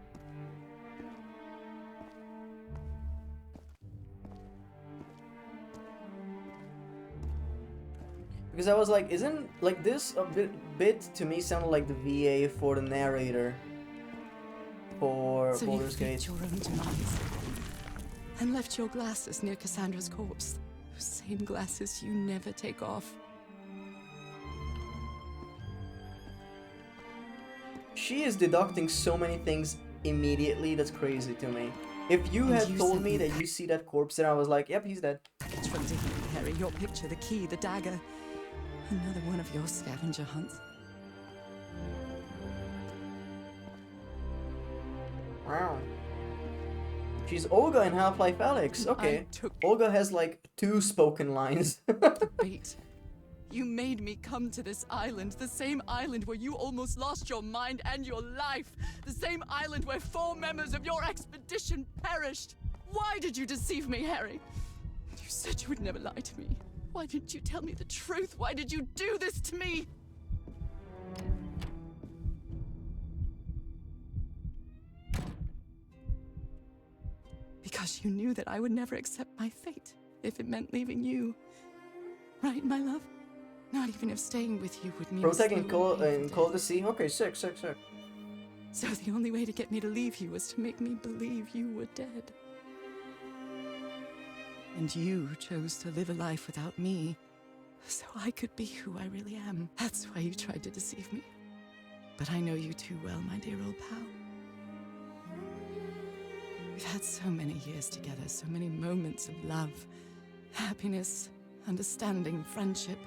Because I was like, isn't like this a bit to me sounded like the VA for the narrator for So you Baldur's faked Gate. your own demise and left your glasses near Cassandra's corpse. Those same glasses you never take off. She is deducting so many things immediately. That's crazy to me. If you And had you told sent me me that you see that corpse, then I was like, yep, he's dead. Package from Dignity, Harry. Your picture, the key, the dagger. Another one of your scavenger hunts. Wow. She's Olga in Half-Life Alyx. Okay. I took Olga has like 2 spoken lines. the bait. You made me come to this island, the same island where you almost lost your mind and your life, the same island where 4 members of your expedition perished. Why did you deceive me, Harry? You said you would never lie to me. Why didn't you tell me the truth? Why did you do this to me? Because you knew that I would never accept my fate if it meant leaving you. Right, my love? Not even if staying with you would mean Protect a and slow Cold, painful and Cold the death. Sea. Okay, sick. So the only way to get me to leave you was to make me believe you were dead. And you chose to live a life without me, so I could be who I really am. That's why you tried to deceive me. But I know you too well, my dear old pal. We've had so many years together, so many moments of love, happiness, understanding, friendship.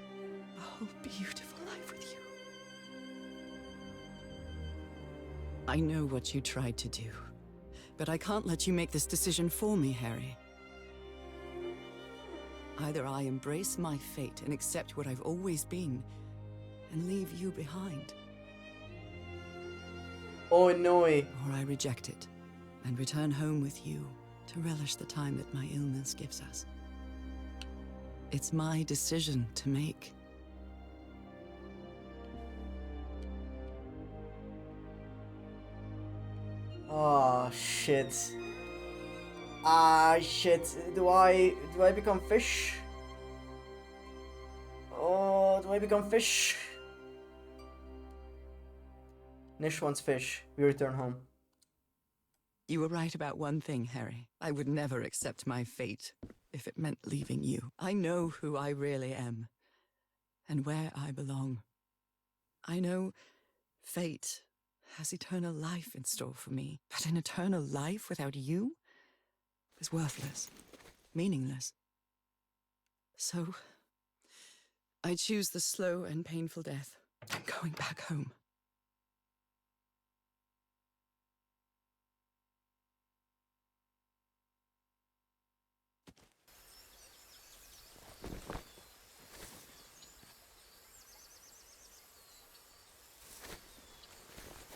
A whole beautiful life with you. I know what you tried to do, but I can't let you make this decision for me, Harry. Either I embrace my fate and accept what I've always been, and leave you behind, Oh no. or I reject it and return home with you to relish the time that my illness gives us. It's my decision to make. Oh shit. Ah shit. Do I become fish? Oh, do I become fish? Nish wants fish. We return home. You were right about one thing, Harry. I would never accept my fate if it meant leaving you. I know who I really am and where I belong. I know fate has eternal life in store for me, but an eternal life without you is worthless, meaningless. So, I choose the slow and painful death. I'm going back home.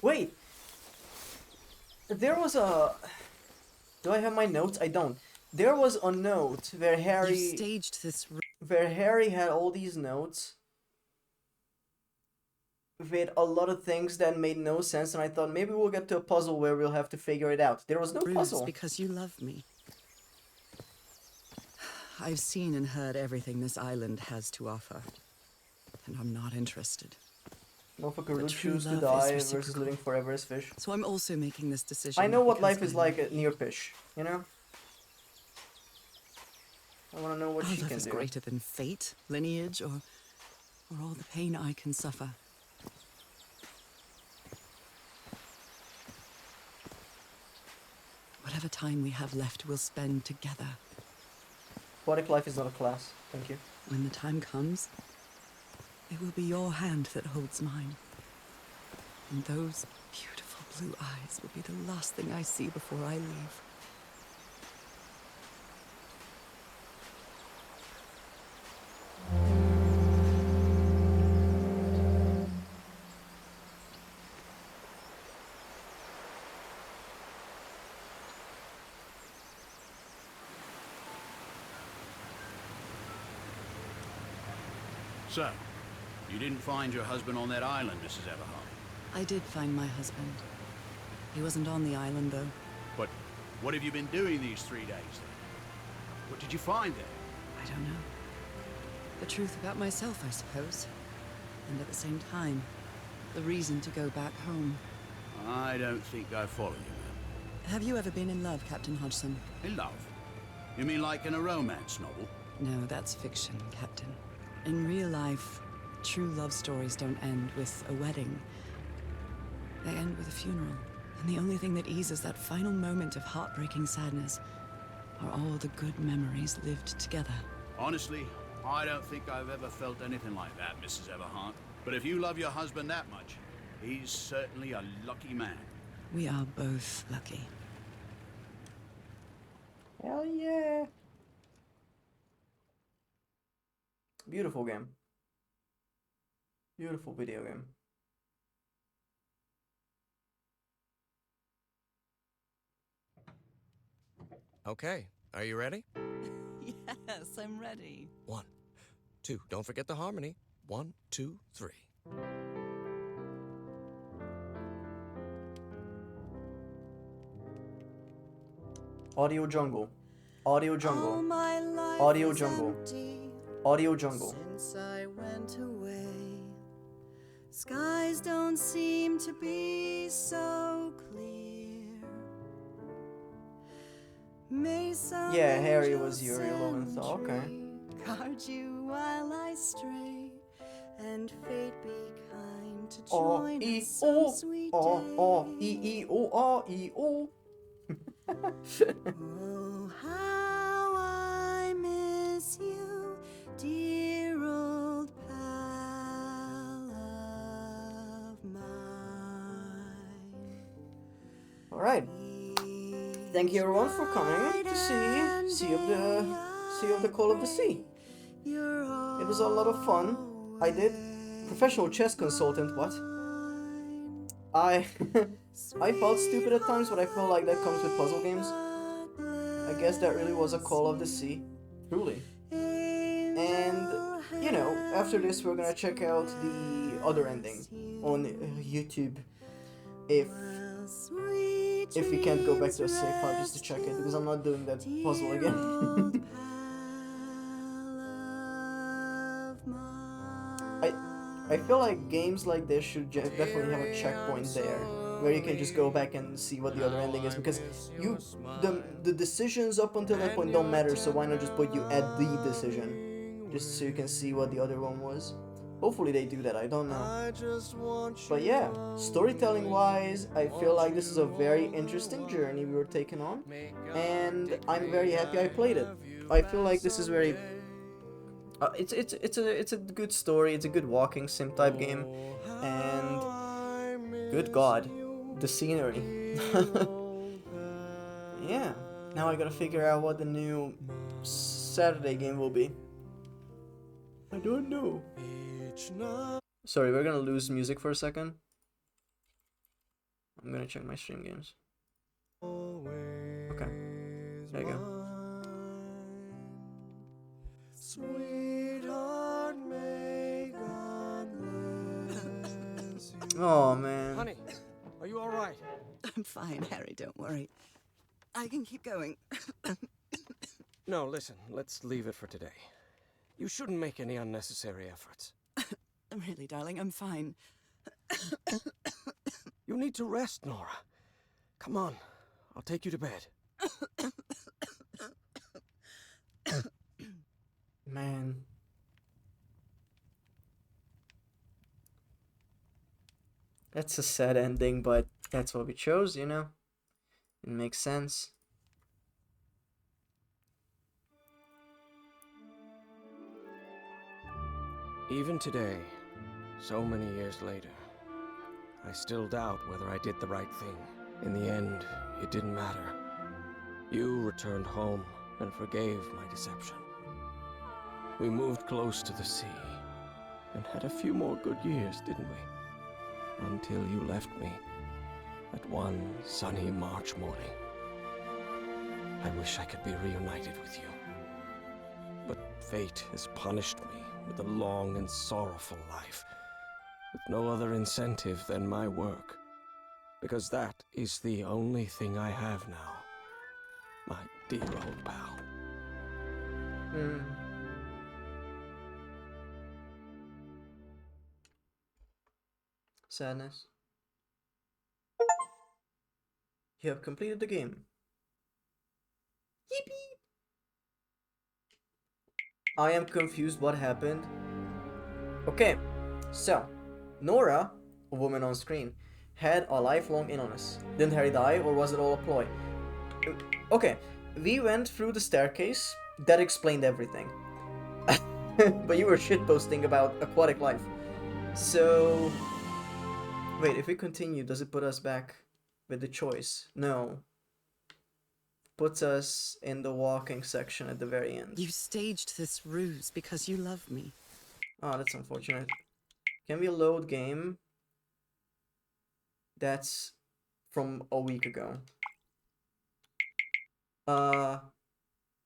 Wait! There was a... Do I have my notes? I don't. There was a note where You staged this. Harry had all these notes with a lot of things that made no sense, and I thought maybe we'll get to a puzzle where we'll have to figure it out. There was no puzzle. Because you love me. I've seen and heard everything this island has to offer, and I'm not interested. Motherfucker would true choose to love is die versus reciprocal. living forever as fish. So I'm also making this decision. I know what because life is I like love at near fish, you know? I want to know what Our she love can is do. greater than fate, lineage, or all the pain I can suffer. Whatever time we have left, we'll spend together. Aquatic life is not a class. Thank you. When the time comes, it will be your hand that holds mine. And those beautiful blue eyes will be the last thing I see before I leave. So, you didn't find your husband on that island, Mrs. Everhart. I did find my husband. He wasn't on the island, though. But what have you been doing these 3 days, then? What did you find there? I don't know. The truth about myself, I suppose. And at the same time, the reason to go back home. I don't think I follow you, ma'am. Have you ever been in love, Captain Hodgson? In love? You mean like in a romance novel? No, that's fiction, Captain. In real life, true love stories don't end with a wedding. They end with a funeral. And the only thing that eases that final moment of heartbreaking sadness are all the good memories lived together. Honestly, I don't think I've ever felt anything like that, Mrs. Everhart. But if you love your husband that much, he's certainly a lucky man. We are both lucky. Hell yeah. Beautiful game. Beautiful video game. Okay, are you ready? Yes, I'm ready. 1, 2, don't forget the harmony. 1, 2, 3. Audio jungle. Audio jungle. All my life Audio is jungle. empty Audio jungle. since I went away. Skies don't seem to be so clear. May Yeah, Harry was your Lowenthal, okay. Guard you while I stray, and fate be kind to Oh, join e, us some oh, sweet oh, oh, day. e, oh, oh, e, oh. Oh, how I miss you, dear old pal of mine. All right. Thank you everyone for coming to see Sea of the Call of the Sea. It was a lot of fun. I did professional chess consultant. What? I I felt stupid at times, but I felt like that comes with puzzle games. I guess that really was a Call of the Sea, truly. And you know, after this, we're gonna check out the other ending on YouTube. If we can't go back to a save file just to check it, because I'm not doing that puzzle again. I feel like games like this should definitely have a checkpoint there, where you can just go back and see what the other ending is, because the decisions up until that point don't matter, so why not just put you at the decision, just so you can see what the other one was. Hopefully they do that, I don't know. But yeah, storytelling wise, I feel like this is a very interesting journey we were taking on, and I'm very happy I played it. I feel like this is very it's a good story, it's a good walking sim type game, and good god, the scenery. Yeah, now I gotta figure out what the new Saturday game will be. I don't know. Sorry, we're gonna lose music for a second. I'm gonna check my stream games. Okay. There you go. Sweetheart, may God bless you. Oh man. Honey, are you all right? I'm fine, Harry, don't worry. I can keep going. No, listen, let's leave it for today. You shouldn't make any unnecessary efforts. Really, darling, I'm fine. You need to rest, Nora. Come on, I'll take you to bed. Man. That's a sad ending, but that's what we chose, you know? It makes sense. Even today, so many years later, I still doubt whether I did the right thing. In the end, it didn't matter. You returned home and forgave my deception. We moved close to the sea and had a few more good years, didn't we? Until you left me at one sunny March morning. I wish I could be reunited with you. But fate has punished me with a long and sorrowful life, with no other incentive than my work. Because that is the only thing I have now, my dear old pal. Sadness. You have completed the game. Yippee! I am confused what happened. Okay, so Nora, a woman on screen, had a lifelong illness. Didn't Harry die, or was it all a ploy? Okay, we went through the staircase. That explained everything. But you were shitposting about aquatic life. So... Wait, if we continue, does it put us back with the choice? No. Puts us in the walking section at the very end. You staged this ruse because you love me. Oh, that's unfortunate. Can we load game? That's from a week ago. Well,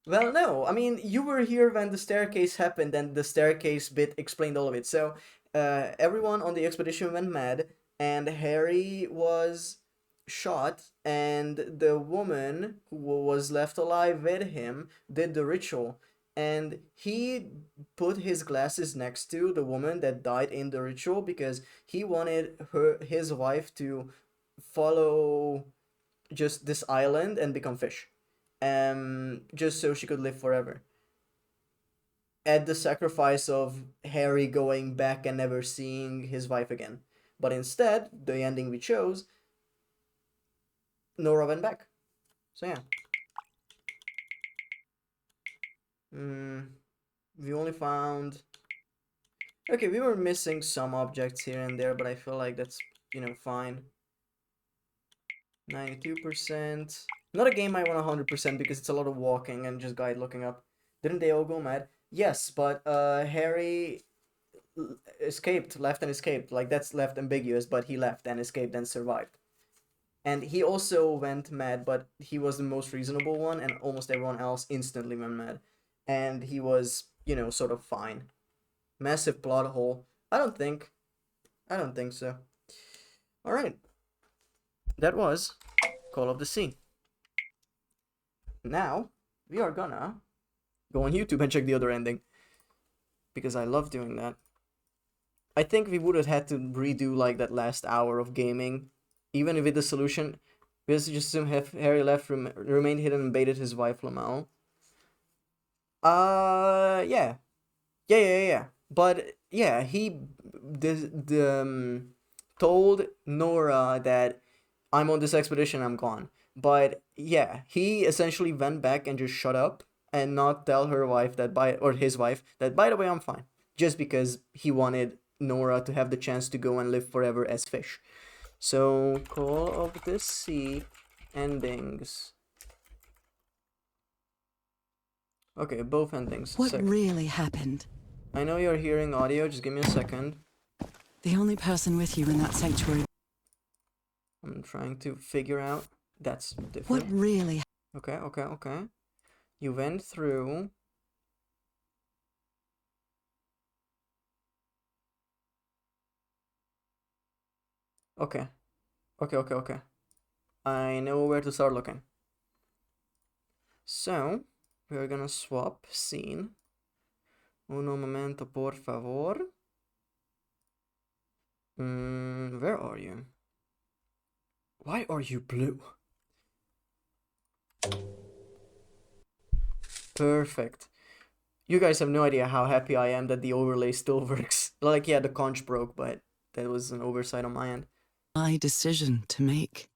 no. I mean, you were here when the staircase happened, and the staircase bit explained all of it. So, everyone on the expedition went mad, and Harry was shot, and the woman who was left alive with him did the ritual. And he put his glasses next to the woman that died in the ritual because he wanted his wife to follow just this island and become fish. Just so she could live forever. At the sacrifice of Harry going back and never seeing his wife again. But instead, the ending we chose, Nora went back. So yeah. We only found... Okay, we were missing some objects here and there, but I feel like that's, you know, fine. 92%. Not a game I want 100% because it's a lot of walking and just guide looking up. Didn't they all go mad? Yes, but Harry escaped, left and escaped. Like, that's left ambiguous, but he left and escaped and survived. And he also went mad, but he was the most reasonable one, and almost everyone else instantly went mad. And he was, you know, sort of fine. Massive plot hole. I don't think so. Alright. That was Call of the Sea. Now, we are gonna go on YouTube and check the other ending. Because I love doing that. I think we would have had to redo, like, that last hour of gaming. Even with the solution. Because just assume Harry left, remained hidden, and baited his wife, Lamel. Yeah. Yeah. But, yeah, he told Nora that I'm on this expedition, I'm gone. But, yeah, he essentially went back and just shut up and not tell her wife that his wife that, by the way, I'm fine. Just because he wanted Nora to have the chance to go and live forever as fish. So, Call of the Sea endings. Okay, both endings. What really happened? I know you're hearing audio, just give me a second. The only person with you in that sanctuary I'm trying to figure out. That's What different. really Okay. You went through. Okay. Okay. I know where to start looking. So, we're gonna swap scene. Uno momento, por favor. Where are you? Why are you blue? Perfect. You guys have no idea how happy I am that the overlay still works. Like, yeah, the conch broke, but that was an oversight on my end. my decision to make?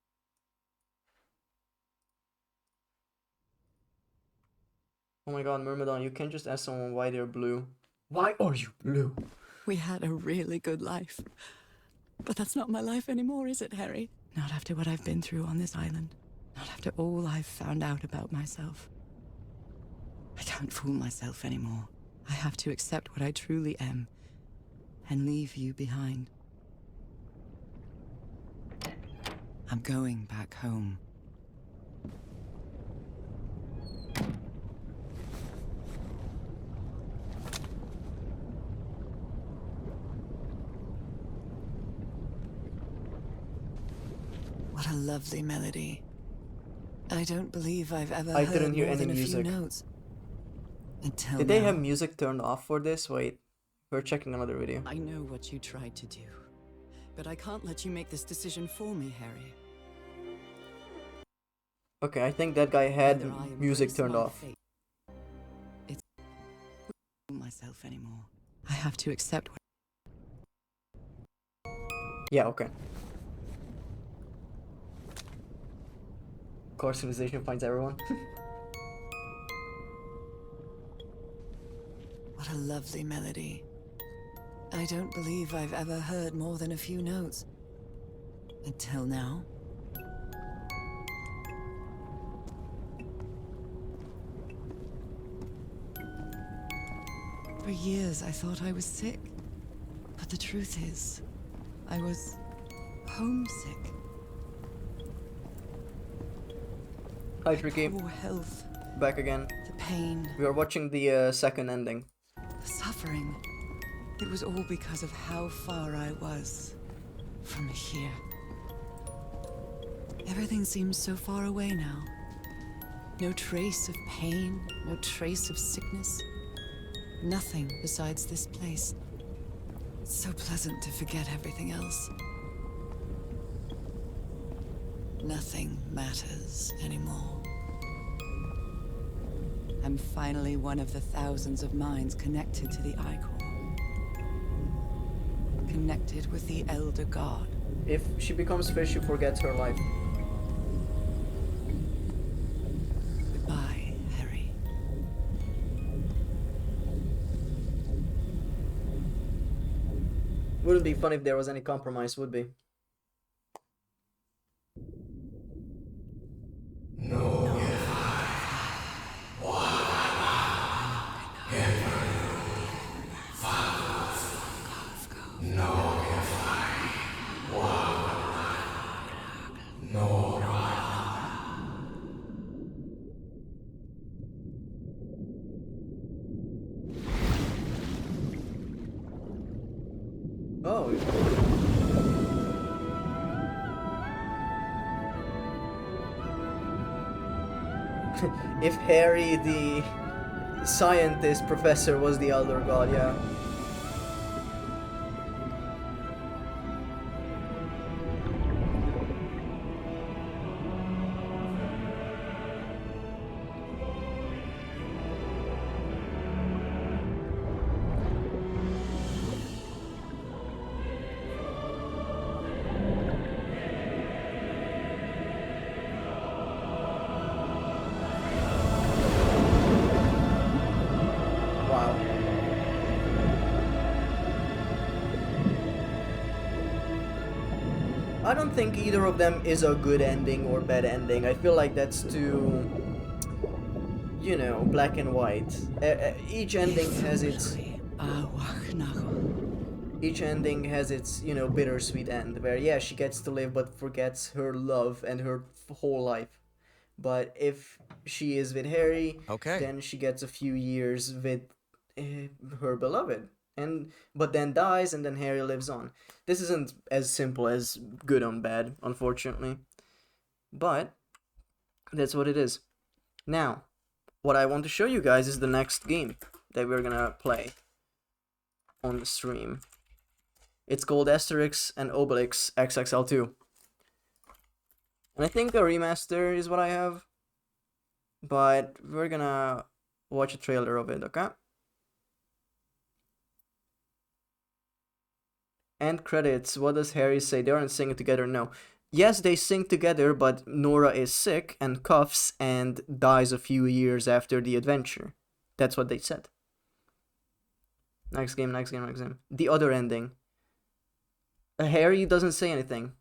Oh my god, Myrmidon, you can't just ask someone why they're blue. Why are you blue? We had a really good life. But that's not my life anymore, is it, Harry? Not after what I've been through on this island. Not after all I've found out about myself. I can't fool myself anymore. I have to accept what I truly am and leave you behind. I'm going back home. What a lovely melody. I don't believe I've ever I heard didn't hear more any than a music. few notes. Until Did they now. have music turned off for this? Wait, we're checking another video. I know what you tried to do, but I can't let you make this decision for me, Harry. Okay, I think that guy had Whether I music embrace turned my off. fate, it's not myself anymore. I have to accept what Yeah, okay. Of course, civilization finds everyone. What a lovely melody. I don't believe I've ever heard more than a few notes. Until now. For years I thought I was sick. But the truth is, I was homesick. Hi, Tricky. Poor health, Back again. the pain, We are watching the second ending. the suffering. It was all because of how far I was from here. Everything seems so far away now. No trace of pain, no trace of sickness. Nothing besides this place. It's so pleasant to forget everything else. Nothing matters anymore. I'm finally one of the thousands of minds connected to the Icor. Connected with the Elder God. If she becomes fish, she forgets her life. Goodbye, Harry. Wouldn't be fun if there was any compromise, would be. Oh. If Harry, the scientist professor, was the Elder God, yeah. Wow. I don't think either of them is a good ending or bad ending. I feel like that's too, you know, black and white. Each ending has its each ending has its, you know, bittersweet end, where yeah, she gets to live but forgets her love and her whole life. But if she is with Harry, Okay. then she gets a few years with her beloved, and but then dies, and then Harry lives on. This isn't as simple as good on bad, unfortunately, but that's what it is. Now, what I want to show you guys is the next game that we're gonna play on the stream. It's called Asterix and Obelix XXL2. And I think a remaster is what I have. But we're gonna watch a trailer of it, okay? End credits. What does Harry say? They aren't singing together, no. Yes, they sing together, but Nora is sick and coughs and dies a few years after the adventure. That's what they said. Next game, next game, next game. The other ending. Harry doesn't say anything.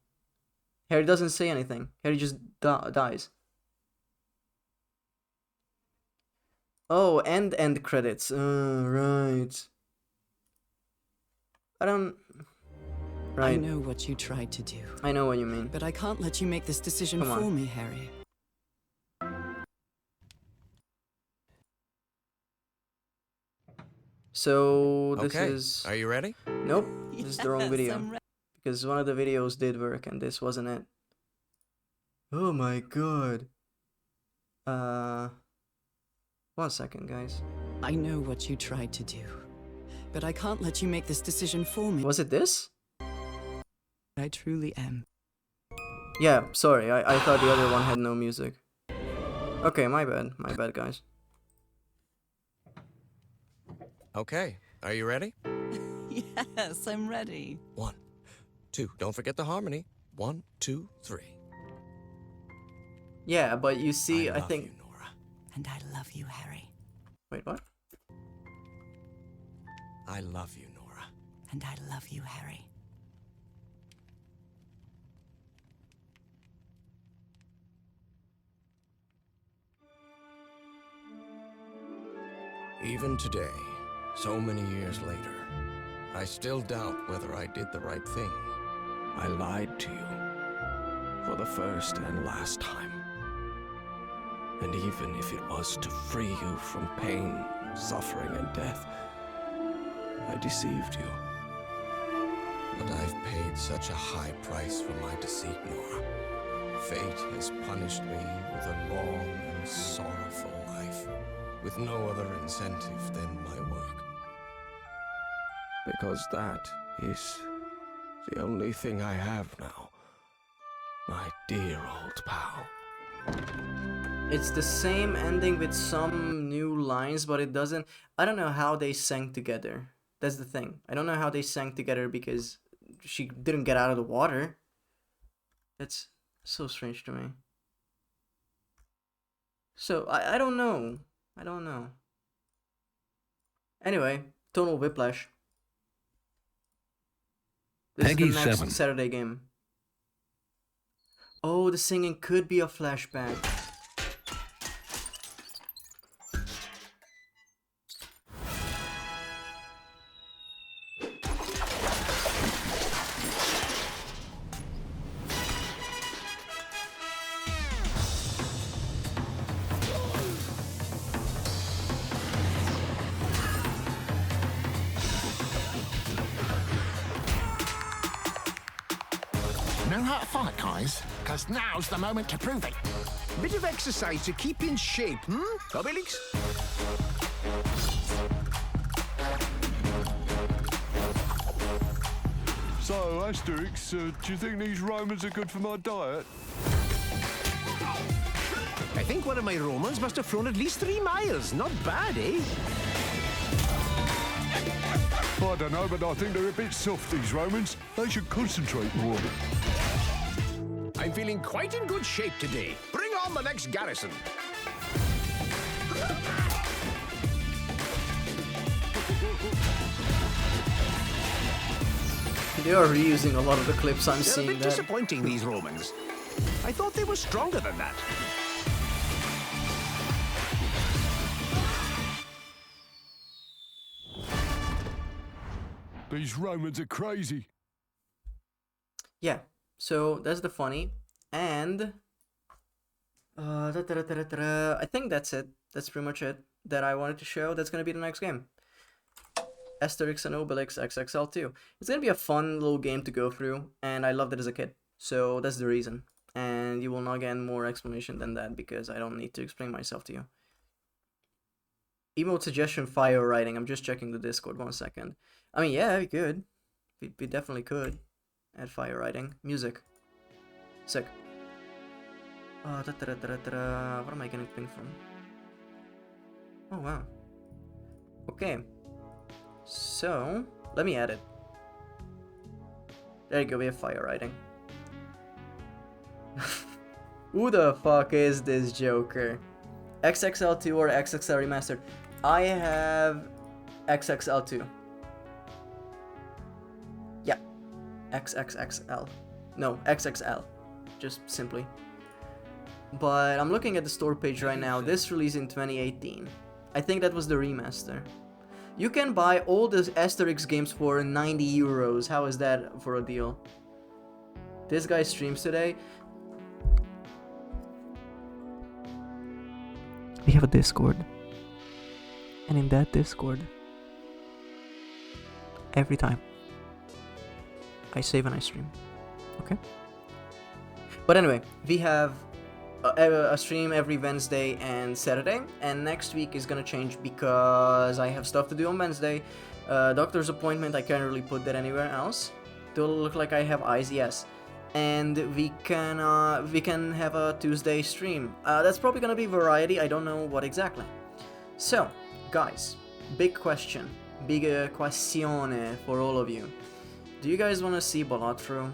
Harry doesn't say anything. Harry just dies. Oh, and end credits. Right. I don't... Right. I know what you tried to do. I know what you mean. But I can't let you make this decision Come on. for me, Harry. So, this Okay. is... Are you ready? Nope, this is the wrong Yes, video. I'm Because one of the videos did work and this wasn't it. Oh my god. 1 second, guys. I know what you tried to do. But I can't let you make this decision for me. Was it this? I truly am. Yeah, sorry, I thought the other one had no music. Okay, my bad, guys. Okay. Are you ready? Yes, I'm ready. 1, 2. Don't forget the harmony. 1, 2, 3. Yeah, but you see, I love think... you, Nora. And I love you, Harry. Wait, what? I love you, Nora. And I love you, Harry. Even today, so many years later, I still doubt whether I did the right thing. I lied to you for the first and last time. And even if it was to free you from pain, suffering, and death, I deceived you. But I've paid such a high price for my deceit, Nora. Fate has punished me with a long and sorrowful life, with no other incentive than my work. Because that is the only thing I have now, my dear old pal. It's the same ending with some new lines, but it doesn't... I don't know how they sang together. That's the thing. I don't know how they sang together because she didn't get out of the water. That's so strange to me. So, I don't know. I don't know. Anyway, Tonal Whiplash. This Peggy is the next 7. Saturday game. Oh, the singing could be a flashback. Know how to fight, guys? Because now's the moment to prove it. Bit of exercise to keep in shape, Obelix? So, Asterix, do you think these Romans are good for my diet? I think one of my Romans must have flown at least 3 miles. Not bad, eh? I don't know, but I think they're a bit soft, these Romans. They should concentrate more. I'm feeling quite in good shape today. Bring on the next garrison. They are reusing a lot of the clips I'm They're a seeing bit there. disappointing, these Romans. I thought they were stronger than that. These Romans are crazy. Yeah, so that's the funny. And I think that's it. That's pretty much it that I wanted to show. That's gonna be the next game. Asterix and Obelix XXL2. It's gonna be a fun little game to go through, and I loved it as a kid. So that's the reason. And you will not get more explanation than that because I don't need to explain myself to you. Emote suggestion fire writing. I'm just checking the Discord 1 second. I mean, yeah, we could. We definitely could add fire writing. Music. Sick. What am I getting pinged from? Oh, wow. Okay. So, let me add it. There you go, we have fire writing. Who the fuck is this Joker? XXL2 or XXL Remastered? I have XXL2. Yeah. XXXL. No, XXL. Just simply. But I'm looking at the store page right now. This released in 2018. I think that was the remaster. You can buy all the Asterix games for 90 euros. How is that for a deal? This guy streams today. We have a Discord. And in that Discord, every time I save and I stream. Okay? But anyway, we have a stream every Wednesday and Saturday, and next week is gonna change because I have stuff to do on Wednesday. Doctor's appointment, I can't really put that anywhere else. Do I look like I have eyes? Yes. And we can have a Tuesday stream. That's probably gonna be variety. I don't know what exactly. So, guys, big question, big questione for all of you. Do you guys want to see Balatro?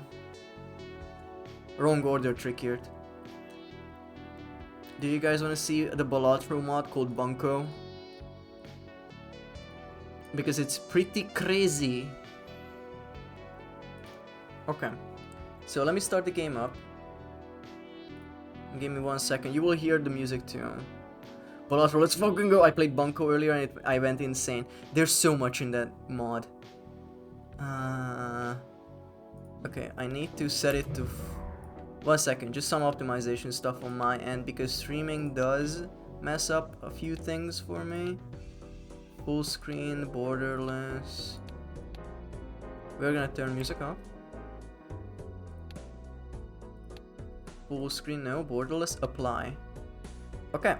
Wrong order, trickered. Do you guys want to see the Balatro mod called Bunko? Because it's pretty crazy. Okay. So let me start the game up. Give me 1 second. You will hear the music too. Balatro, let's fucking go. I played Bunko earlier and I went insane. There's so much in that mod. Okay, I need to set it to... 1 second, just some optimization stuff on my end because streaming does mess up a few things for me. Full screen, borderless. We're gonna turn music off. Full screen, no. Borderless, apply. Okay.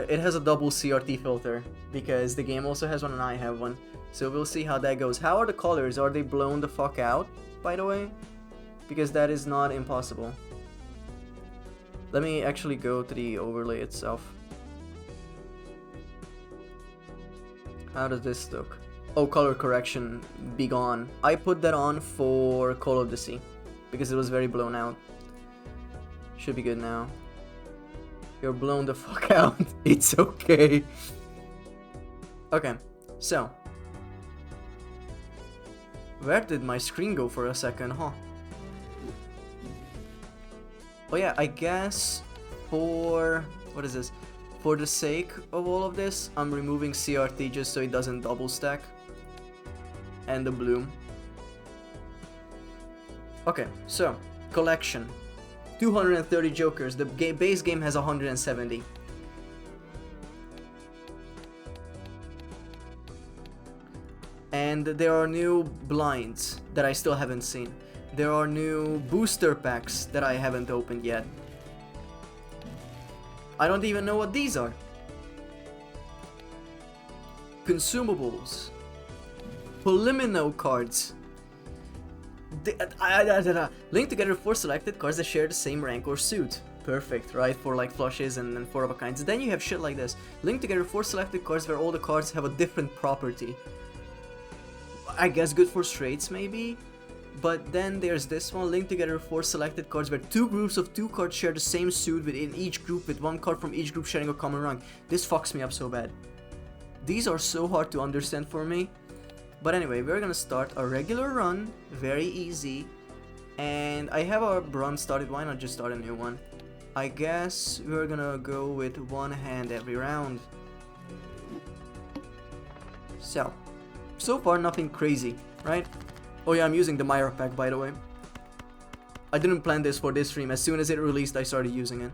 It has a double CRT filter because the game also has one and I have one. So we'll see how that goes. How are the colors? Are they blown the fuck out, by the way? Because that is not impossible. Let me actually go to the overlay itself. How does this look? Oh, color correction, be gone. I put that on for Call of the Sea because it was very blown out. Should be good now. You're blown the fuck out. It's okay. Okay, so. Where did my screen go for a second, huh? Oh yeah, I guess for... What is this? For the sake of all of this, I'm removing CRT just so it doesn't double stack. And the bloom. Okay, so, collection. 230 Jokers. The base game has 170. And there are new blinds that I still haven't seen. There are new booster packs that I haven't opened yet. I don't even know what these are. Consumables. Polimino cards. Link together 4 selected cards that share the same rank or suit. Perfect, right? For like flushes and 4 of a kinds. Then you have shit like this. Link together 4 selected cards where all the cards have a different property. I guess good for straights maybe? But then there's this one, link together 4 selected cards where 2 groups of 2 cards share the same suit within each group with 1 card from each group sharing a common rank. This fucks me up so bad. These are so hard to understand for me. But anyway, we're gonna start a regular run, very easy. And I have a run started, why not just start a new one? I guess we're gonna go with 1 hand every round. So far nothing crazy, right? Oh yeah, I'm using the Myra pack, by the way. I didn't plan this for this stream. As soon as it released, I started using it.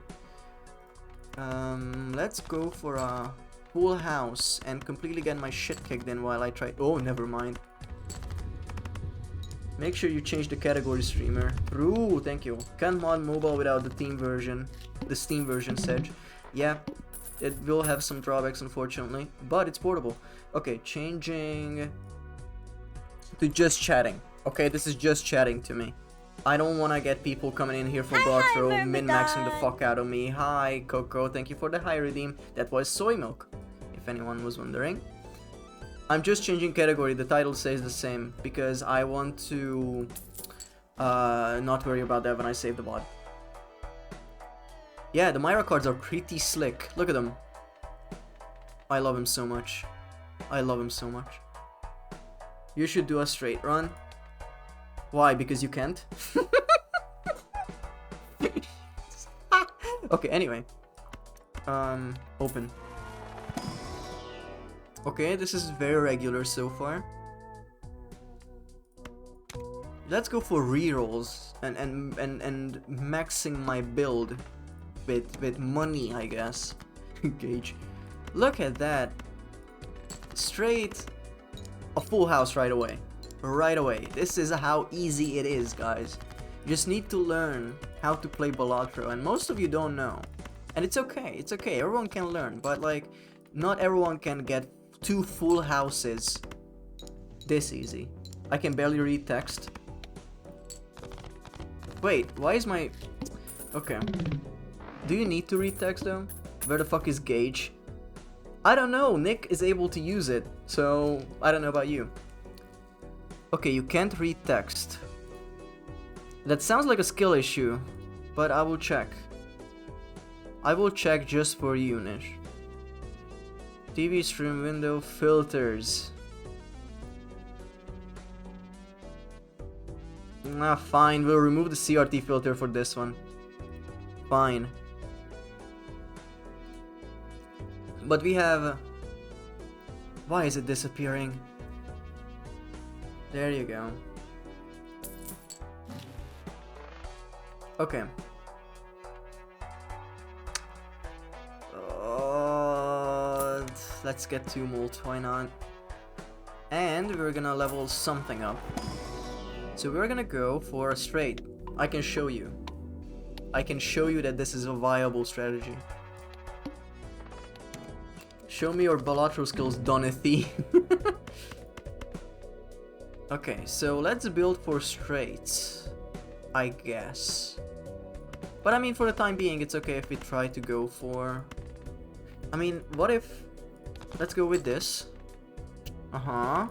Let's go for a full house and completely get my shit kicked in while I try. Oh, never mind. Make sure you change the category, streamer. Ooh, thank you. Can't mod mobile without the Steam version, Sedge. Yeah, it will have some drawbacks, unfortunately, but it's portable. Okay, changing to just chatting. Okay, this is just chatting to me. I don't want to get people coming in here for blood throw, min-maxing the fuck out of me. Hi, Coco. Thank you for the high redeem. That was soy milk, if anyone was wondering. I'm just changing category. The title stays the same because I want to not worry about that when I save the VOD. Yeah, the Myra cards are pretty slick. Look at them. I love him so much. I love him so much. You should do a straight run. Why? Because you can't? Okay, anyway. Open. Okay, this is very regular so far. Let's go for rerolls and maxing my build with money, I guess. Gauge. Look at that. Straight a full house right away. Right away. This is how easy it is, guys. You just need to learn how to play Balatro, and most of you don't know. And it's okay, it's okay, everyone can learn, but like, not everyone can get 2 full houses this easy. I can barely read text. Wait, why is my... Okay. Do you need to read text though? Where the fuck is Gauge? I don't know, Nick is able to use it, so I don't know about you. Okay, you can't read text. That sounds like a skill issue, but I will check. I will check just for you, Nish. TV stream window filters. Ah, fine, we'll remove the CRT filter for this one. Fine. But we have... Why is it disappearing? There you go. Okay. Let's get 2 molt, why not? And we're gonna level something up. So we're gonna go for a straight. I can show you. I can show you that this is a viable strategy. Show me your Balatro skills, Donathy. Okay, so let's build for straights, I guess. But I mean, for the time being, it's okay if we try to go for... I mean, what if... Let's go with this. Uh-huh.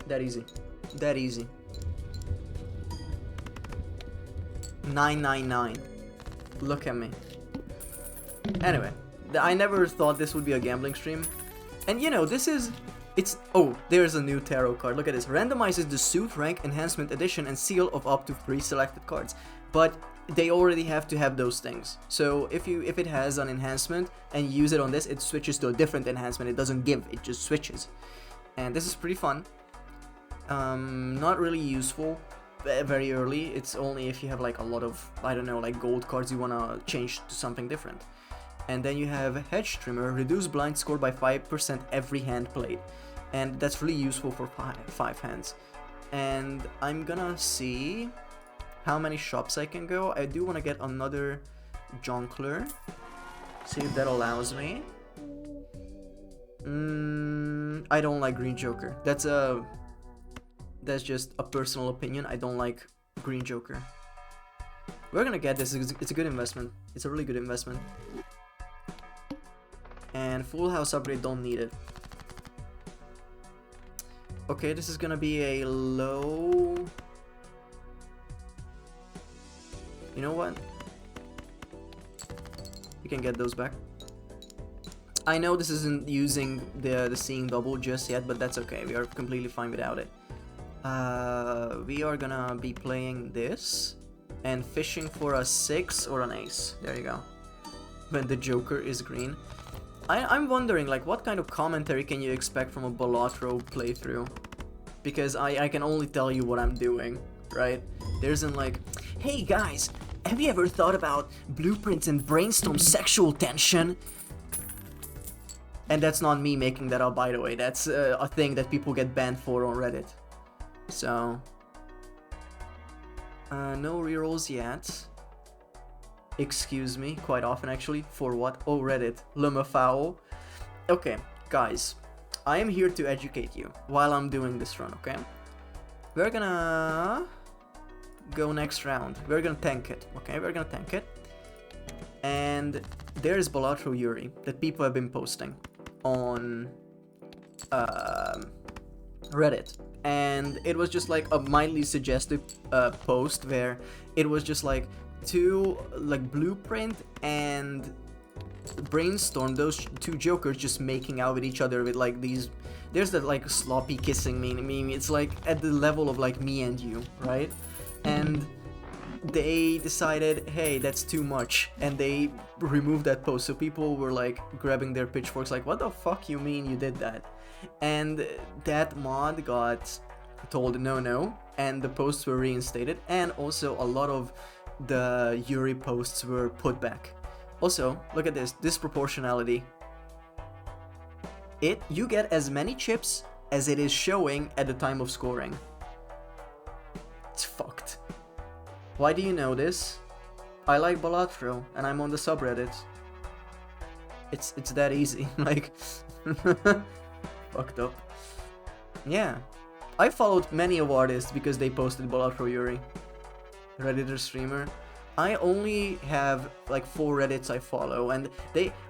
That easy. That easy. 999. Look at me. Anyway, I never thought this would be a gambling stream. And you know, this is... It's... Oh, there's a new tarot card. Look at this. Randomizes the suit, rank, enhancement, edition, and seal of up to 3 selected cards. But they already have to have those things. So if it has an enhancement and you use it on this, it switches to a different enhancement. It doesn't give, it just switches. And this is pretty fun. Not really useful very early. It's only if you have like a lot of, I don't know, like gold cards you want to change to something different. And then you have Hedge Trimmer, reduce blind score by 5% every hand played. And that's really useful for 5 hands. And I'm gonna see how many shops I can go. I do want to get another Jonkler. See if that allows me. I don't like Green Joker. That's just a personal opinion. I don't like Green Joker. We're gonna get this. It's a good investment. It's a really good investment. And full house upgrade, don't need it. Okay, this is gonna be a low... You know what? You can get those back. I know this isn't using the seeing double just yet, but that's okay. We are completely fine without it. We are gonna be playing this. and fishing for a 6 or an ace. There you go. When the Joker is green. I'm wondering, like, what kind of commentary can you expect from a Balatro playthrough? Because I can only tell you what I'm doing, right? There isn't like, hey guys, have you ever thought about blueprints and brainstorm sexual tension? And that's not me making that up, by the way. That's a thing that people get banned for on Reddit. So, no rerolls yet. Excuse me, quite often actually. For what? Oh, Reddit. Le Mafao. Okay, guys. I am here to educate you while I'm doing this run, okay? We're gonna go next round. We're gonna tank it, okay? We're gonna tank it. And there's Balatro Yuri that people have been posting on Reddit. And it was just like a mildly suggestive post where it was just like blueprint and brainstorm, those two jokers just making out with each other with like these, there's that like sloppy kissing meme. It's like at the level of like me and you, right? And they decided, hey, that's too much, and they removed that post. So people were like grabbing their pitchforks like, what the fuck you mean you did that? And that mod got told no, and the posts were reinstated, and also a lot of the Yuri posts were put back. Also, look at this disproportionality. You get as many chips as it is showing at the time of scoring. It's fucked. Why do you know this? I like Balatro, and I'm on the subreddit. It's that easy, like, fucked up. Yeah, I followed many of artists because they posted Balatro Yuri. Redditor streamer. I only have like 4 Reddits I follow, and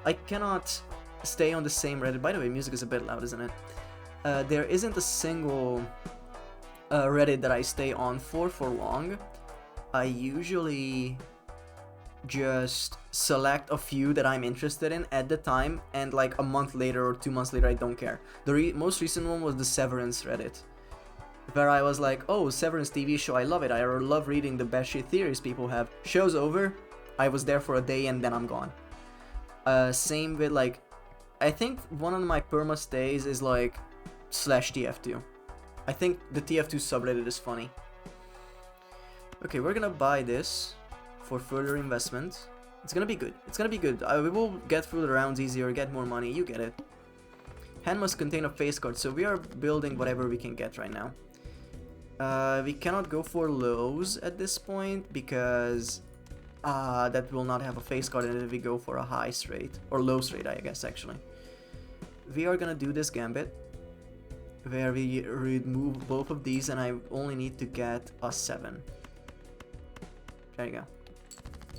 I cannot stay on the same Reddit. By the way, music is a bit loud, isn't it? There isn't a single Reddit that I stay on for long. I usually just select a few that I'm interested in at the time, and like a month later or 2 months later, I don't care. The most recent one was the Severance Reddit, where I was like, oh, Severance TV show, I love it. I love reading the batshit theories people have. Show's over, I was there for a day and then I'm gone. Same with like, I think one of my perma stays is like /TF2. I think the TF2 subreddit is funny. Okay, we're gonna buy this for further investment. It's gonna be good. It's gonna be good. We will get through the rounds easier, get more money, you get it. Hand must contain a face card, so we are building whatever we can get right now. We cannot go for lows at this point because that will not have a face card in it if we go for a high straight, or low straight, I guess, actually. We are gonna do this gambit where we remove both of these, and I only need to get a 7. There you go.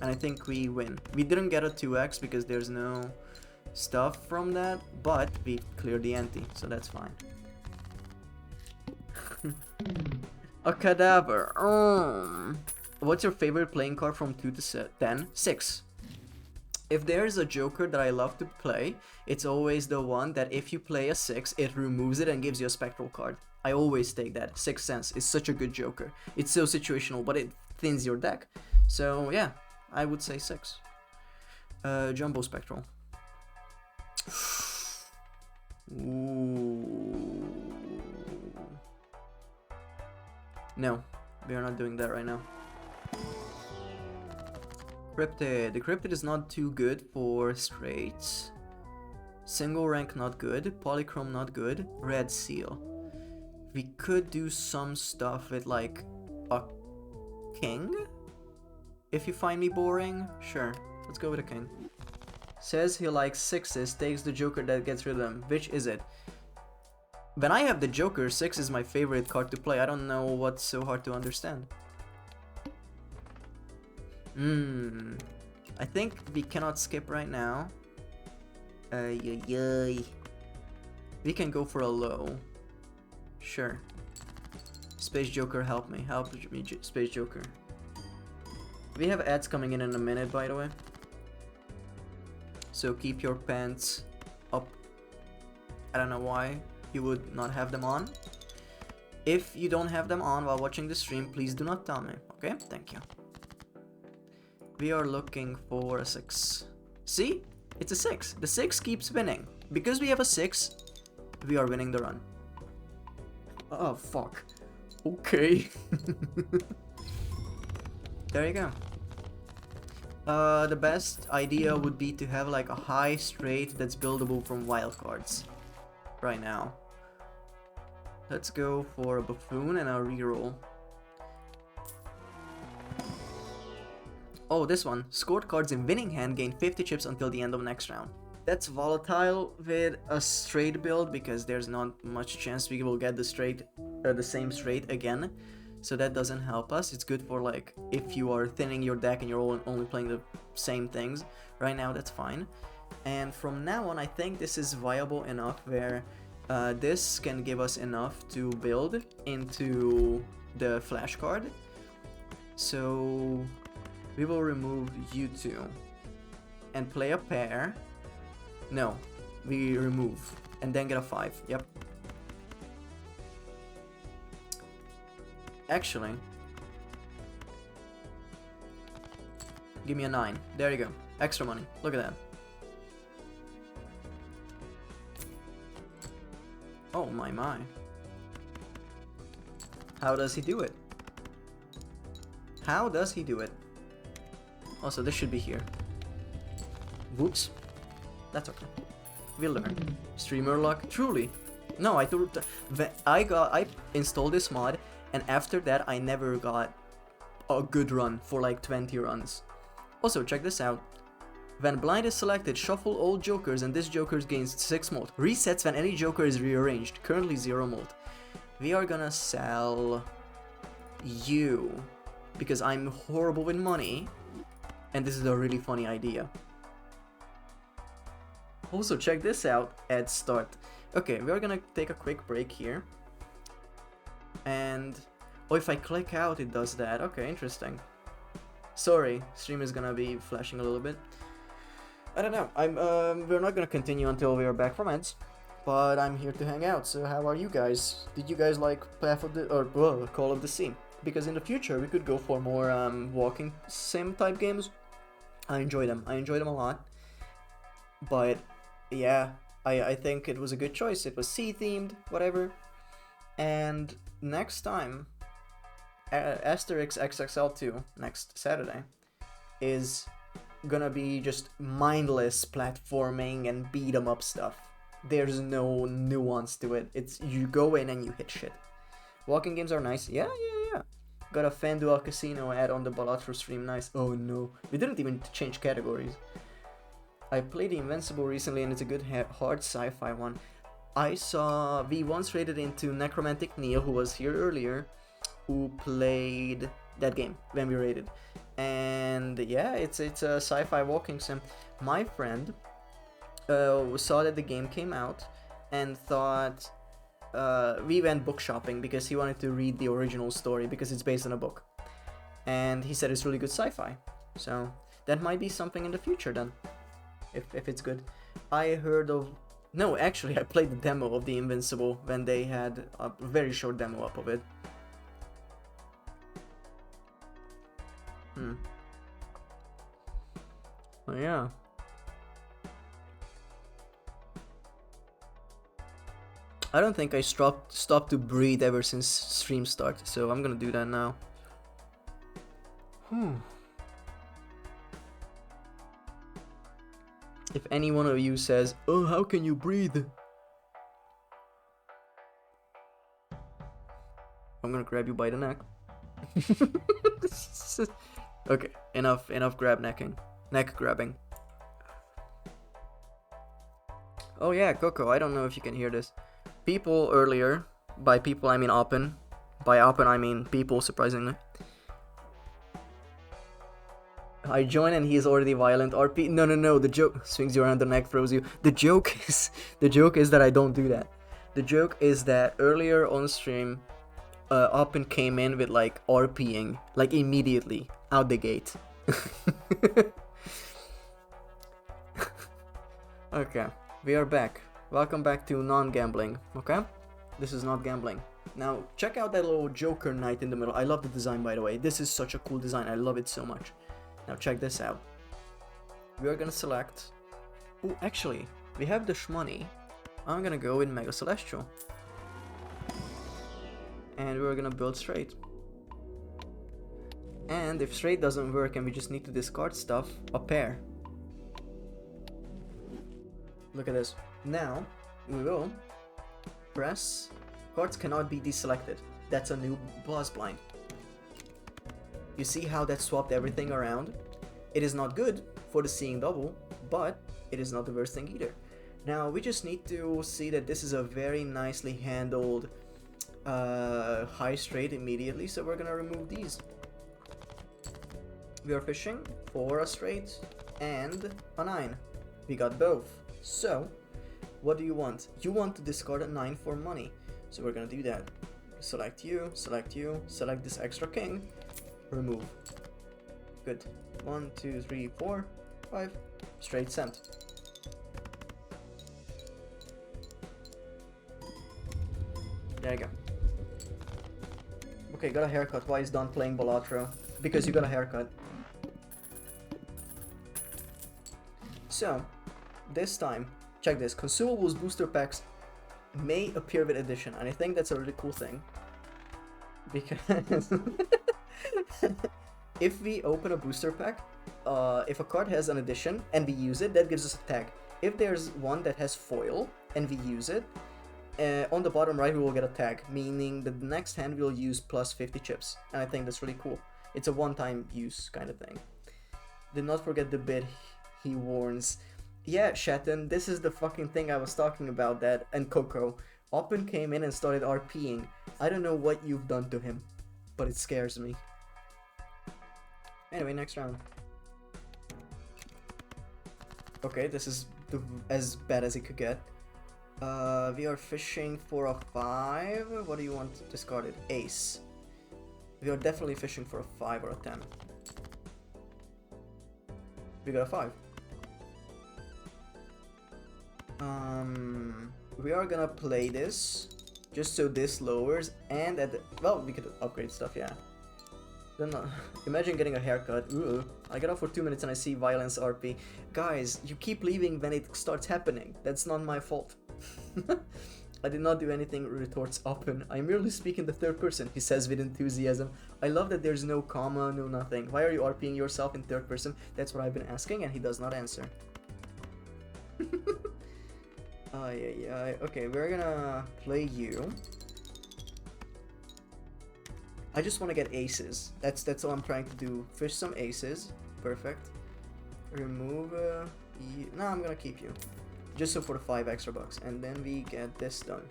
And I think we win. We didn't get a 2x because there's no stuff from that, but we cleared the ante, so that's fine. A cadaver. What's your favorite playing card from 2 to 10? 6. If there's a Joker that I love to play, it's always the one that if you play a 6, it removes it and gives you a spectral card. I always take that. 6th Sense is such a good Joker. It's so situational, but it thins your deck. So yeah, I would say 6. Jumbo Spectral. Ooh. No, we are not doing that right now. Cryptid. The Cryptid is not too good for straights. Single rank not good. Polychrome not good. Red Seal. We could do some stuff with like a king? If you find me boring, sure. Let's go with a king. Says he likes 6s, takes the Joker that gets rid of them. Which is it? When I have the Joker, 6 is my favorite card to play. I don't know what's so hard to understand. I think we cannot skip right now. We can go for a low. Sure. Space Joker, help me. Help me, Space Joker. We have ads coming in a minute, by the way. So keep your pants up. I don't know why you would not have them on. If you don't have them on while watching the stream, please do not tell me, okay? Thank you. We are looking for a 6. See? It's a 6. The 6 keeps winning. Because we have a 6, we are winning the run. Oh, fuck. Okay. There you go. The best idea would be to have like a high straight that's buildable from wildcards. Right now. Let's go for a buffoon and a reroll. Oh, this one. Scored cards in winning hand gain 50 chips until the end of next round. That's volatile with a straight build because there's not much chance we will get the same straight again. So that doesn't help us. It's good for like if you are thinning your deck and you're only playing the same things. Right now that's fine. And from now on I think this is viable enough where this can give us enough to build into the flash card. So we will remove you two and play a pair. No, we remove and then get a 5. Yep. Actually, give me a 9. There you go. Extra money. Look at that. Oh my. How does he do it? How does he do it? Also, this should be here. Whoops. That's okay. We'll learn. Streamer luck. Truly. No, I installed this mod. And after that, I never got a good run for like 20 runs. Also, check this out. When blind is selected, shuffle all jokers and this joker gains 6 mult. Resets when any joker is rearranged. Currently 0 mult. We are gonna sell you because I'm horrible with money. And this is a really funny idea. Also, check this out at start. Okay, we are gonna take a quick break here. And oh, if I click out it does that. Okay, interesting. Sorry, stream is gonna be flashing a little bit. I don't know. We're not gonna continue until we are back from ads, but I'm here to hang out. So how are you guys? Did you guys like Path of the Call of the Sea? Because in the future we could go for more walking sim type games. I enjoy them. I enjoy them a lot. But yeah, I think it was a good choice. It was sea themed, whatever. And next time, Asterix XXL2 next Saturday is gonna be just mindless platforming and beat 'em up stuff. There's no nuance to it. It's you go in and you hit shit. Walking games are nice. Yeah. Got a FanDuel Casino ad on the Balatro stream. Nice. Oh no, we didn't even change categories. I played The Invincible recently and it's a good hard sci-fi one. We once raided into Necromantic Neil, who was here earlier, who played that game when we raided. And yeah, it's a sci-fi walking sim. My friend saw that the game came out and thought we went book shopping because he wanted to read the original story because it's based on a book. And he said it's really good sci-fi. So that might be something in the future then, if it's good. I heard of... No, actually, I played the demo of The Invincible when they had a very short demo up of it. Oh yeah. I don't think I stopped to breathe ever since stream start, so I'm gonna do that now. If any one of you says, "Oh, how can you breathe?" I'm gonna grab you by the neck. Okay, enough neck grabbing. Oh yeah, Coco, I don't know if you can hear this. People earlier, by people I mean Oppen, by Oppen I mean people, surprisingly. I join and he is already violent. RP, no, the joke swings you around the neck, throws you. The joke is that I don't do that. The joke is that earlier on stream, Oppen came in with like RPing, like immediately, out the gate. Okay, we are back. Welcome back to non-gambling, okay? This is not gambling. Now, check out that little Joker knight in the middle. I love the design, by the way. This is such a cool design. I love it so much. Now check this out. We are gonna select... Oh, actually, we have the shmoney. I'm gonna go in Mega Celestial. And we're gonna build straight. And if straight doesn't work and we just need to discard stuff, a pair. Look at this. Now, we will press... Cards cannot be deselected. That's a new boss blind. You see how that swapped everything around? It is not good for the seeing double, but it is not the worst thing either. Now, we just need to see that this is a very nicely handled high straight immediately, so we're gonna remove these. We are fishing for a straight and a 9. We got both. So, what do you want? You want to discard a 9 for money. So we're gonna do that. Select you, select this extra king, remove. Good. 1, 2, 3, 4, 5. Straight sent. There you go. Okay, got a haircut. Why is Don playing Balatro? Because you got a haircut. So, this time, check this. Consumables booster packs may appear with addition, and I think that's a really cool thing. Because if we open a booster pack, if a card has an addition and we use it, that gives us a tag. If there's one that has foil and we use it, on the bottom right we will get a tag, meaning that the next hand we'll use plus 50 chips, and I think that's really cool. It's a one-time use kind of thing. Did not forget the bit, he warns. Yeah, Shatton, this is the fucking thing I was talking about, that, and Coco. Oppen came in and started RPing. I don't know what you've done to him, but it scares me. Anyway, next round. Okay, this is as bad as it could get. We are fishing for a 5. What do you want discarded? Ace. We are definitely fishing for a 5 or a 10. We got a 5. We are gonna play this just so this lowers, and at the, well, we could upgrade stuff, yeah. Then imagine getting a haircut. Ooh, I get off for 2 minutes and I see violence RP. Guys, you keep leaving when it starts happening. That's not my fault. I did not do anything, retorts Oppen. I merely speak in the third person, he says with enthusiasm. I love that there's no comma, no nothing. Why are you RPing yourself in third person? That's what I've been asking, and he does not answer. Okay, we're gonna play you. I just want to get aces. That's all I'm trying to do. Fish some aces. Perfect. Remove no, I'm gonna keep you. Just so for the 5 extra bucks. And then we get this done.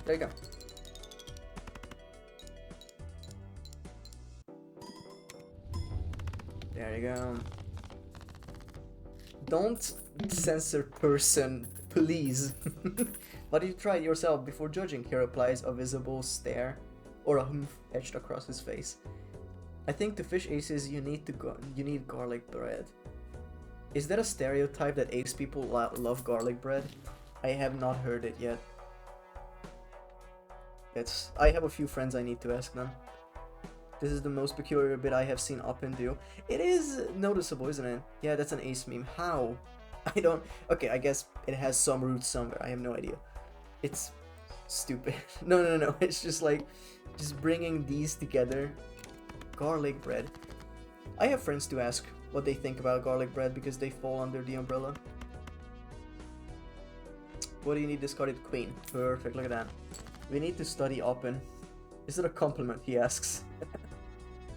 There you go. There you go. Don't censor person, please. Why do you try it yourself before judging? Here applies a visible stare or a humph etched across his face. I think to fish aces you need garlic bread. Is that a stereotype that ace people love garlic bread? I have not heard it yet. I have a few friends I need to ask them. This is the most peculiar bit I have seen Oppen do. It is noticeable, isn't it? Yeah, that's an ace meme. How? I don't... Okay, I guess it has some roots somewhere. I have no idea. It's stupid. No. It's just like... Just bringing these together. Garlic bread. I have friends to ask what they think about garlic bread because they fall under the umbrella. What do you need discarded? Queen. Perfect, look at that. We need to study Oppen. Is it a compliment, he asks.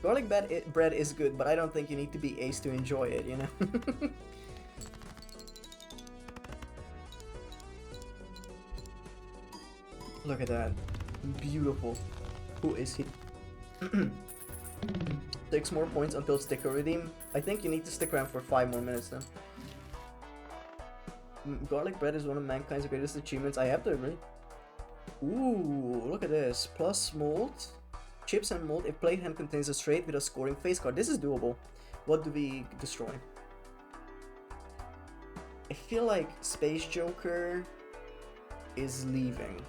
Garlic bread is good, but I don't think you need to be ace to enjoy it, you know? Look at that. Beautiful. Who is he? 6 more points until sticker redeem. I think you need to stick around for 5 more minutes then. Garlic bread is one of mankind's greatest achievements. I have to agree. Ooh, look at this. Plus mold. Chips and mold. If played hand contains a straight with a scoring face card. This is doable. What do we destroy? I feel like Space Joker is leaving.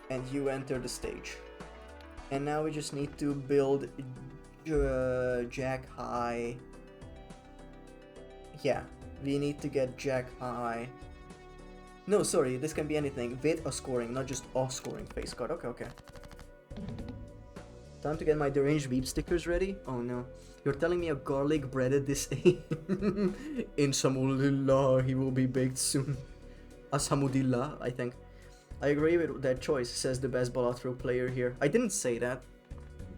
And you enter the stage. And now we just need to build Jack High. Yeah, we need to get Jack High. No, sorry, this can be anything with a scoring, not just a scoring face card. Okay, okay. Time to get my deranged weep stickers ready. Oh no, you're telling me a garlic breaded this in Samudillah, he will be baked soon. Asamudillah, I think. I agree with that choice, says the best Balatro player here. I didn't say that.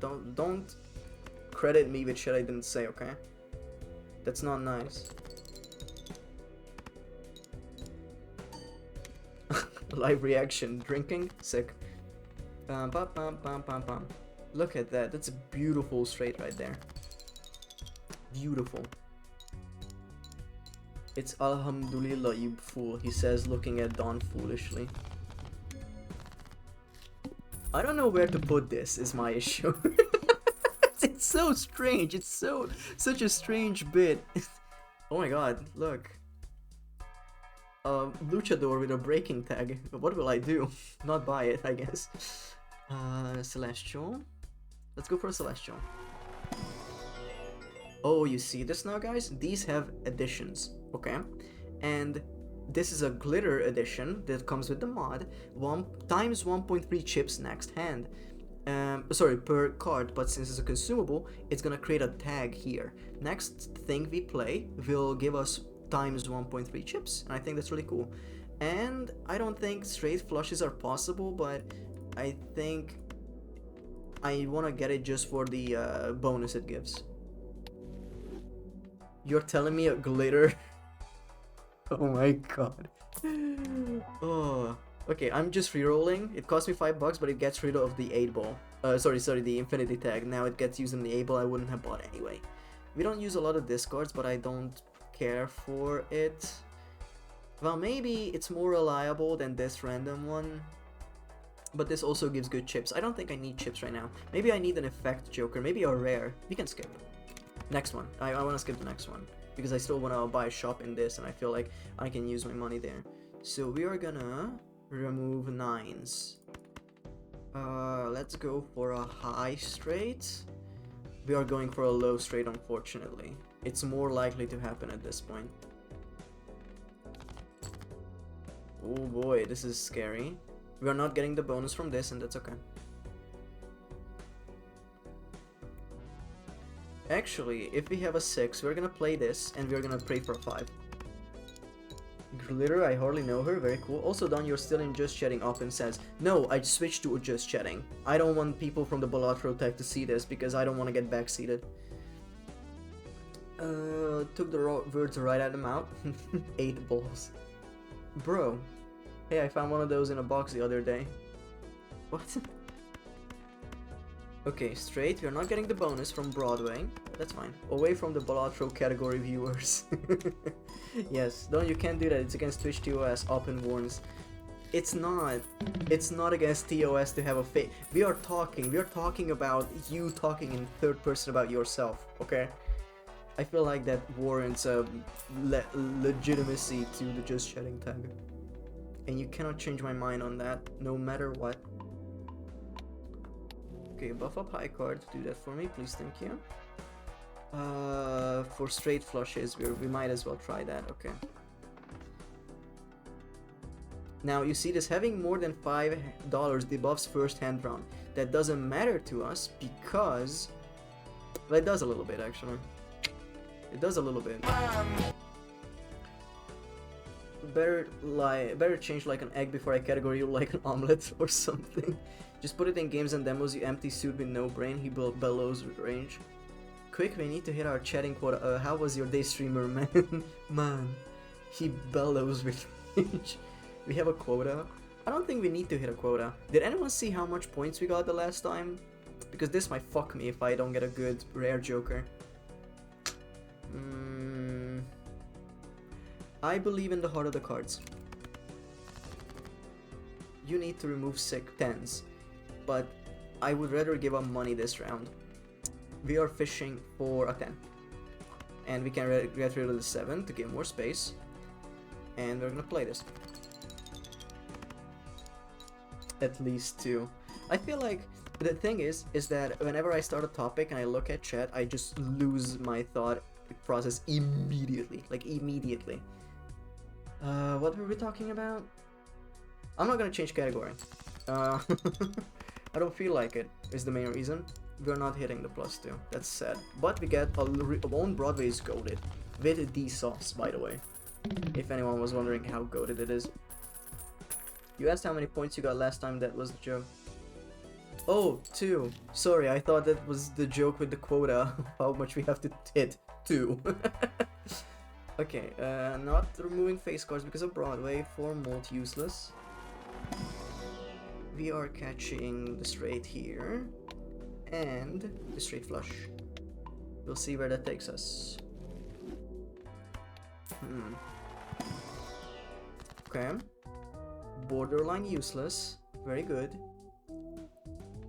Don't credit me with shit I didn't say, okay? That's not nice. Live reaction, drinking, sick. Bum, bum, bum, bum, bum, bum. Look at that, that's a beautiful straight right there. Beautiful. It's Alhamdulillah, you fool, he says, looking at Don foolishly. I don't know where to put this, is my issue. It's so strange, it's such a strange bit. Oh my god, look. Luchador with a breaking tag. What will I do? Not buy it, I guess. Celestial. Let's go for a Celestial. Oh, you see this now, guys? These have additions, okay? And this is a glitter edition that comes with the mod. 1 times 1.3 chips next hand. Sorry, per card, but since it's a consumable, it's gonna create a tag here. Next thing we play will give us times 1.3 chips, and I think that's really cool. And I don't think straight flushes are possible, but I think I want to get it just for the bonus it gives. You're telling me a glitter? Oh my god. Oh, okay, I'm just rerolling. It cost me $5, but it gets rid of the 8-ball. Sorry, the infinity tag. Now it gets used in the 8-ball. I wouldn't have bought anyway. We don't use a lot of discards, but I don't care for it. Well, maybe it's more reliable than this random one, but this also gives good chips. I don't think I need chips right now. Maybe I need an effect joker, maybe a rare. We can skip. Next one. I want to skip the next one because I still want to buy a shop in this, and I feel like I can use my money there. So we are gonna remove 9s. Let's go for a high straight. We are going for a low straight, unfortunately. It's more likely to happen at this point. Oh boy, this is scary. We are not getting the bonus from this, and that's okay. Actually, if we have a 6, we're gonna play this, and we're gonna pray for a 5. Glitter, I hardly know her, very cool. Also, Don, you're still in Just Chatting up and says, no, I switched to Just Chatting. I don't want people from the Balatro tech to see this, because I don't want to get backseated. Took the words right out of the mouth. 8 balls. Bro. Hey, I found one of those in a box the other day. What? Okay, straight. We're not getting the bonus from Broadway. That's fine. Away from the Balatro category viewers. Yes, no, you can't do that. It's against Twitch TOS. Open warns. It's not. It's not against TOS to have a fake. We are talking about you talking in third person about yourself, okay? I feel like that warrants a legitimacy to the Just Chatting tag. And you cannot change my mind on that, no matter what. Okay, buff up high card. Do that for me, please, thank you. For straight flushes, we might as well try that, okay. Now, you see this, having more than $5 debuffs first hand round. That doesn't matter to us because... well, it does a little bit, actually. It does a little bit. Better change like an egg before I category you like an omelet or something. Just put it in games and demos, you empty suit with no brain, he bellows with range. Quick, we need to hit our chatting quota. How was your day, streamer, man? Man, he bellows with range. We have a quota. I don't think we need to hit a quota. Did anyone see how much points we got the last time? Because this might fuck me if I don't get a good rare joker. I believe in the heart of the cards. You need to remove 6 10s, but I would rather give up money this round. We are fishing for a 10, and we can get rid of the 7 to give more space, and we're gonna play this. At least 2. I feel like the thing is that whenever I start a topic and I look at chat, I just lose my thought process immediately. Like, immediately. What were we talking about? I'm not gonna change category. I don't feel like it, is the main reason. We're not hitting the +2. That's sad. But we get our own Broadway's goated. With the sauce, by the way. If anyone was wondering how goated it is. You asked how many points you got last time, that was the joke. Oh, 2. Sorry, I thought that was the joke with the quota. How much we have to hit. 2. Okay, not removing face cards because of Broadway. 4 molt useless. We are catching the straight here. And the straight flush. We'll see where that takes us. Okay. Borderline useless. Very good.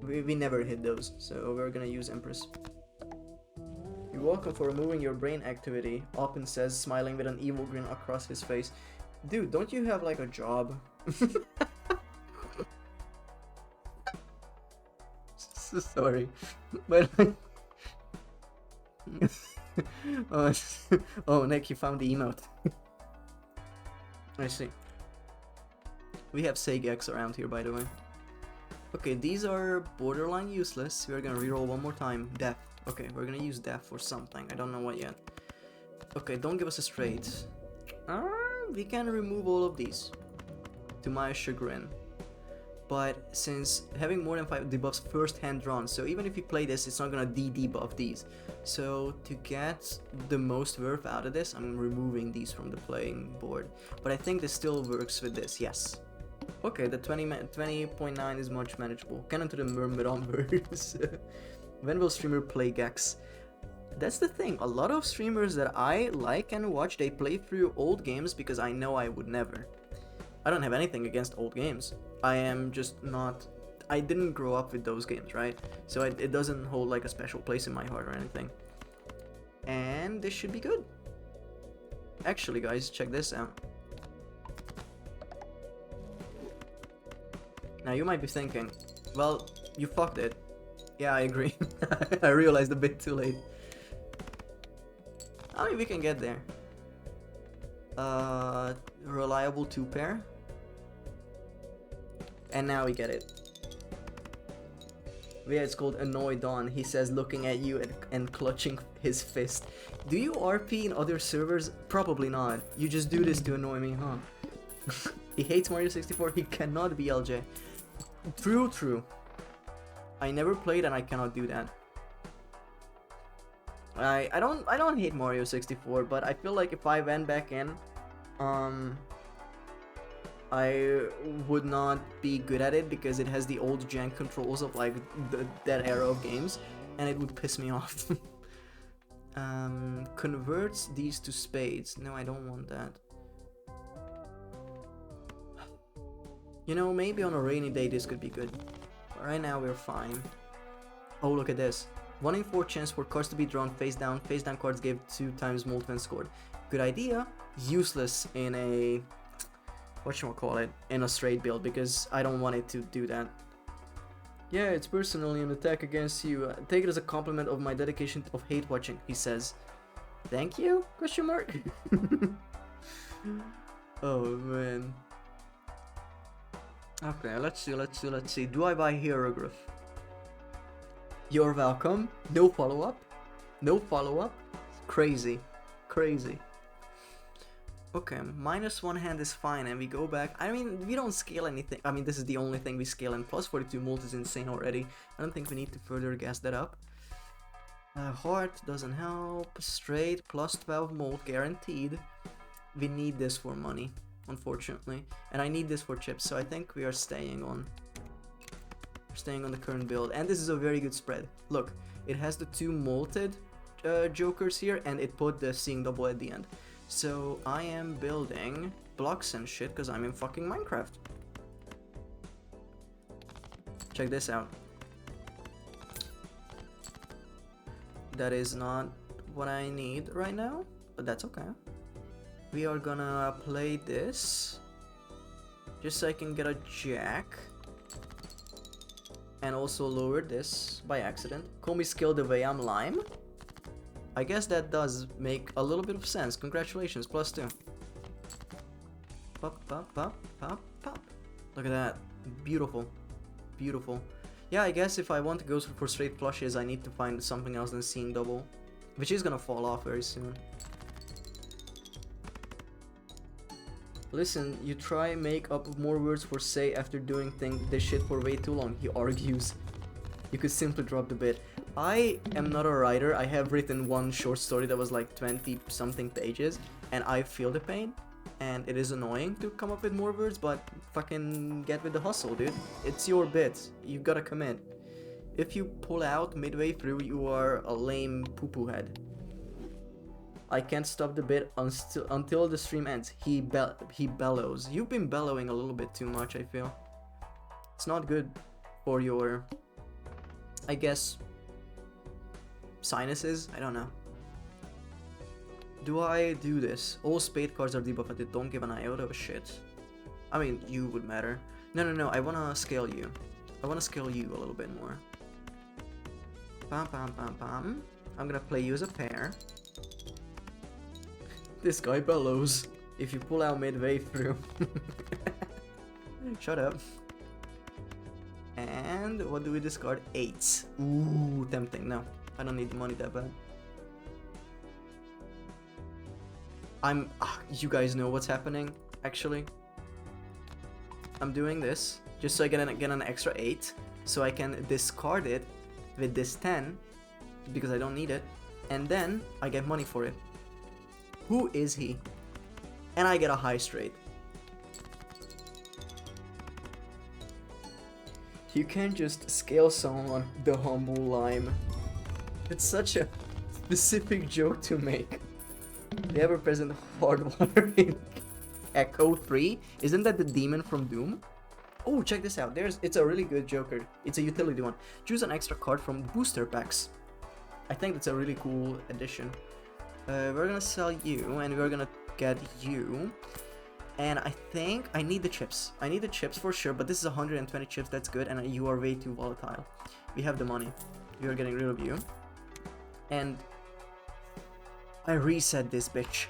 We never hit those, so we're gonna use Empress. You're welcome for removing your brain activity, Oppen says, smiling with an evil grin across his face. Dude, don't you have like a job? Sorry, but oh, Nick, you found the emote. I see. We have Sagex around here, by the way. Okay, these are borderline useless. We're gonna reroll one more time. Death. Okay, we're gonna use death for something. I don't know what yet. Okay, don't give us a straight. We can remove all of these, to my chagrin. But since having more than 5 debuffs first hand drawn, so even if you play this, it's not gonna debuff these. So to get the most worth out of this, I'm removing these from the playing board. But I think this still works with this, yes. Okay, the 20.9 is much manageable. Cannon to the Myrmidonverse. When will streamer play Gex? That's the thing, a lot of streamers that I like and watch, they play through old games because I know I would never. I don't have anything against old games. I am just not... I didn't grow up with those games, right? So it doesn't hold like a special place in my heart or anything. And this should be good. Actually, guys, check this out. Now you might be thinking, well, you fucked it. Yeah, I agree. I realized a bit too late. I mean, we can get there. Reliable 2-pair. And now we get it. Yeah, it's called Annoy Dawn. He says, looking at you and clutching his fist. Do you RP in other servers? Probably not. You just do this to annoy me, huh? He hates Mario 64. He cannot be LJ. True. I never played and I cannot do that. I don't hate Mario 64, but I feel like if I went back in, I would not be good at it because it has the old jank controls of like that era of games, and it would piss me off. Converts these to spades. No, I don't want that. You know, maybe on a rainy day this could be good. But right now we're fine. Oh, look at this. 1 in 4 chance for cards to be drawn face down. Face down cards give 2 times molt when scored. Good idea. Useless in a... whatchamacallit? In a straight build because I don't want it to do that. Yeah, it's personally an attack against you. Take it as a compliment of my dedication of hate watching, he says. Thank you? Question mark? Oh man. Okay, let's see. Do I buy Hieroglyph? You're welcome. No follow-up. No follow-up. Crazy. Okay, -1 hand is fine, and we go back. I mean, we don't scale anything. I mean, this is the only thing we scale, and plus 42 molt is insane already. I don't think we need to further gas that up. Heart doesn't help. Straight, plus 12 molt guaranteed. We need this for money, unfortunately. And I need this for chips, so I think we are staying on the current build. And this is a very good spread. Look, it has the 2 molted jokers here, and it put the seeing double at the end. So I am building blocks and shit because I'm in fucking Minecraft. Check this out. That is not what I need right now, but that's okay. We are gonna play this just so I can get a jack. And also lowered this by accident. Call me skilled the way I'm lime. I guess that does make a little bit of sense. Congratulations, +2. Pop, pop, pop, pop, pop. Look at that. Beautiful. Beautiful. Yeah, I guess if I want to go for straight plushes, I need to find something else than seeing double. Which is gonna fall off very soon. Listen, you try make up more words for say after doing this shit for way too long, he argues. You could simply drop the bit. I am not a writer. I have written one short story that was like 20 something pages, and I feel the pain, and it is annoying to come up with more words, but fucking get with the hustle, dude. It's your bit. You gotta commit. If you pull out midway through, you are a lame poo-poo head. I can't stop the bit until the stream ends. He bellows. You've been bellowing a little bit too much, I feel. It's not good for your, I guess, sinuses? I don't know. Do I do this? All spade cards are debuffed. Don't give an iota of shit. I mean, you would matter. No. I wanna scale you. I wanna scale you a little bit more. Pam, pam, pam, pam. I'm gonna play you as a pair. This guy bellows. If you pull out midway through. Shut up. And what do we discard? 8s. Ooh, tempting. No, I don't need the money that bad. You guys know what's happening, actually. I'm doing this just so I get an extra 8, so I can discard it with this 10 because I don't need it, and then I get money for it. Who is he? And I get a high straight. You can't just scale someone the humble lime. It's such a specific joke to make. The ever-present hardwiring Echo 3? Isn't that the demon from Doom? Oh, check this out. It's a really good Joker. It's a utility one. Choose an extra card from booster packs. I think that's a really cool addition. We're gonna sell you, and we're gonna get you. And I think I need the chips. I need the chips for sure, but this is 120 chips, that's good, and you are way too volatile. We have the money. We are getting rid of you. And I reset this bitch.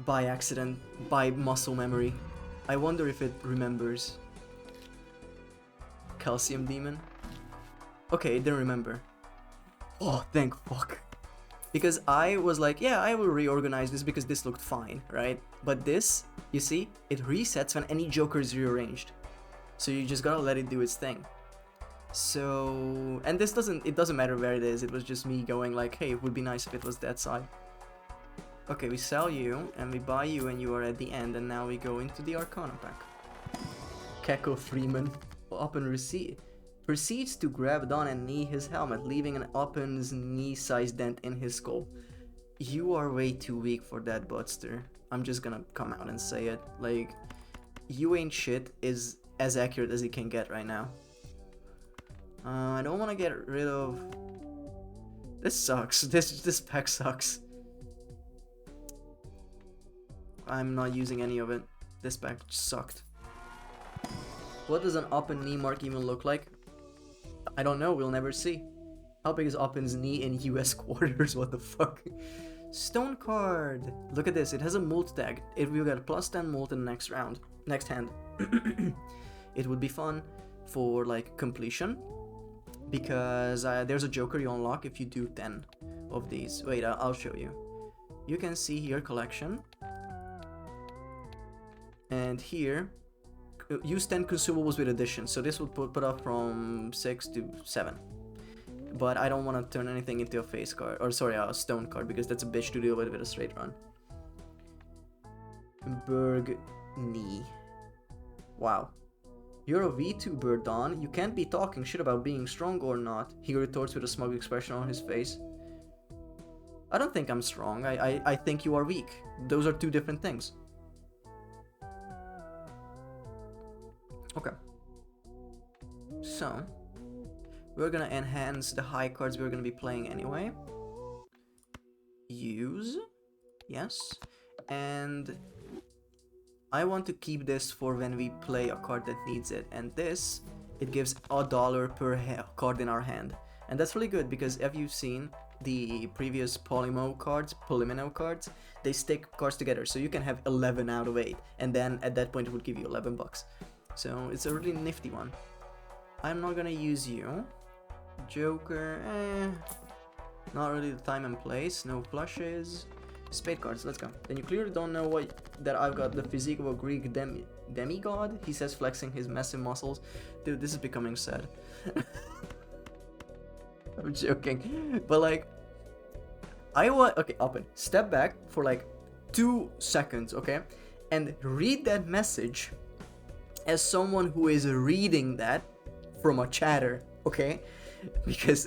By accident, by muscle memory. I wonder if it remembers. Calcium Demon? Okay, it didn't remember. Oh, thank fuck. Because I was like, yeah, I will reorganize this because this looked fine, right? But this, you see, it resets when any Joker is rearranged. So you just gotta let it do its thing. So, and this it doesn't matter where it is, it was just me going like, hey, it would be nice if it was that side. Okay, we sell you, and we buy you, and you are at the end, and now we go into the Arcana pack. Keko Freeman, up and proceeds to grab Don and knee his helmet, leaving an Uppen's knee-sized dent in his skull. You are way too weak for that, Budster. I'm just gonna come out and say it. Like, you ain't shit is as accurate as it can get right now. I don't want to get rid of... This sucks. This pack sucks. I'm not using any of it. This pack sucked. What does an Uppen knee mark even look like? I don't know, we'll never see. How big is Uppen's knee in US quarters? What the fuck? Stone card! Look at this, it has a molt tag. If we get +10 molt in the next round, next hand. It would be fun for like completion. Because there's a Joker you unlock if you do 10 of these. Wait, I'll show you. You can see here collection. And here, use 10 consumables with addition. So this would put up from 6 to 7. But I don't want to turn anything into a face card. Or sorry, a stone card, because that's a bitch to deal with a straight run. Berg knee. Wow. You're a VTuber, Don. You can't be talking shit about being strong or not. He retorts with a smug expression on his face. I don't think I'm strong. I think you are weak. Those are two different things. Okay. So, we're gonna enhance the high cards we're gonna be playing anyway. Use. Yes. And I want to keep this for when we play a card that needs it. And this it gives $1 per card in our hand. And that's really good because if you've seen the previous Polymino cards, they stick cards together, so you can have 11 out of 8, and then at that point it would give you $11. So it's a really nifty one. I'm not gonna use you. Joker, not really the time and place. No flushes. Spade cards, let's go. Then you clearly don't know that I've got the physique of a Greek demigod, he says, flexing his massive muscles. Dude, this is becoming sad. I'm joking, but like, okay, open, step back for like 2 seconds, okay, and read that message as someone who is reading that from a chatter, okay, because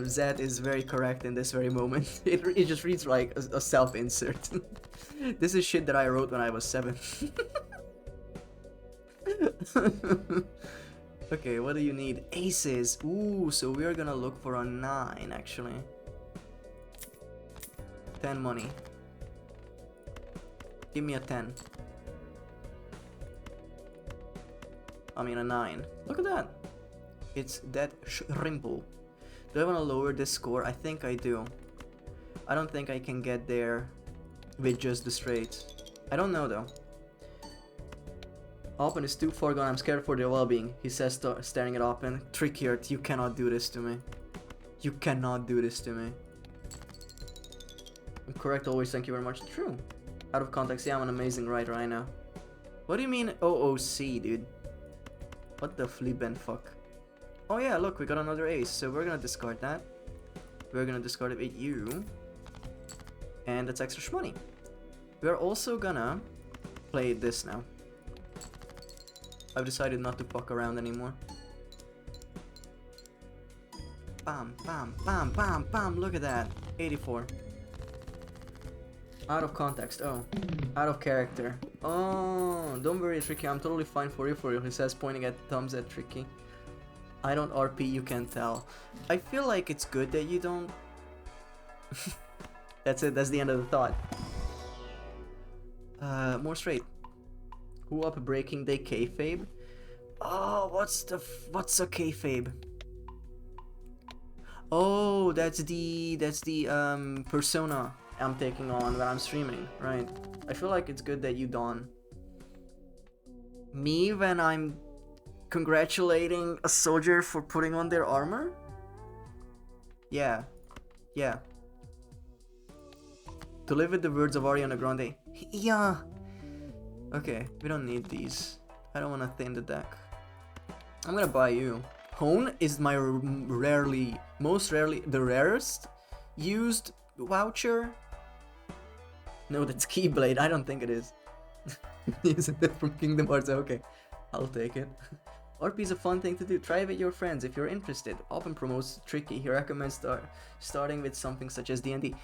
Zed is very correct in this very moment. It just reads like a self-insert. This is shit that I wrote when I was 7. Okay, what do you need? Aces. Ooh, so we're gonna look for a 9 actually. 10 money. Give me a 10. I mean a 9. Look at that. It's that shrimple. Do I want to lower this score? I think I do. I don't think I can get there with just the straights. I don't know though. Open is too far gone. I'm scared for their well-being, he says, staring at Open. Trickier, you cannot do this to me. You cannot do this to me. I'm correct always, thank you very much. True. Out of context, yeah, I'm an amazing writer, I know. What do you mean OOC, dude? What the flip and fuck? Oh yeah, look, we got another ace, so we're gonna discard that. We're gonna discard it with you. And that's extra shmoney. We're also gonna play this now. I've decided not to fuck around anymore. Bam, bam, bam, bam, bam, look at that. 84. Out of context, oh. Out of character. Oh, don't worry, Tricky, I'm totally fine for you, he says, pointing at thumbs at Tricky. I don't RP, you can tell. I feel like it's good that you don't... That's it, that's the end of the thought. More straight. Who up breaking day kayfabe? Oh, what's a kayfabe? Oh, that's the persona I'm taking on when I'm streaming, right? I feel like it's good that you don. Me when I'm congratulating a soldier for putting on their armor? Yeah. Yeah. To live with the words of Ariana Grande. Yeah. Okay, we don't need these. I don't want to thin the deck. I'm gonna buy you. Hone is my most rarely, the rarest used voucher. No, that's Keyblade. I don't think it is. Isn't that from Kingdom Hearts? Okay, I'll take it. RP is a fun thing to do. Try it with your friends if you're interested. Often promotes Tricky. He recommends starting with something such as D&D.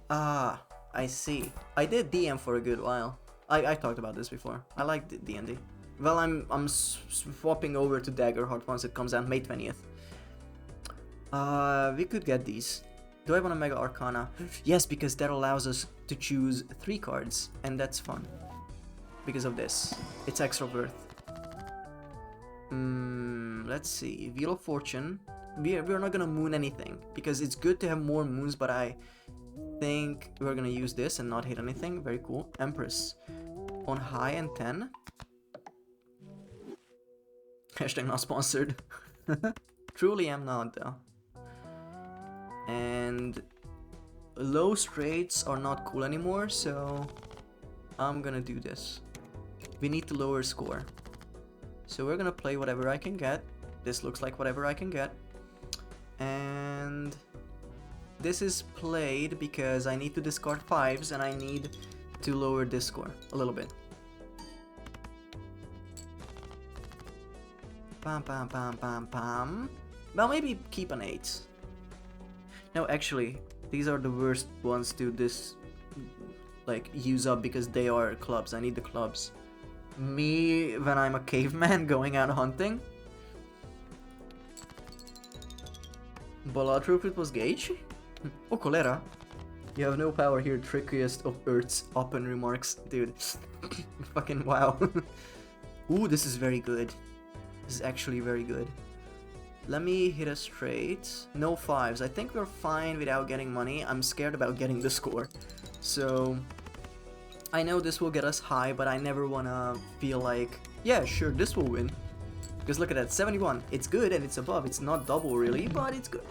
Ah, I see. I did DM for a good while. I talked about this before. I like D&D. Well, I'm swapping over to Daggerheart once it comes out May 20th. We could get these. Do I want a Mega Arcana? Yes, because that allows us to choose 3 cards, and that's fun. Because of this. It's extra worth. Let's see. Wheel of Fortune. We're not gonna moon anything, because it's good to have more moons, but I think we're gonna use this and not hit anything. Very cool. Empress. On high and 10. Hashtag not sponsored. Truly am not though. And low straights are not cool anymore, so I'm gonna do this. We need to lower score. So we're gonna play whatever I can get. This looks like whatever I can get. And this is played because I need to discard 5s and I need to lower this score a little bit. Bam, bam, bam, bam, bam. Well, maybe keep an 8. No, actually, these are the worst ones to use up because they are clubs. I need the clubs. Me, when I'm a caveman going out hunting. Balatro it was Gage? Oh, Cholera. You have no power here, trickiest of Earth's open remarks. Dude. Fucking wow. Ooh, this is very good. This is actually very good. Let me hit a straight. No fives. I think we're fine without getting money. I'm scared about getting the score. So, I know this will get us high, but I never wanna feel like, yeah, sure, this will win. Because look at that, 71. It's good and it's above. It's not double really, but it's good.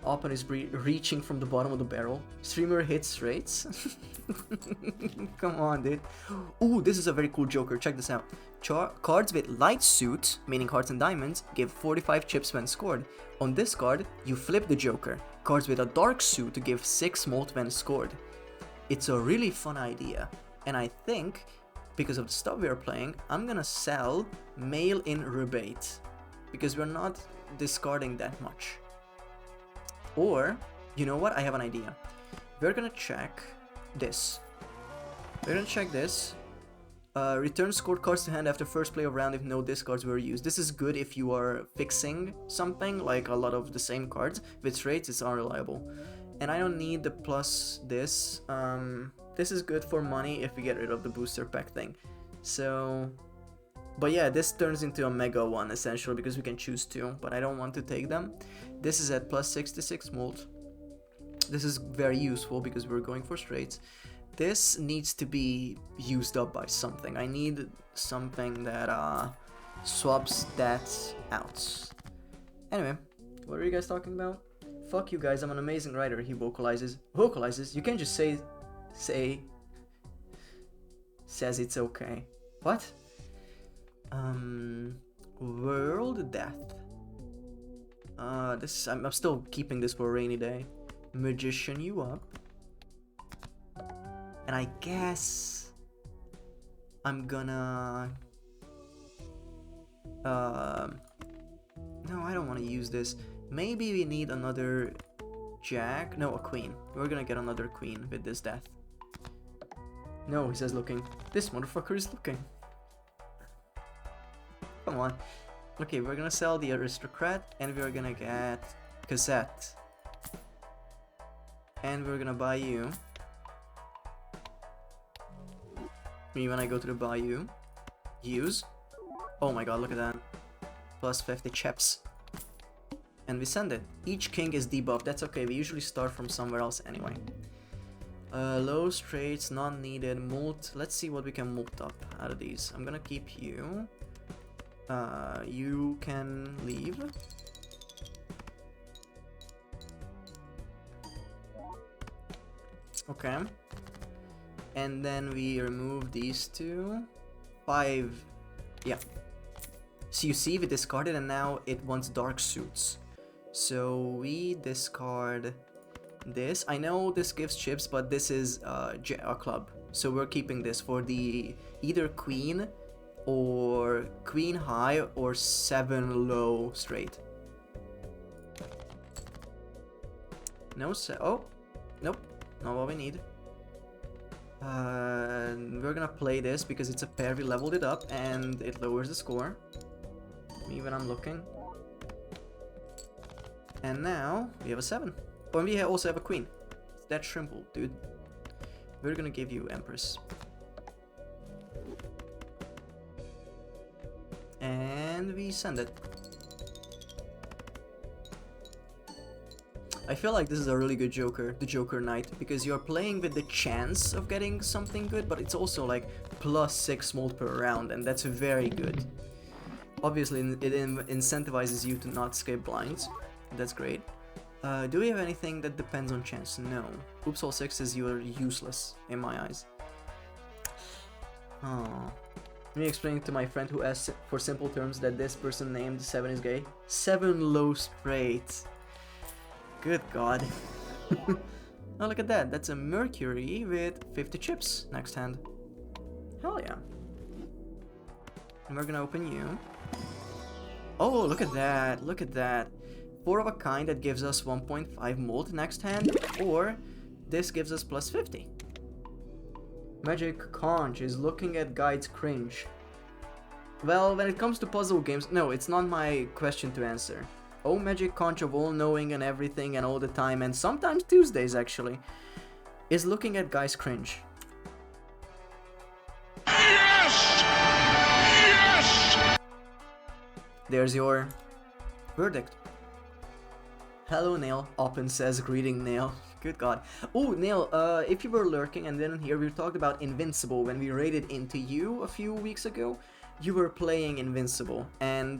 Oppen is reaching from the bottom of the barrel. Streamer hits straights. Come on, dude. Ooh, this is a very cool joker. Check this out. Cards with light suit, meaning hearts and diamonds, give 45 chips when scored. On this card, you flip the joker. Cards with a dark suit give 6 mult when scored. It's a really fun idea. And I think, because of the stuff we are playing, I'm gonna sell mail-in rebate. Because we're not discarding that much. Or, you know what? I have an idea. We're gonna check this. We're gonna check this. Return scored cards to hand after first play of round if no discards were used. This is good if you are fixing something, like a lot of the same cards. With straights, it's unreliable. And I don't need the plus this. This is good for money if we get rid of the booster pack thing. So... But yeah, this turns into a mega one essentially because we can choose 2, but I don't want to take them. This is at plus 66 mult. This is very useful because we're going for straights. This needs to be used up by something. I need something that swaps that out. Anyway, what are you guys talking about? Fuck you guys, I'm an amazing writer, he vocalizes. You can't just says it's okay. What? World death. I'm still keeping this for a rainy day. Magician you up. And I guess I'm gonna no, I don't want to use this. Maybe we need another jack. No, a queen. We're gonna get another queen with this death. No, he says looking. This motherfucker is looking. Come on. Okay, we're gonna sell the aristocrat and we're gonna get cassette. And we're gonna buy you. Me when I go to the bayou. Use. Oh my god, look at that. Plus 50 chips. And we send it. Each king is debuffed. That's okay, we usually start from somewhere else anyway. Low straights, not needed. Mult. Let's see what we can mult up out of these. I'm gonna keep you. You can leave. Okay. And then we remove these 2. 5. Yeah. So you see we discarded and now it wants dark suits. So we discard this. I know this gives chips, but this is a club. So we're keeping this for the either queen or queen high or 7 low straight. No, oh, nope, not what we need. We're gonna play this because it's a pair, we leveled it up and it lowers the score. Me when I'm looking. And now we have a 7. Oh, and we also have a queen. It's that simple, dude. We're gonna give you Empress. And we send it. I feel like this is a really good joker, the Joker Knight, because you're playing with the chance of getting something good, but it's also like plus 6 mult per round, and that's very good. Obviously, it incentivizes you to not skip blinds. That's great. Do we have anything that depends on chance? No. Oops, all 6s, you are useless in my eyes. Oh. Let me explain to my friend who asked for simple terms that this person named 7 is gay. 7 low straight. Good god. Oh, look at that. That's a Mercury with 50 chips next hand. Hell yeah. And we're gonna open you. Oh, look at that. Look at that. 4 of a kind that gives us 1.5 mult next hand. Or this gives us plus 50. Magic Conch is looking at guides cringe. Well, when it comes to puzzle games, no, it's not my question to answer. Oh, Magic Conch of all knowing and everything and all the time, and sometimes Tuesdays actually, is looking at guys cringe. there's your verdict. Hello, Nail. Oppen says, greeting, Nail. Good God. Oh, Nail, if you were lurking and didn't hear, we talked about Invincible when we raided into you a few weeks ago. You were playing Invincible, and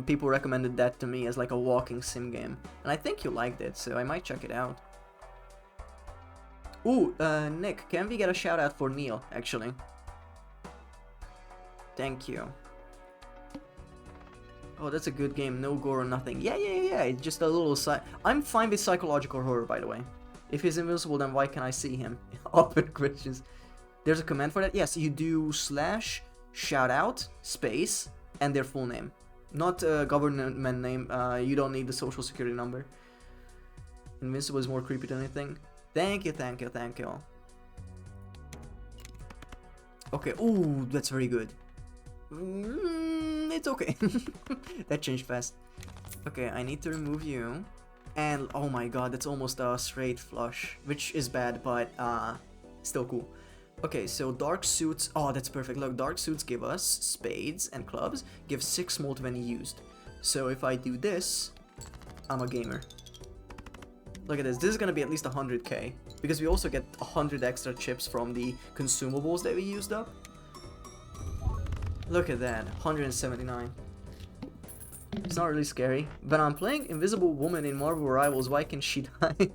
people recommended that to me as like a walking sim game. And I think you liked it, so I might check it out. Ooh, Nick, can we get a shout out for Neil, actually? Thank you. Oh, that's a good game. No gore or nothing. Yeah. It's just a little I'm fine with psychological horror, by the way. If he's invincible, then why can't I see him? Open questions. There's a command for that? Yes, you do / shout out, space, and their full name. Not government name. You don't need the social security number. Invincible is more creepy than anything. Thank you. Okay, ooh, that's very good. It's okay. That changed fast. Okay, I need to remove you. And oh my god, that's almost a straight flush, which is bad, but still cool. Okay, so dark suits. Oh, that's perfect. Look, dark suits give us spades and clubs, give 6 molt when used. So if I do this, I'm a gamer. Look at this. This is gonna be at least 100k, because we also get 100 extra chips from the consumables that we used up. Look at that, 179. It's not really scary. But I'm playing Invisible Woman in Marvel Rivals. Why can she die?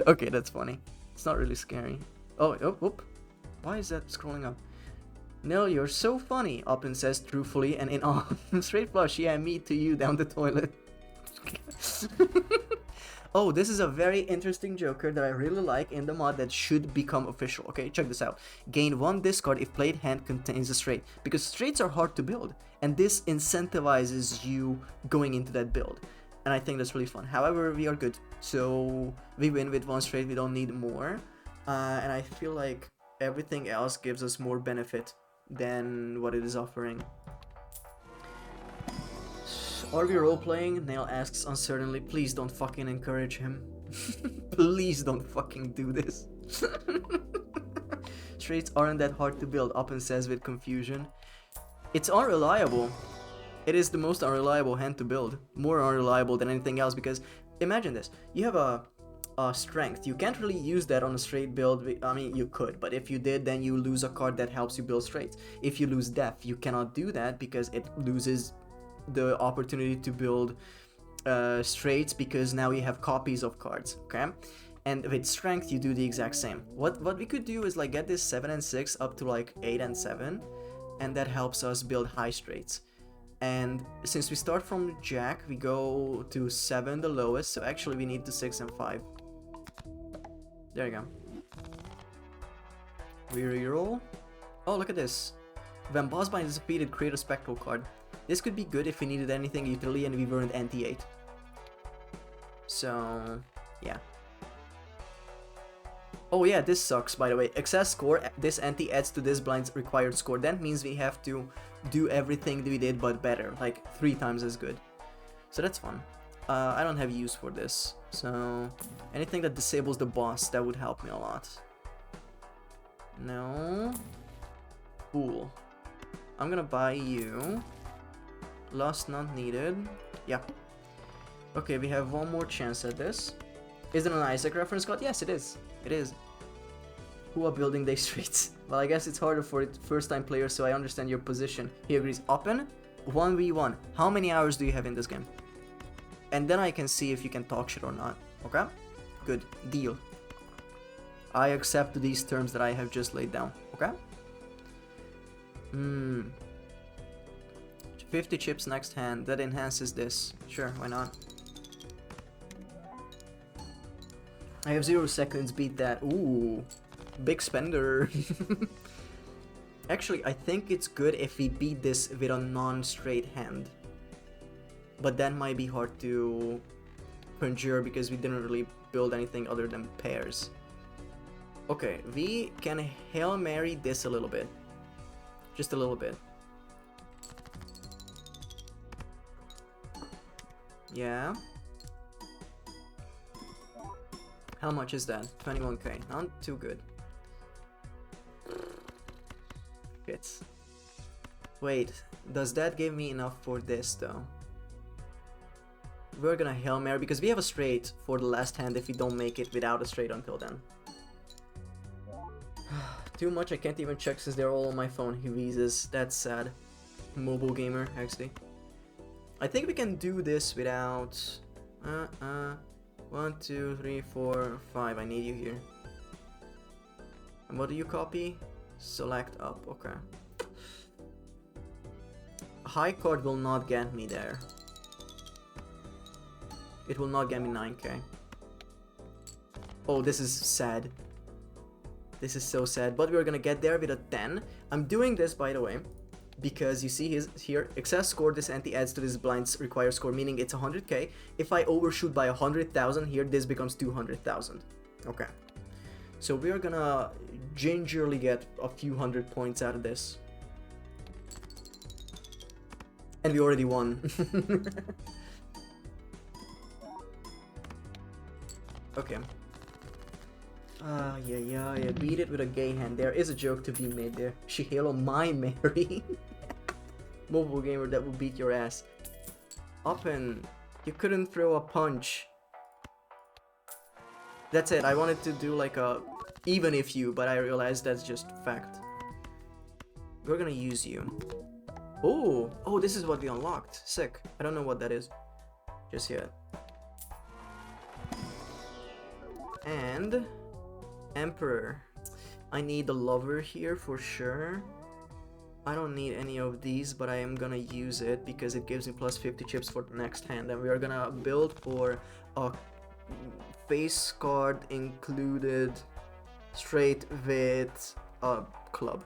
Okay, that's funny. It's not really scary. Oh, whoop. Why is that scrolling up? No, you're so funny, Oppen says truthfully and in awe. Straight flush, yeah, me to you down the toilet. Oh, this is a very interesting Joker that I really like in the mod that should become official. Okay, check this out. Gain 1 discard if played hand contains a straight. Because straights are hard to build, and this incentivizes you going into that build. And I think that's really fun. However, we are good. So we win with 1 straight, we don't need more. And I feel like everything else gives us more benefit than what it is offering. Are we role-playing? Nail asks uncertainly. Please don't fucking encourage him. Please don't fucking do this. Straights aren't that hard to build, Oppen says with confusion. It's unreliable. It is the most unreliable hand to build. More unreliable than anything else, because imagine this. You have a strength. You can't really use that on a straight build. I mean, you could, but if you did, then you lose a card that helps you build straights. If you lose def, you cannot do that because it loses the opportunity to build straights, because now you have copies of cards, okay? And with strength you do the exact same. What we could do is like get this 7 and 6 up to like 8 and 7, and that helps us build high straights. And since we start from jack, we go to 7, the lowest, so actually we need to 6 and 5. There you go. We reroll. Oh, look at this. When boss bind is defeated, create a spectral card. This could be good if we needed anything utility and we weren't anti-8. So, yeah. Oh yeah, this sucks, by the way. Excess score, this anti adds to this blind's required score. That means we have to do everything we did but better, like 3 times as good. So that's fun. I don't have use for this, so anything that disables the boss, that would help me a lot. No. Cool. I'm gonna buy you. Lost not needed. Yeah. Okay, we have 1 more chance at this. Is it an Isaac reference card? Yes, it is. It is. Who are building their streets? Well, I guess it's harder for first-time players, so I understand your position. He agrees. Open 1v1. How many hours do you have in this game? And then I can see if you can talk shit or not. Okay? Good. Deal. I accept these terms that I have just laid down. Okay? 50 chips next hand. That enhances this. Sure, why not? I have 0 seconds. Beat that. Ooh. Big spender. Actually, I think it's good if we beat this with a non-straight hand. But that might be hard to conjure because we didn't really build anything other than pairs. Okay, we can Hail Mary this a little bit. Just a little bit. Yeah. How much is that? 21k. Not too good. Hits. Wait, Does that give me enough for this though? We're gonna Hail Mary because we have a straight for the last hand if we don't make it without a straight until then. Too much, I can't even check since they're all on my phone. He wheezes. That's sad. Mobile gamer, actually. I think we can do this without... 1, 2, 3, 4, 5. I need you here. And what do you copy? Select up. Okay. High card will not get me there. It will not get me 9k. Oh, this is sad. This is so sad. But we're gonna get there with a 10. I'm doing this, by the way, because you see his here excess score this ante adds to this blind's required score, meaning it's 100k. If I overshoot by 100,000 here, this becomes 200,000. Okay, so we are gonna gingerly get a few hundred points out of this, and we already won. Okay. Yeah, beat it with a gay hand. There is a joke to be made there. She halo my Mary. Mobile gamer that will beat your ass. Up and you couldn't throw a punch. That's it. I wanted to do like a even if you, but I realized that's just fact. We're gonna use you. Oh, this is what we unlocked. Sick. I don't know what that is just yet. And Emperor. I need a lover here for sure. I don't need any of these, but I am gonna use it because it gives me plus 50 chips for the next hand, and we are gonna build for a face card included straight with a club.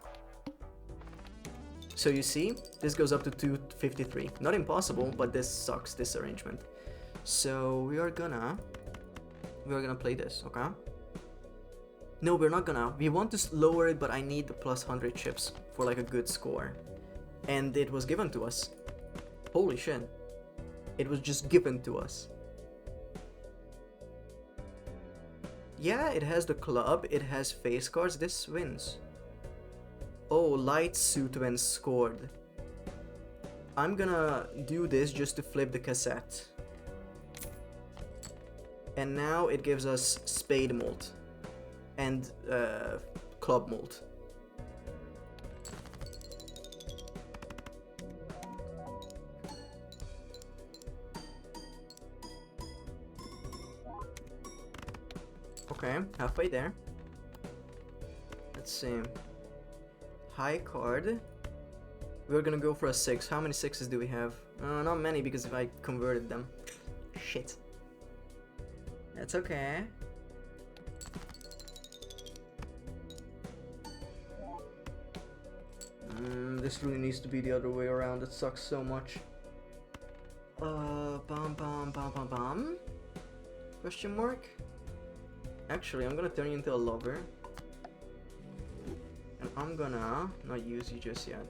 So you see, this goes up to 253. Not impossible, but this sucks, this arrangement. So we are gonna play this, okay? No, we're not gonna. We want to lower it, but I need the plus 100 chips for like a good score. And it was given to us. Holy shit. It was just given to us. Yeah, it has the club, it has face cards, this wins. Oh, light suit when scored. I'm gonna do this just to flip the cassette. And now it gives us spade molt and club molt. Okay, halfway there. Let's see. High card. We're gonna go for a 6. How many 6s do we have? Not many, because if I converted them. Shit. That's okay. This really needs to be the other way around. It sucks so much. Bum. Question mark? Actually, I'm gonna turn you into a lover. And I'm gonna not use you just yet.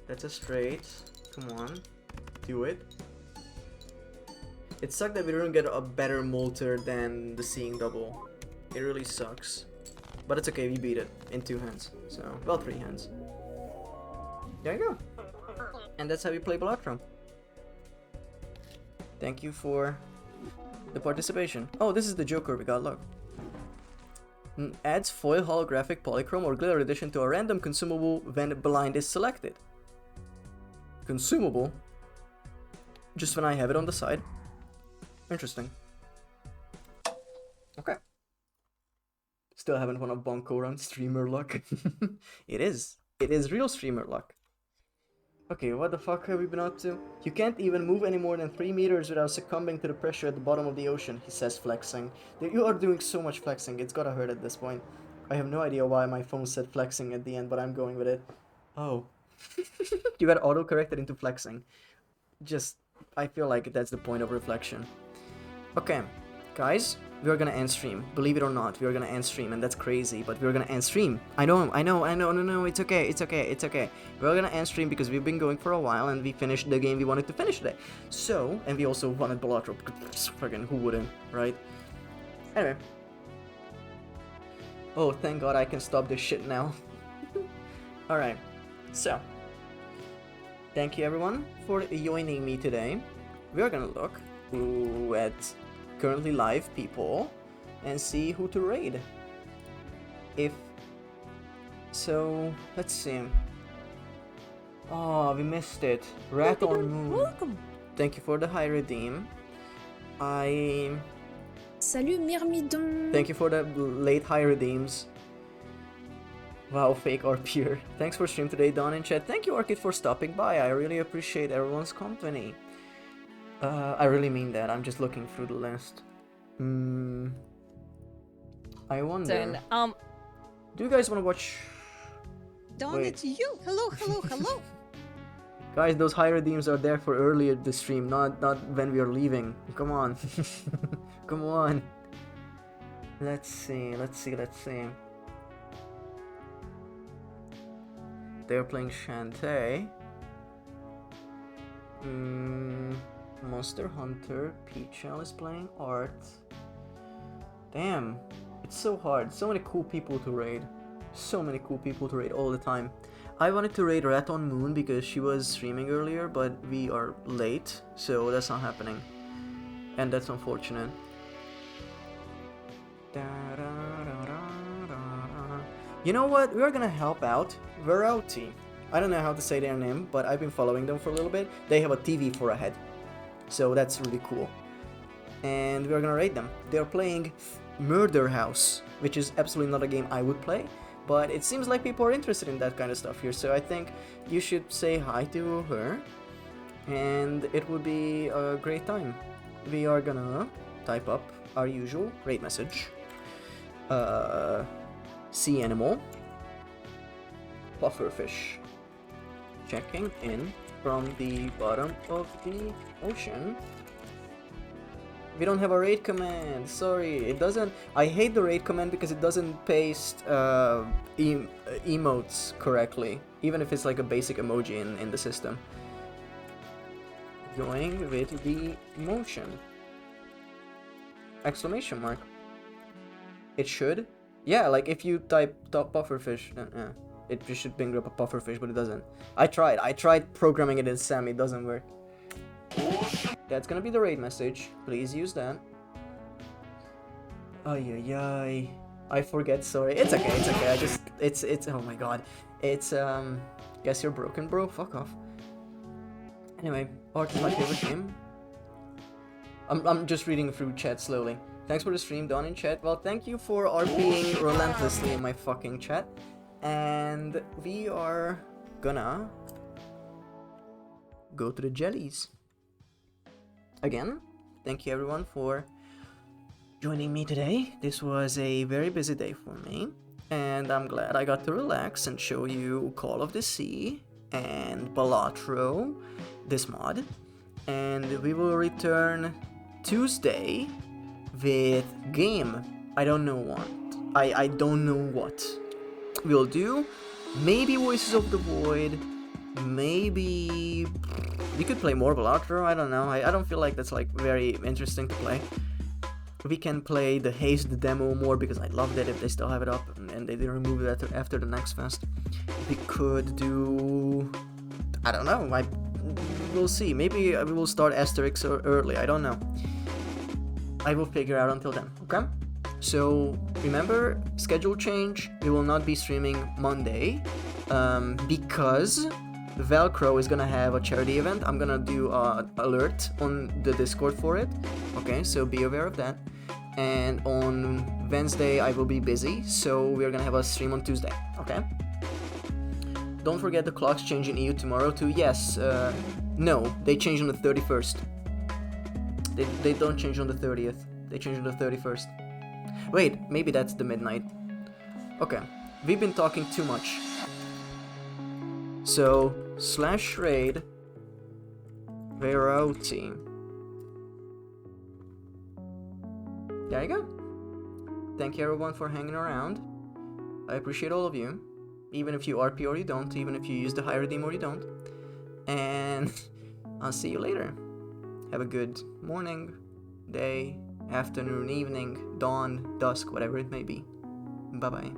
That's a straight. Come on. Do it. It sucked that we didn't get a better molter than the seeing double. It really sucks. But it's okay, we beat it in 2 hands. So, well, 3 hands. There you go. And that's how we play Balatron. Thank you for the participation. Oh, this is the Joker we got, look. Adds foil holographic polychrome or glitter addition to a random consumable when blind is selected. Consumable? Just when I have it on the side. Interesting. Okay. Still haven't won a Bonko run. Streamer luck. It is. It is real streamer luck. Okay, what the fuck have we been up to? You can't even move any more than 3 meters without succumbing to the pressure at the bottom of the ocean, he says, flexing. You are doing so much flexing, it's gotta hurt at this point. I have no idea why my phone said flexing at the end, but I'm going with it. Oh. You got auto-corrected into flexing. Just, I feel like that's the point of reflection. Okay, guys, we are gonna end stream. Believe it or not, we are gonna end stream, and that's crazy, but we're gonna end stream. I know, no, it's okay. We're gonna end stream because we've been going for a while, and we finished the game we wanted to finish today. So, and we also wanted Balatro. Friggin' who wouldn't, right? Anyway. Oh, thank God I can stop this shit now. Alright. So, thank you everyone for joining me today. We are gonna look at currently live people and see who to raid. So, let's see. Oh, we missed it. Rat on Moon. Welcome. Thank you for the high redeem. Salut Myrmidon. Thank you for the late high redeems. Wow, fake or pure. Thanks for stream today, Don in chat. Thank you, Orchid, for stopping by. I really appreciate everyone's company. I really mean that. I'm just looking through the list. I wonder. Do you guys want to watch? Don, Wait. it's you. Hello, hello, hello. Guys, those high redeems are there for earlier this stream, not when we are leaving. Come on. Come on. Let's see. They're playing Shantae. Monster Hunter. Peachel is playing Art. Damn. It's so hard. So many cool people to raid. So many cool people to raid all the time. I wanted to raid Rat on Moon because she was streaming earlier, but we are late, so that's not happening. And that's unfortunate. You know what? We're gonna help out Veroti. I don't know how to say their name, but I've been following them for a little bit. They have a TV for a head, so that's really cool. And we're gonna raid them. They're playing Murder House, which is absolutely not a game I would play, but it seems like people are interested in that kind of stuff here, so I think you should say hi to her, and it would be a great time. We are gonna type up our usual raid message. Sea animal. Pufferfish. Checking in from the bottom of the ocean. We don't have a raid command. Sorry, it doesn't. I hate the raid command because it doesn't paste emotes correctly, even if it's like a basic emoji in the system. Going with the motion. Exclamation mark. It should. Yeah, like if you type top pufferfish, it just should bring up a pufferfish, but it doesn't. I tried programming it in SAM, it doesn't work. That's gonna be the raid message. Please use that. Ay. I forget, sorry. It's okay. It's oh my god. It's guess you're broken, bro. Fuck off. Anyway, Art is my favorite game. I'm just reading through chat slowly. Thanks for the stream, Don in chat. Well, thank you for RPing relentlessly in my fucking chat. And we are gonna go to the jellies. Again, thank you everyone for joining me today. This was a very busy day for me, and I'm glad I got to relax and show you Call of the Sea and Balatro, this mod. And we will return Tuesday with game. I don't know what. I don't know what we'll do. Maybe Voices of the Void. Maybe we could play more Balatro. I don't know. I don't feel like that's like very interesting to play. We can play the Haste demo more because I loved it if they still have it up and they didn't remove it after the next fest. We could do, I don't know. We'll see. Maybe we will start Asterix early. I don't know. I will figure out until then. Okay. So remember, schedule change. We will not be streaming Monday because Velcro is gonna have a charity event. I'm gonna do an alert on the Discord for it. Okay, so be aware of that. And on Wednesday I will be busy, so we're gonna have a stream on Tuesday. Okay. Don't forget the clocks change in EU tomorrow too. Yes. No, they change on the 31st. They don't change on the 30th. They change on the 31st. Wait, maybe that's the midnight. Okay, we've been talking too much. So, /raid Veroti. There you go. Thank you everyone for hanging around. I appreciate all of you. Even if you RP or you don't, even if you use the high redeem or you don't. And I'll see you later. Have a good morning, day, afternoon, evening, dawn, dusk, whatever it may be. Bye-bye.